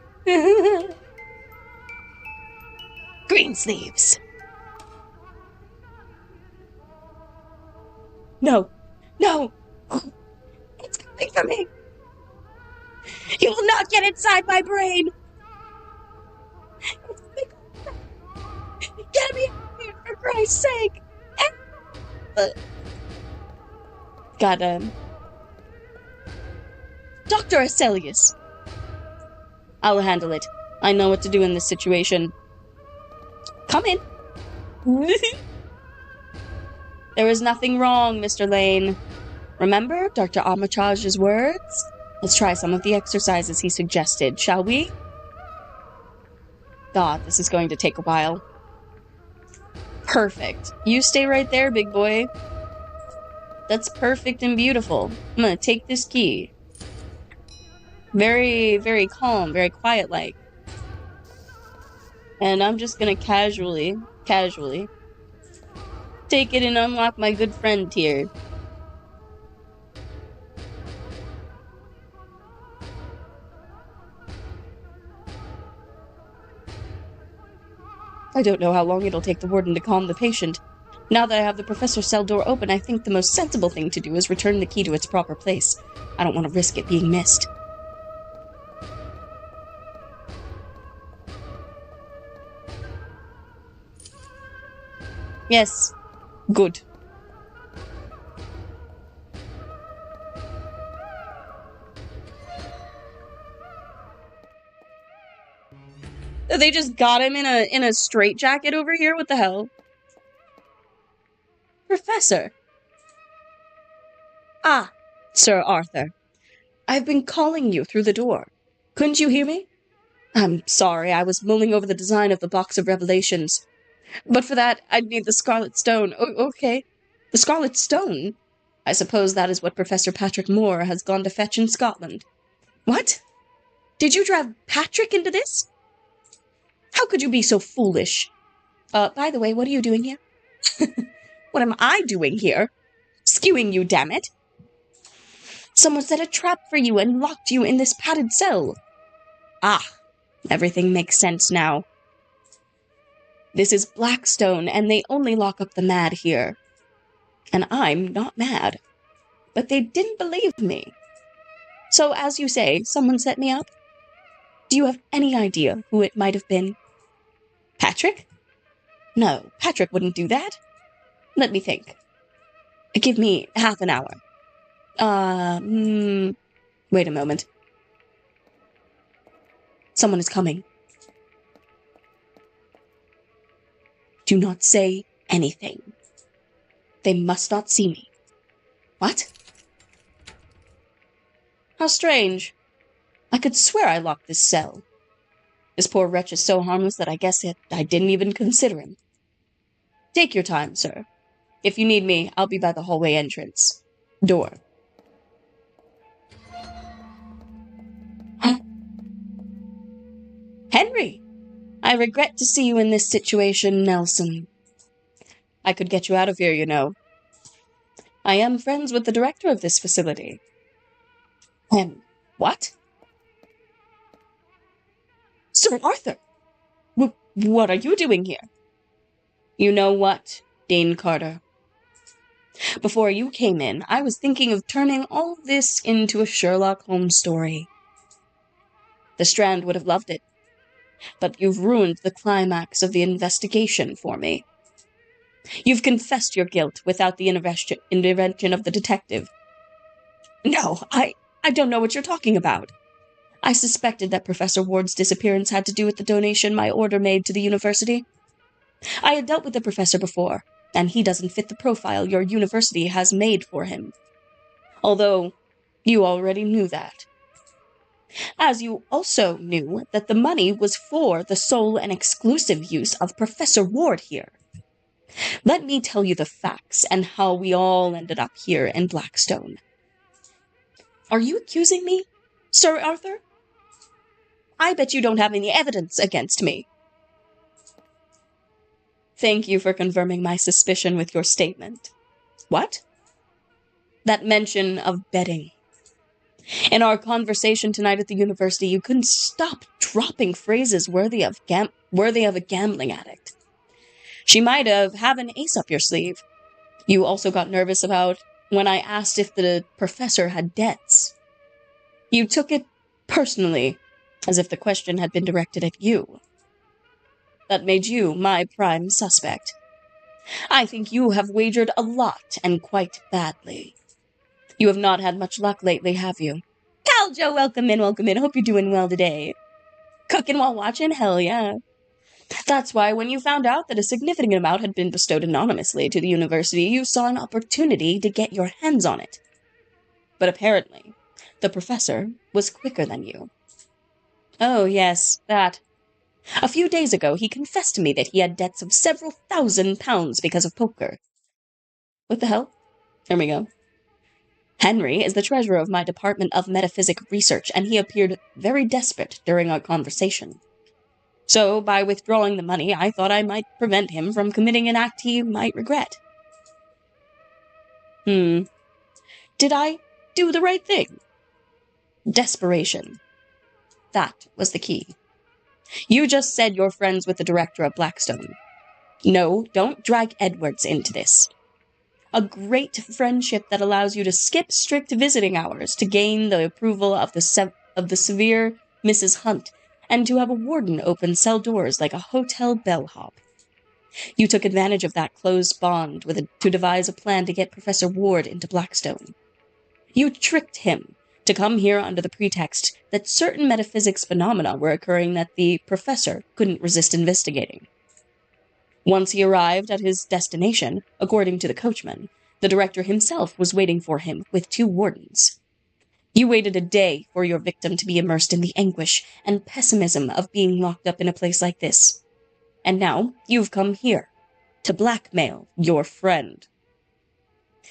Green sleeves. No. It's coming for me. You will not get inside my brain. Get me out of here, for Christ's sake. Got Dr. Arcelius. I'll handle it. I know what to do in this situation. Come in. There is nothing wrong, Mr. Lane. Remember Dr. Armitrage's words? Let's try some of the exercises he suggested, shall we? God, this is going to take a while. Perfect. You stay right there, big boy. That's perfect and beautiful. I'm gonna take this key. Very, very calm, very quiet-like. And I'm just gonna casually take it and unlock my good friend here. I don't know how long it'll take the warden to calm the patient. Now that I have the professor's cell door open, I think the most sensible thing to do is return the key to its proper place. I don't want to risk it being missed. Yes. Good. They just got him in a straitjacket over here? What the hell? Professor. Ah, Sir Arthur. I've been calling you through the door. Couldn't you hear me? I'm sorry, I was mulling over the design of the Box of Revelations. But for that, I'd need the Scarlet Stone. Okay. The Scarlet Stone? I suppose that is what Professor Patrick Moore has gone to fetch in Scotland. What? Did you drive Patrick into this? How could you be so foolish? By the way, what are you doing here? What am I doing here? Skewing you, damn it! Someone set a trap for you and locked you in this padded cell. Ah, everything makes sense now. This is Blackstone, and they only lock up the mad here. And I'm not mad. But they didn't believe me. So, as you say, someone set me up? Do you have any idea who it might have been? Patrick? No, Patrick wouldn't do that. Let me think. Give me half an hour. Wait a moment. Someone is coming. Do not say anything. They must not see me. What? How strange. I could swear I locked this cell. This poor wretch is so harmless that I guess I didn't even consider him. Take your time, sir. If you need me, I'll be by the hallway entrance. Door. Huh? Henry! I regret to see you in this situation, Nelson. I could get you out of here, you know. I am friends with the director of this facility. What? Sir Arthur! What are you doing here? You know what, Dean Carter? Before you came in, I was thinking of turning all this into a Sherlock Holmes story. The Strand would have loved it. But you've ruined the climax of the investigation for me. You've confessed your guilt without the intervention of the detective. No, I don't know what you're talking about. I suspected that Professor Ward's disappearance had to do with the donation my order made to the university. I had dealt with the professor before, and he doesn't fit the profile your university has made for him. Although, you already knew that. As you also knew that the money was for the sole and exclusive use of Professor Ward here. Let me tell you the facts and how we all ended up here in Blackstone. Are you accusing me, Sir Arthur? I bet you don't have any evidence against me. Thank you for confirming my suspicion with your statement. What? That mention of betting. In our conversation tonight at the university, you couldn't stop dropping phrases worthy of a gambling addict. She might have an ace up your sleeve. You also got nervous about when I asked if the professor had debts. You took it personally, as if the question had been directed at you. That made you my prime suspect. I think you have wagered a lot, and quite badly. You have not had much luck lately, have you? Caljo, welcome in. Hope you're doing well today. Cooking while watching? Hell yeah. That's why when you found out that a significant amount had been bestowed anonymously to the university, you saw an opportunity to get your hands on it. But apparently, The professor was quicker than you. Oh, yes, that. A few days ago, he confessed to me that he had debts of several £1,000s because of poker. What the hell? Here we go. Henry is the treasurer of my Department of Metaphysic Research, and he appeared very desperate during our conversation. So, by withdrawing the money, I thought I might prevent him from committing an act he might regret. Did I do the right thing? Desperation. That was the key. You just said you're friends with the director of Blackstone. No, don't drag Edwards into this. A great friendship that allows you to skip strict visiting hours to gain the approval of the severe Mrs. Hunt, and to have a warden open cell doors like a hotel bellhop. You took advantage of that closed bond to devise a plan to get Professor Ward into Blackstone. You tricked him to come here under the pretext that certain metaphysics phenomena were occurring that the professor couldn't resist investigating. Once he arrived at his destination, according to the coachman, the director himself was waiting for him with 2 wardens. You waited a day for your victim to be immersed in the anguish and pessimism of being locked up in a place like this. And now you've come here to blackmail your friend.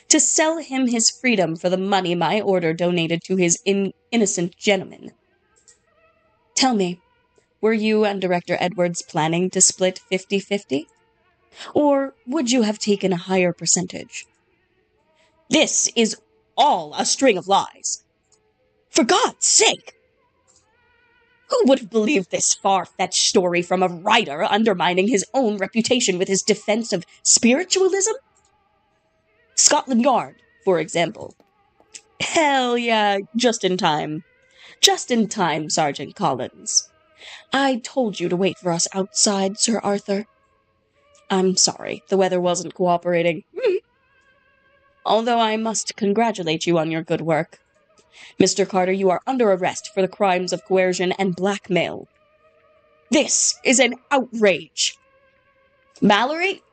To sell him his freedom for the money my order donated to his innocent gentleman. Tell me, were you and Director Edwards planning to split 50-50? Or would you have taken a higher percentage? This is all a string of lies. For God's sake! Who would have believed this far-fetched story from a writer undermining his own reputation with his defense of spiritualism? Scotland Yard, for example. Hell yeah, just in time. Just in time, Sergeant Collins. I told you to wait for us outside, Sir Arthur. I'm sorry, the weather wasn't cooperating. Although I must congratulate you on your good work. Mr. Carter, you are under arrest for the crimes of coercion and blackmail. This is an outrage. Mallory,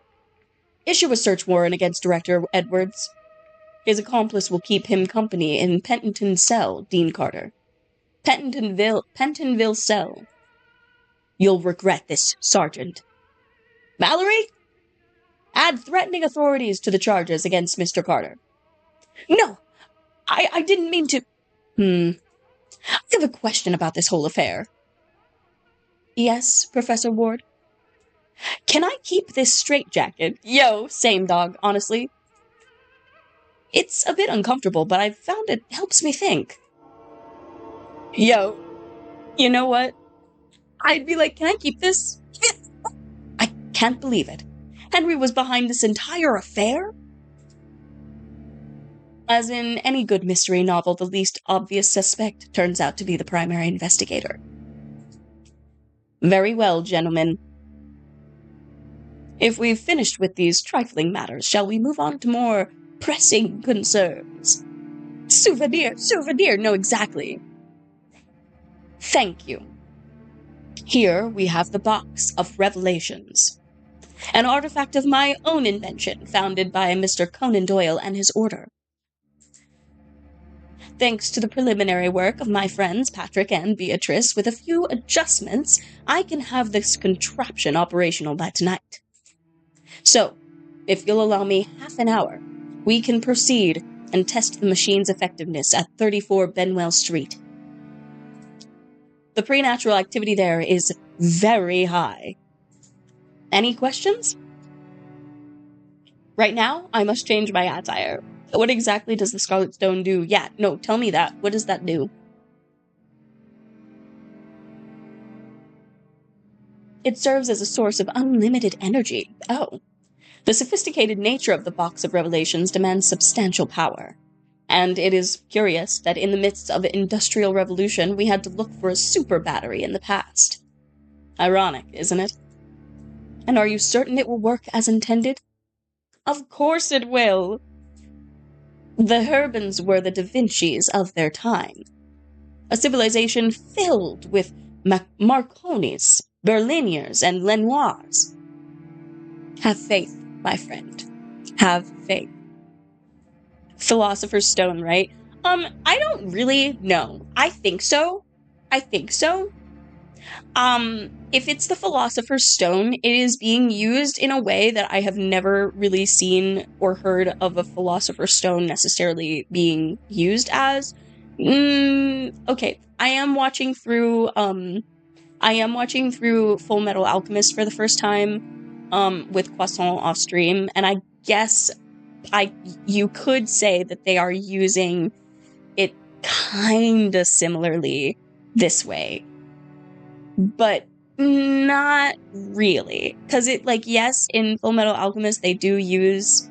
issue a search warrant against Director Edwards. His accomplice will keep him company in Penton's cell, Dean Carter. Pentonville cell. You'll regret this, Sergeant. Mallory? Add threatening authorities to the charges against Mr. Carter. No, I didn't mean to... I have a question about this whole affair. Yes, Professor Ward? Can I keep this straitjacket? Yo, same dog, honestly. It's a bit uncomfortable, but I've found it helps me think. Yo, you know what? I'd be like, can I keep this? I can't believe it. Henry was behind this entire affair? As in any good mystery novel, the least obvious suspect turns out to be the primary investigator. Very well, gentlemen. If we've finished with these trifling matters, shall we move on to more pressing concerns? Souvenir, no, exactly. Thank you. Here we have the Box of Revelations, an artifact of my own invention, founded by Mr. Conan Doyle and his order. Thanks to the preliminary work of my friends Patrick and Beatrice, with a few adjustments, I can have this contraption operational by tonight. So, if you'll allow me half an hour, we can proceed and test the machine's effectiveness at 34 Benwell Street. The preternatural activity there is very high. Any questions? Right now, I must change my attire. What exactly does the Scarlet Stone do? Yeah, no, tell me that. What does that do? It serves as a source of unlimited energy. Oh. The sophisticated nature of the Box of Revelations demands substantial power. And it is curious that in the midst of the Industrial Revolution, we had to look for a super battery in the past. Ironic, isn't it? And are you certain it will work as intended? Of course it will! The Herbans were the Da Vinci's of their time. A civilization filled with Marconis, Berliniers, and Lenoirs. Have faith, my friend. Have faith. Philosopher's Stone, right? I don't really know. I think so. If it's the Philosopher's Stone, it is being used in a way that I have never really seen or heard of a Philosopher's Stone necessarily being used as. Okay, I am watching through Full Metal Alchemist for the first time, with Croissant off stream, and I guess you could say that they are using it kinda similarly this way. But not really. Because yes, in Full Metal Alchemist, they do use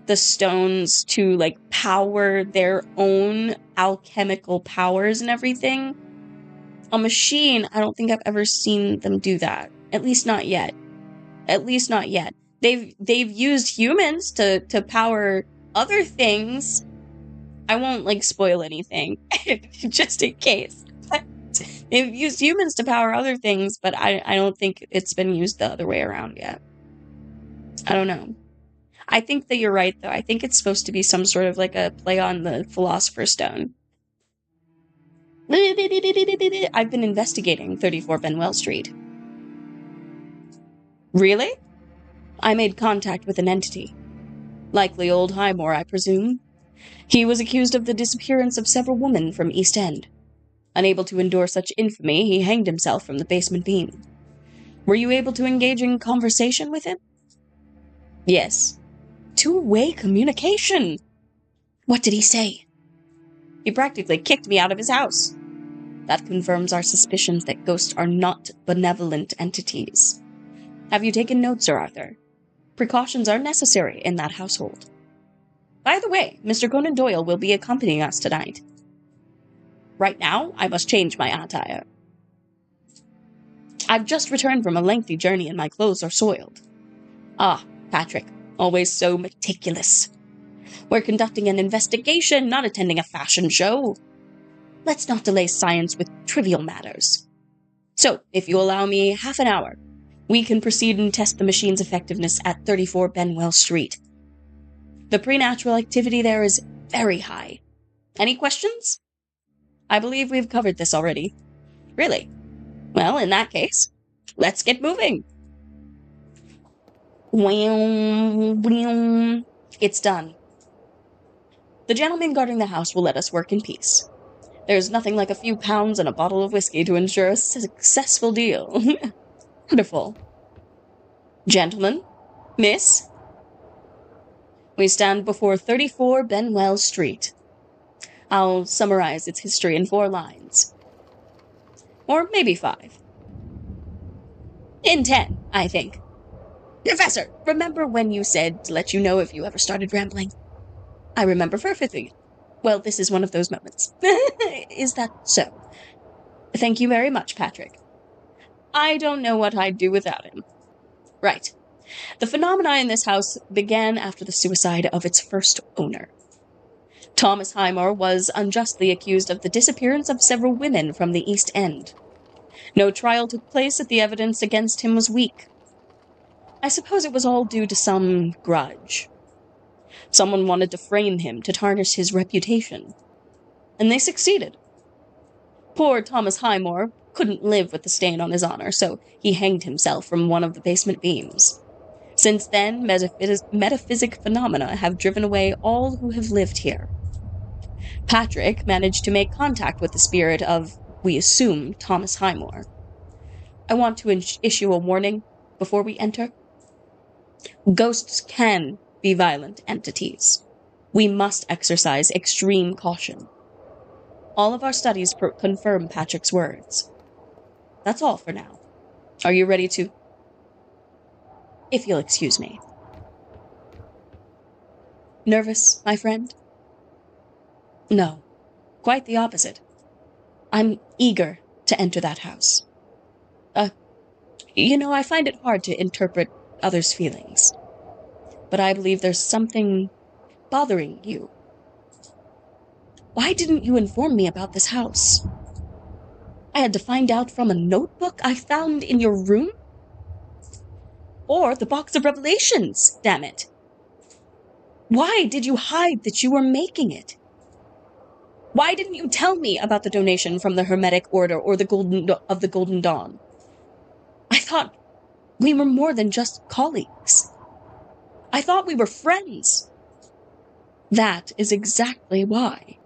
the stones to, power their own alchemical powers and everything. A machine, I don't think I've ever seen them do that. At least not yet. They've used humans to power other things. I won't, spoil anything, just in case. They've used humans to power other things, but I don't think it's been used the other way around yet. I don't know. I think that you're right, though. I think it's supposed to be some sort of a play on the Philosopher's Stone. I've been investigating 34 Benwell Street. Really? I made contact with an entity. Likely old Highmore, I presume. He was accused of the disappearance of several women from East End. Unable to endure such infamy, he hanged himself from the basement beam. Were you able to engage in conversation with him? Yes. Two-way communication! What did he say? He practically kicked me out of his house. That confirms our suspicions that ghosts are not benevolent entities. Have you taken notes, Sir Arthur? Precautions are necessary in that household. By the way, Mr. Conan Doyle will be accompanying us tonight. Right now, I must change my attire. I've just returned from a lengthy journey and my clothes are soiled. Ah, Patrick, always so meticulous. We're conducting an investigation, not attending a fashion show. Let's not delay science with trivial matters. So, if you allow me half an hour, we can proceed and test the machine's effectiveness at 34 Benwell Street. The preternatural activity there is very high. Any questions? I believe we've covered this already. Really? Well, in that case, let's get moving. It's done. The gentleman guarding the house will let us work in peace. There's nothing like a few pounds and a bottle of whiskey to ensure a successful deal. Wonderful. Gentlemen, miss, we stand before 34 Benwell Street. I'll summarize its history in 4 lines. Or maybe 5. In 10, I think. Professor, remember when you said to let you know if you ever started rambling? I remember perfectly. Well, this is one of those moments. Is that so? Thank you very much, Patrick. I don't know what I'd do without him. Right. The phenomena in this house began after the suicide of its first owner. Thomas Highmore was unjustly accused of the disappearance of several women from the East End. No trial took place, as the evidence against him was weak. I suppose it was all due to some grudge. Someone wanted to frame him to tarnish his reputation. And they succeeded. Poor Thomas Highmore couldn't live with the stain on his honor, so he hanged himself from one of the basement beams. Since then, metaphysic phenomena have driven away all who have lived here. Patrick managed to make contact with the spirit of, we assume, Thomas Highmore. I want to issue a warning before we enter. Ghosts can be violent entities. We must exercise extreme caution. All of our studies confirm Patrick's words. That's all for now. Are you ready to... If you'll excuse me. Nervous, my friend? No, quite the opposite. I'm eager to enter that house. I find it hard to interpret others' feelings. But I believe there's something bothering you. Why didn't you inform me about this house? I had to find out from a notebook I found in your room? Or the box of revelations, damn it. Why did you hide that you were making it? Why didn't you tell me about the donation from the Hermetic Order or the Golden Dawn? I thought we were more than just colleagues. I thought we were friends. That is exactly why.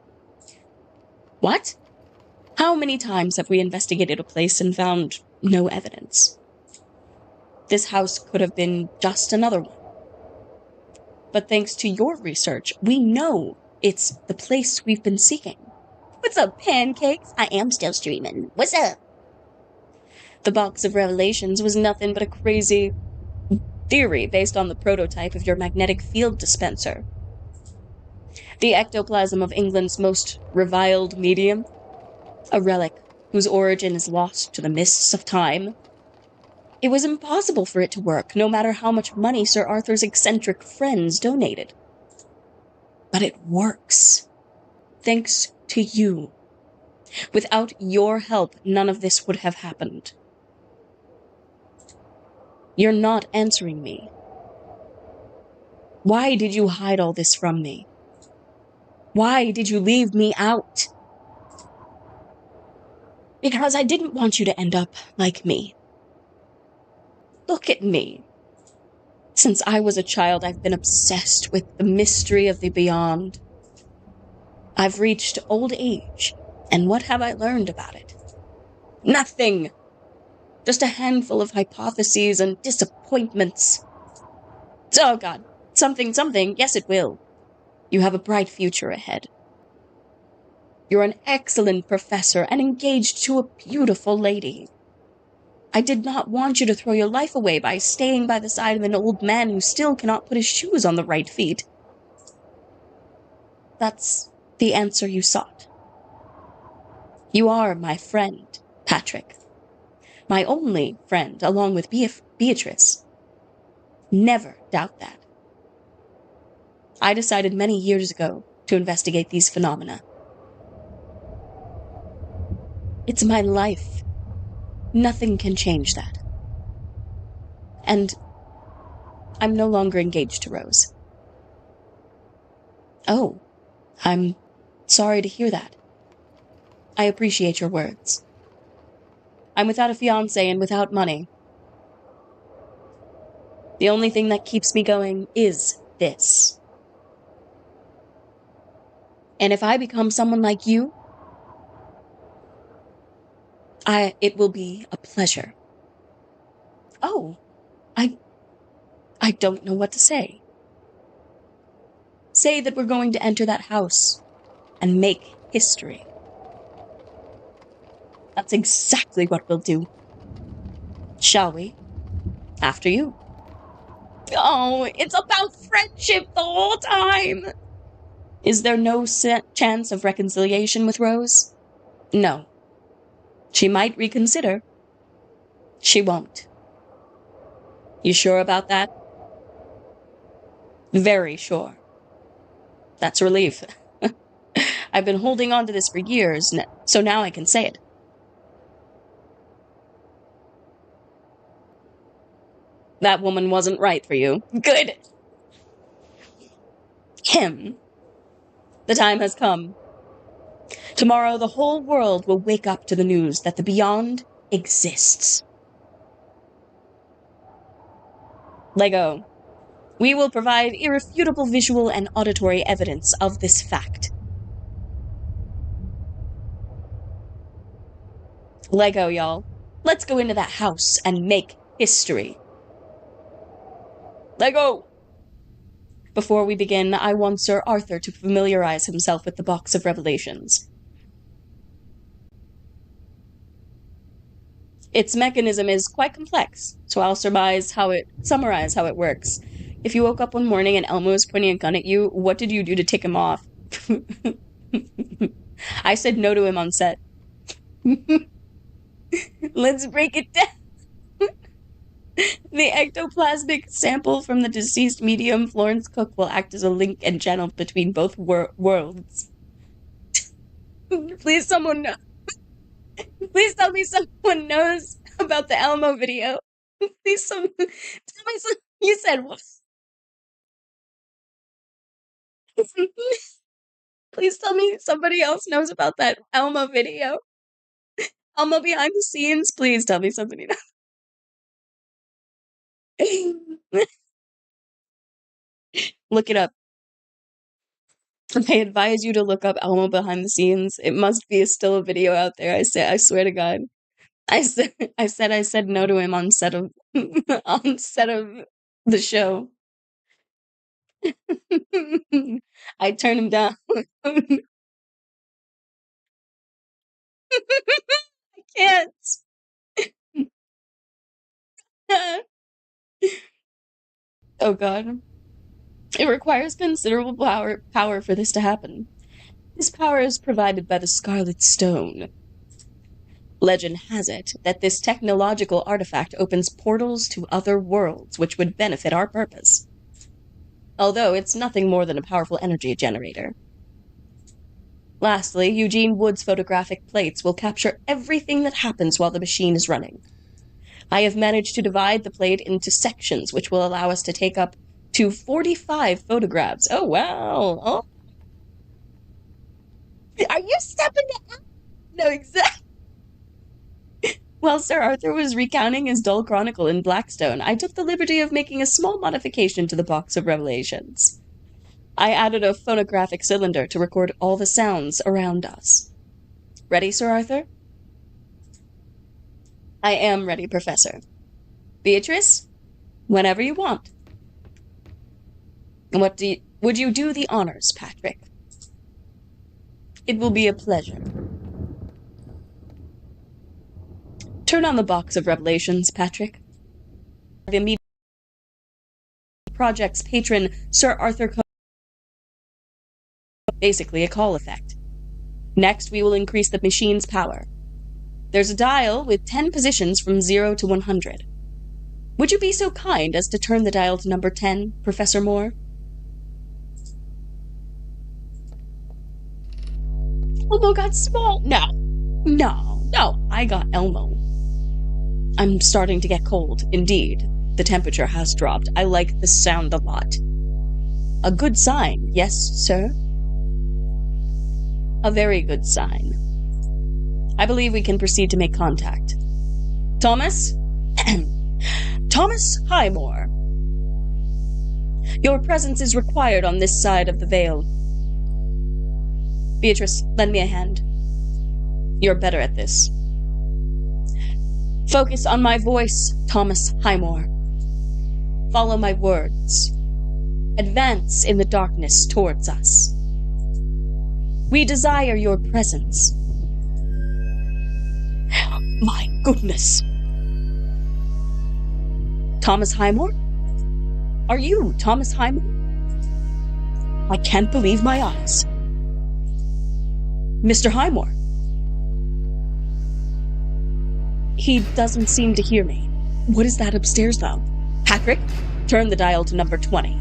What? How many times have we investigated a place and found no evidence? This house could have been just another one. But thanks to your research, we know it's the place we've been seeking. What's up, pancakes? I am still streaming. What's up? The box of revelations was nothing but a crazy theory based on the prototype of your magnetic field dispenser. The ectoplasm of England's most reviled medium, a relic whose origin is lost to the mists of time. It was impossible for it to work, no matter how much money Sir Arthur's eccentric friends donated. But it works. Thanks to you. Without your help, none of this would have happened. You're not answering me. Why did you hide all this from me? Why did you leave me out? Because I didn't want you to end up like me. Look at me. Since I was a child, I've been obsessed with the mystery of the beyond. I've reached old age, and what have I learned about it? Nothing! Just a handful of hypotheses and disappointments. Oh God, something, yes it will. You have a bright future ahead. You're an excellent professor and engaged to a beautiful lady. I did not want you to throw your life away by staying by the side of an old man who still cannot put his shoes on the right feet. That's the answer you sought. You are my friend, Patrick. My only friend, along with Beatrice. Never doubt that. I decided many years ago to investigate these phenomena. It's my life. Nothing can change that. And I'm no longer engaged to Rose. Oh, I'm sorry to hear that. I appreciate your words. I'm without a fiancé and without money. The only thing that keeps me going is this. And if I become someone like you, it will be a pleasure. Oh, I don't know what to say. Say that we're going to enter that house and make history. That's exactly what we'll do. Shall we? After you. Oh, it's about friendship the whole time! Is there no chance of reconciliation with Rose? No. She might reconsider. She won't. You sure about that? Very sure. That's a relief. I've been holding on to this for years, so now I can say it. That woman wasn't right for you. Good. Him. The time has come. Tomorrow the whole world will wake up to the news that the beyond exists. Lego. We will provide irrefutable visual and auditory evidence of this fact. Lego, y'all. Let's go into that house and make history. Lego! Before we begin, I want Sir Arthur to familiarize himself with the box of revelations. Its mechanism is quite complex, so I'll summarize how it works. If you woke up one morning and Elmo was pointing a gun at you, what did you do to tick him off? I said no to him on set. Let's break it down. The ectoplasmic sample from the deceased medium Florence Cook will act as a link and channel between both worlds. Please, someone know. Please tell me someone knows about the Elmo video. Please, tell me you said what? Please tell me somebody else knows about that Elmo video. Elmo behind the scenes, please tell me somebody knows. Look it up. I advise you to look up Elmo behind the scenes. It must be still a video out there. I swear to God. I said no to him on set of on set of the show. I turned him down. I can't. Oh God. It requires considerable power for this to happen. This power is provided by the Scarlet Stone. Legend has it that this technological artifact opens portals to other worlds which would benefit our purpose. Although it's nothing more than a powerful energy generator. Lastly, Eugene Wood's photographic plates will capture everything that happens while the machine is running. I have managed to divide the plate into sections which will allow us to take up to 45 photographs. Oh, wow. Oh. Are you stepping down? No, exactly. While Sir Arthur was recounting his dull chronicle in Blackstone, I took the liberty of making a small modification to the Box of Revelations. I added a phonographic cylinder to record all the sounds around us. Ready, Sir Arthur? I am ready, Professor. Beatrice? Whenever you want. Would you do the honors, Patrick? It will be a pleasure. Turn on the Box of Revelations, Patrick. The immediate project's patron, Sir Arthur Conan. Basically a call effect. Next, we will increase the machine's power. There's a dial with 10 positions from 0 to 100. Would you be so kind as to turn the dial to number 10, Professor Moore? Elmo got small. No, I got Elmo. I'm starting to get cold. Indeed, the temperature has dropped. I like the sound a lot. A good sign, yes, sir? A very good sign. I believe we can proceed to make contact. Thomas? Thomas Highmore. Your presence is required on this side of the veil. Beatrice, lend me a hand. You're better at this. Focus on my voice, Thomas Highmore. Follow my words. Advance in the darkness towards us. We desire your presence. My goodness. Thomas Highmore? Are you Thomas Highmore? I can't believe my eyes. Mr. Highmore. He doesn't seem to hear me. What is that upstairs, though? Patrick, turn the dial to number 20.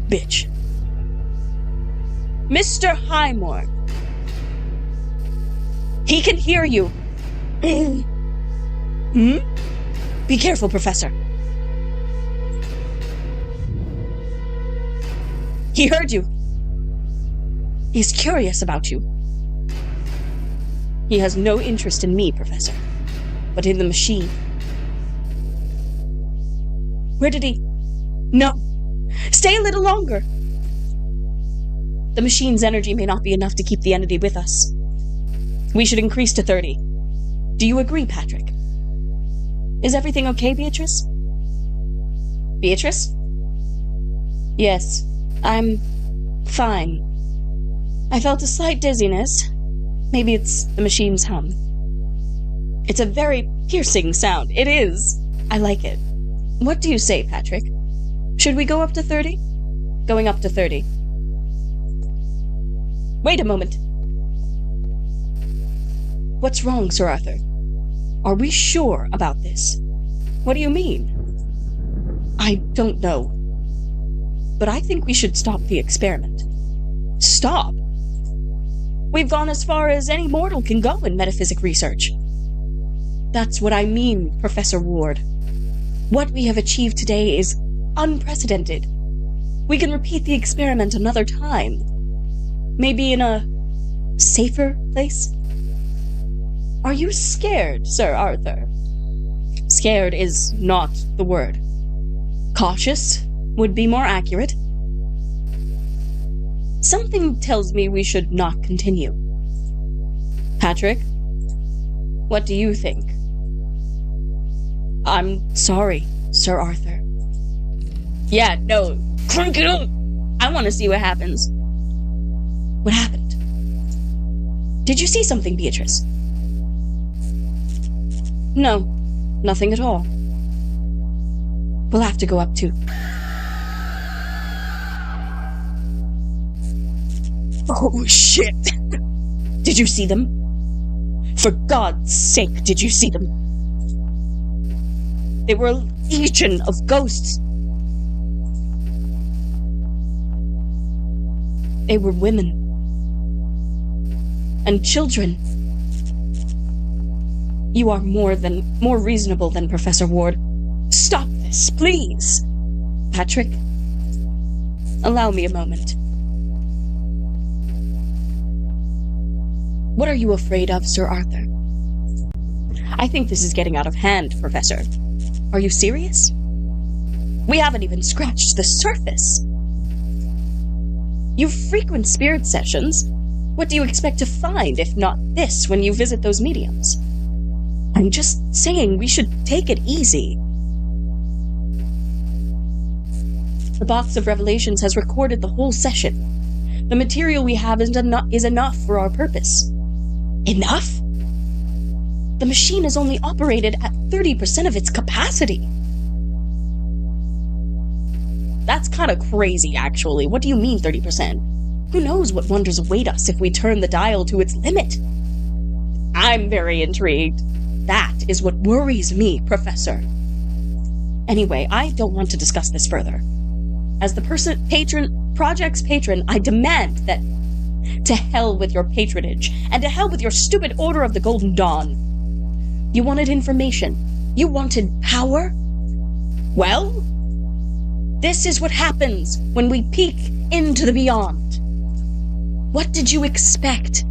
Bitch. Mr. Highmore. He can hear you. Be careful, Professor. He heard you. He's curious about you. He has no interest in me, Professor, but in the machine. Where did he... No! Stay a little longer! The machine's energy may not be enough to keep the entity with us. We should increase to 30. Do you agree, Patrick? Is everything okay, Beatrice? Beatrice? Yes, I'm fine. I felt a slight dizziness. Maybe it's the machine's hum. It's a very piercing sound. It is. I like it. What do you say, Patrick? Should we go up to 30? Going up to 30. Wait a moment. What's wrong, Sir Arthur? Are we sure about this? What do you mean? I don't know. But I think we should stop the experiment. Stop? We've gone as far as any mortal can go in metaphysic research. That's what I mean, Professor Ward. What we have achieved today is unprecedented. We can repeat the experiment another time. Maybe in a safer place? Are you scared, Sir Arthur? Scared is not the word. Cautious would be more accurate. Something tells me we should not continue. Patrick, what do you think? I'm sorry, Sir Arthur. Yeah, no, crank it up! I want to see what happens. What happened? Did you see something, Beatrice? No, nothing at all. We'll have to go up too. Oh, shit! Did you see them? For God's sake, did you see them? They were a legion of ghosts. They were women. And children. You are more reasonable than Professor Ward. Stop this, please! Patrick, allow me a moment. What are you afraid of, Sir Arthur? I think this is getting out of hand, Professor. Are you serious? We haven't even scratched the surface. You frequent spirit sessions. What do you expect to find, if not this, when you visit those mediums? I'm just saying we should take it easy. The Box of Revelations has recorded the whole session. The material we have is enough for our purpose. Enough? The machine is only operated at 30% of its capacity. That's kind of crazy, actually. What do you mean 30%? Who knows what wonders await us if we turn the dial to its limit? I'm very intrigued. That is what worries me, Professor. Anyway, I don't want to discuss this further. As the project's patron, I demand that to hell with your patronage, and to hell with your stupid Order of the Golden Dawn. You wanted information. You wanted power? Well, this is what happens when we peek into the beyond. What did you expect?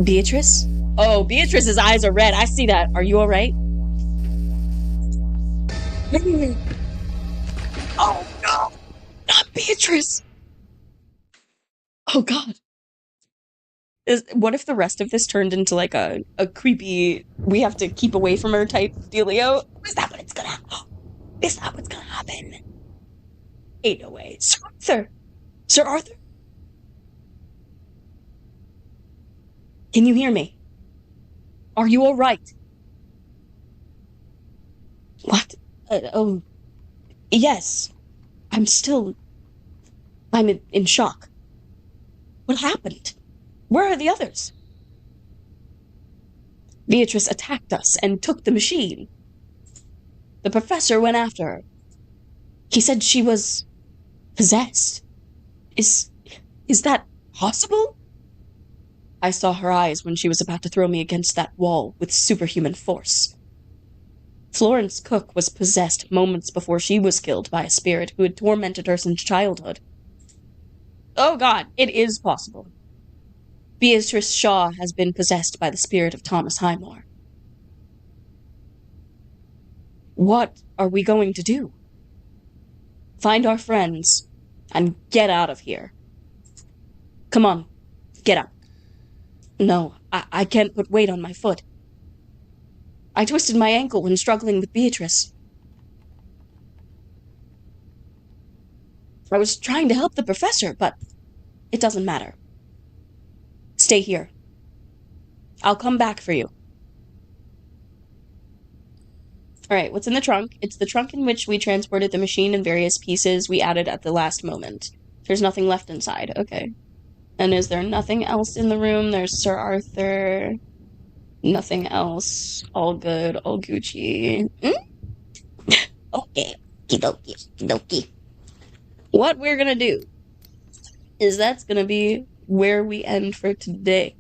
Beatrice? Oh, Beatrice's eyes are red. I see that. Are you alright? Oh, no. Not Beatrice. Oh, God. What if the rest of this turned into, like, a creepy, we have to keep away from her type dealio? Is that what's gonna happen? Ain't no way. Sir Arthur! Sir Arthur? Can you hear me? Are you alright? What? Oh. Yes. I'm in shock. What happened? Where are the others? Beatrice attacked us and took the machine. The professor went after her. He said she was possessed. Is that possible? I saw her eyes when she was about to throw me against that wall with superhuman force. Florence Cook was possessed moments before she was killed by a spirit who had tormented her since childhood. Oh God, it is possible. Beatrice Shaw has been possessed by the spirit of Thomas Highmore. What are we going to do? Find our friends and get out of here. Come on, get up. No, I can't put weight on my foot. I twisted my ankle when struggling with Beatrice. I was trying to help the professor, but it doesn't matter. Stay here. I'll come back for you. Alright, what's in the trunk? It's the trunk in which we transported the machine and various pieces we added at the last moment. There's nothing left inside. Okay. And is there nothing else in the room? There's Sir Arthur. Nothing else. All good. All Gucci. Okay. Okie. What we're gonna do is that's gonna be where we end for today.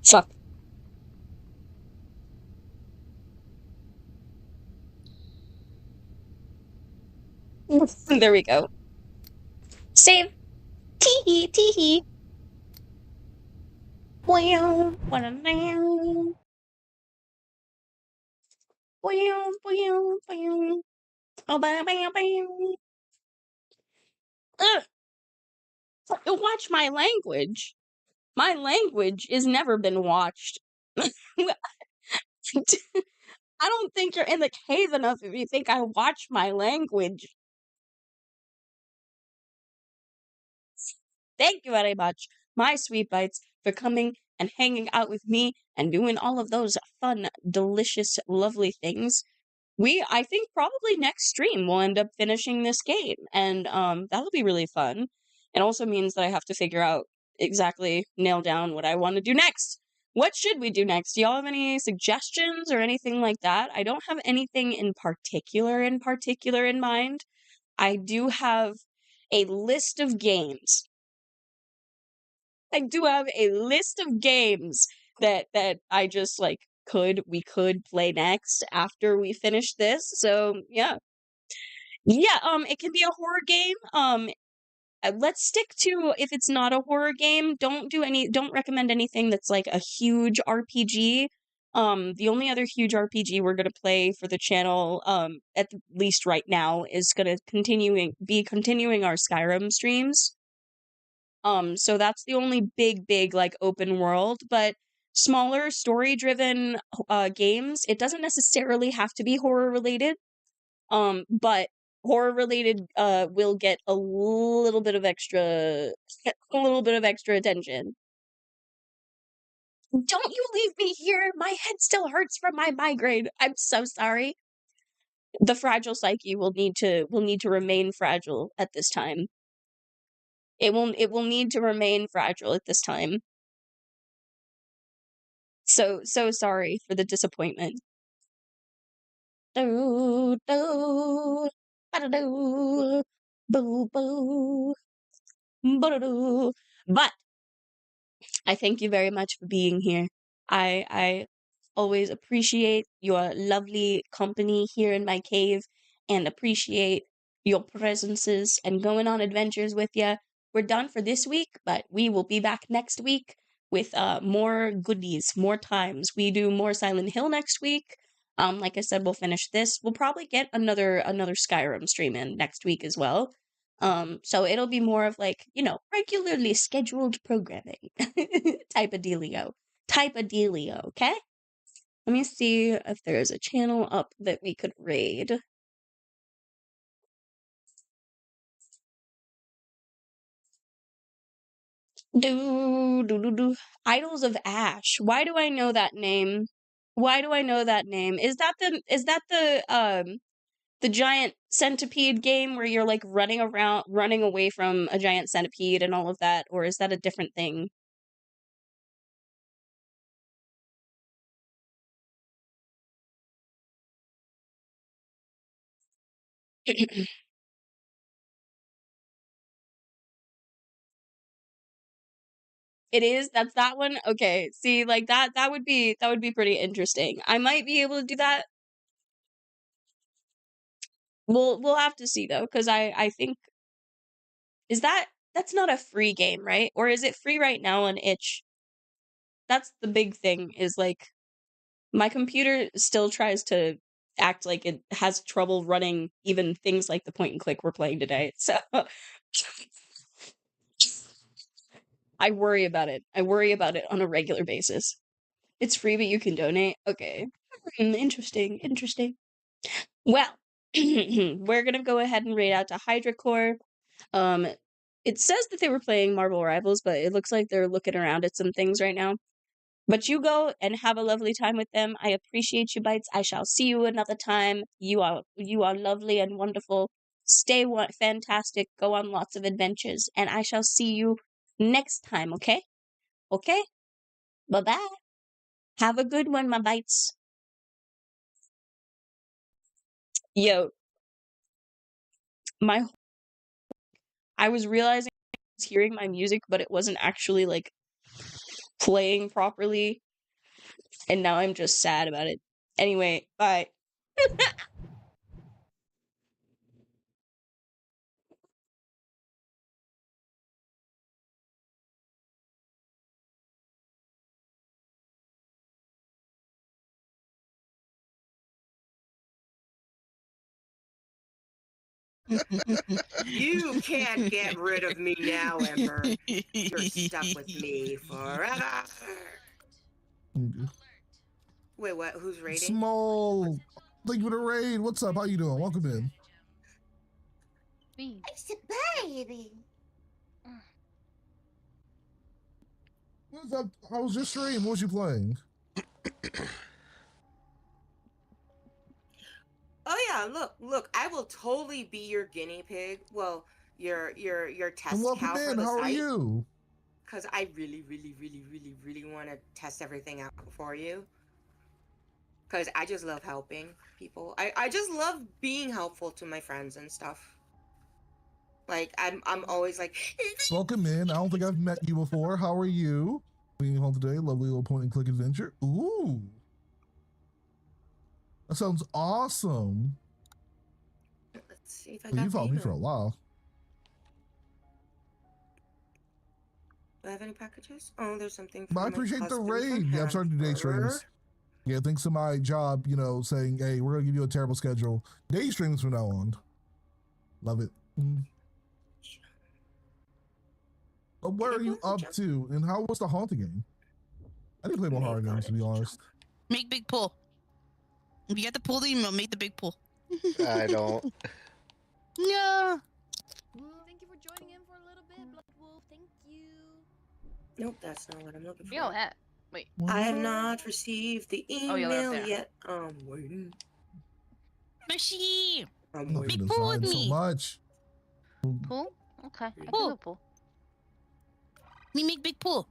Fuck. There we go. Save. Tee-hee, tee-hee. Wow, wow, wow, wow, wow. Oh, bow, bow, bow. Ugh, watch my language. My language is never been watched. I don't think you're in the cave enough if you think I watch my language. Thank you very much, my sweet bites, for coming and hanging out with me and doing all of those fun, delicious, lovely things. I think probably next stream we'll end up finishing this game, and that'll be really fun. It also means that I have to figure out exactly nail down what I want to do next. What should we do next? Do y'all have any suggestions or anything like that? I don't have anything in particular in mind. I do have a list of games. I do have a list of games that I just like we could play next after we finish this. So yeah. Yeah, it can be a horror game. Let's stick to, if it's not a horror game, don't recommend anything that's like a huge RPG. The only other huge RPG we're gonna play for the channel, at least right now, is gonna continuing our Skyrim streams. So that's the only big like open world, but smaller story-driven games, it doesn't necessarily have to be horror related. But horror related will get a little bit of extra a little bit of extra attention. Don't you leave me here. My head still hurts from my migraine. I'm so sorry. The fragile psyche will need to remain fragile at this time. It will need to remain fragile at this time. So sorry for the disappointment. Do do ba-da-do, boo boo, ba-da-do. But I thank you very much for being here. I always appreciate your lovely company here in my cave and appreciate your presences and going on adventures with you. We're done for this week, but we will be back next week with more goodies, more times. We do more Silent Hill next week. Like I said, we'll finish this. We'll probably get another Skyrim stream in next week as well. So it'll be more of like, regularly scheduled programming type of dealio. Type of dealio, okay? Let me see if there's a channel up that we could raid. Do. Idols of Ash. Why do I know that name? Why do I know that name? Is that the giant centipede game where you're like running away from a giant centipede and all of that, or is that a different thing? It is? That's that one? Okay. See, like that would be pretty interesting. I might be able to do that. We'll have to see though, because I think that's not a free game, right? Or is it free right now on itch? That's the big thing, is like my computer still tries to act like it has trouble running even things like the point and click we're playing today. So I worry about it. I worry about it on a regular basis. It's free, but you can donate. Okay. Interesting. Interesting. Well, we're gonna go ahead and raid out to HydraCore. Um, it says that they were playing Marvel Rivals, but it looks like they're looking around at some things right now. But you go and have a lovely time with them. I appreciate you, Bites. I shall see you another time. You are lovely and wonderful. Stay fantastic. Go on lots of adventures, and I shall see you next time. Okay? Okay. Bye bye. Have a good one, my Bites. Yo, my I was realizing I was hearing my music, but it wasn't actually like playing properly, and now I'm just sad about it. Anyway, bye. You can't get rid of me now, Ember. You're stuck with me forever. Wait, what? Who's raiding? Small. Thank you for the raid. What's up? How you doing? Welcome in. It's a baby. What's up? How was your stream? What was you playing? Oh yeah, look, I will totally be your guinea pig. Well, your test cow for the How site. are you? Because I really want to test everything out for you. Because I just love helping people. I just love being helpful to my friends and stuff. Like I'm always like. Welcome in. I don't think I've met you before. How are you? Being home today, lovely little point and click adventure. Ooh, that sounds awesome. Let's see if I Well, got you followed me for a while. Do I have any packages? Oh, there's something. But I appreciate the raid. Yeah, I'm starting to do day streams. Yeah, thanks to my job, you know, saying, hey, we're gonna give you a terrible schedule. Day streams from now on. Love it. But what are you up to? And how was the haunting game? I didn't play more horror games, to be honest. Make big pull. If you got the pull, then make the big pull. I don't. No. Thank you for joining in for a little bit, Blood Wolf. Thank you. Nope, that's not what I'm looking for. Yo, hat. Wait. I have not received the email yet. I'm waiting. Mushy. I'm waiting. Big pull with me. So much. Pull? Okay. I can Pull. go pull. Me make big pull.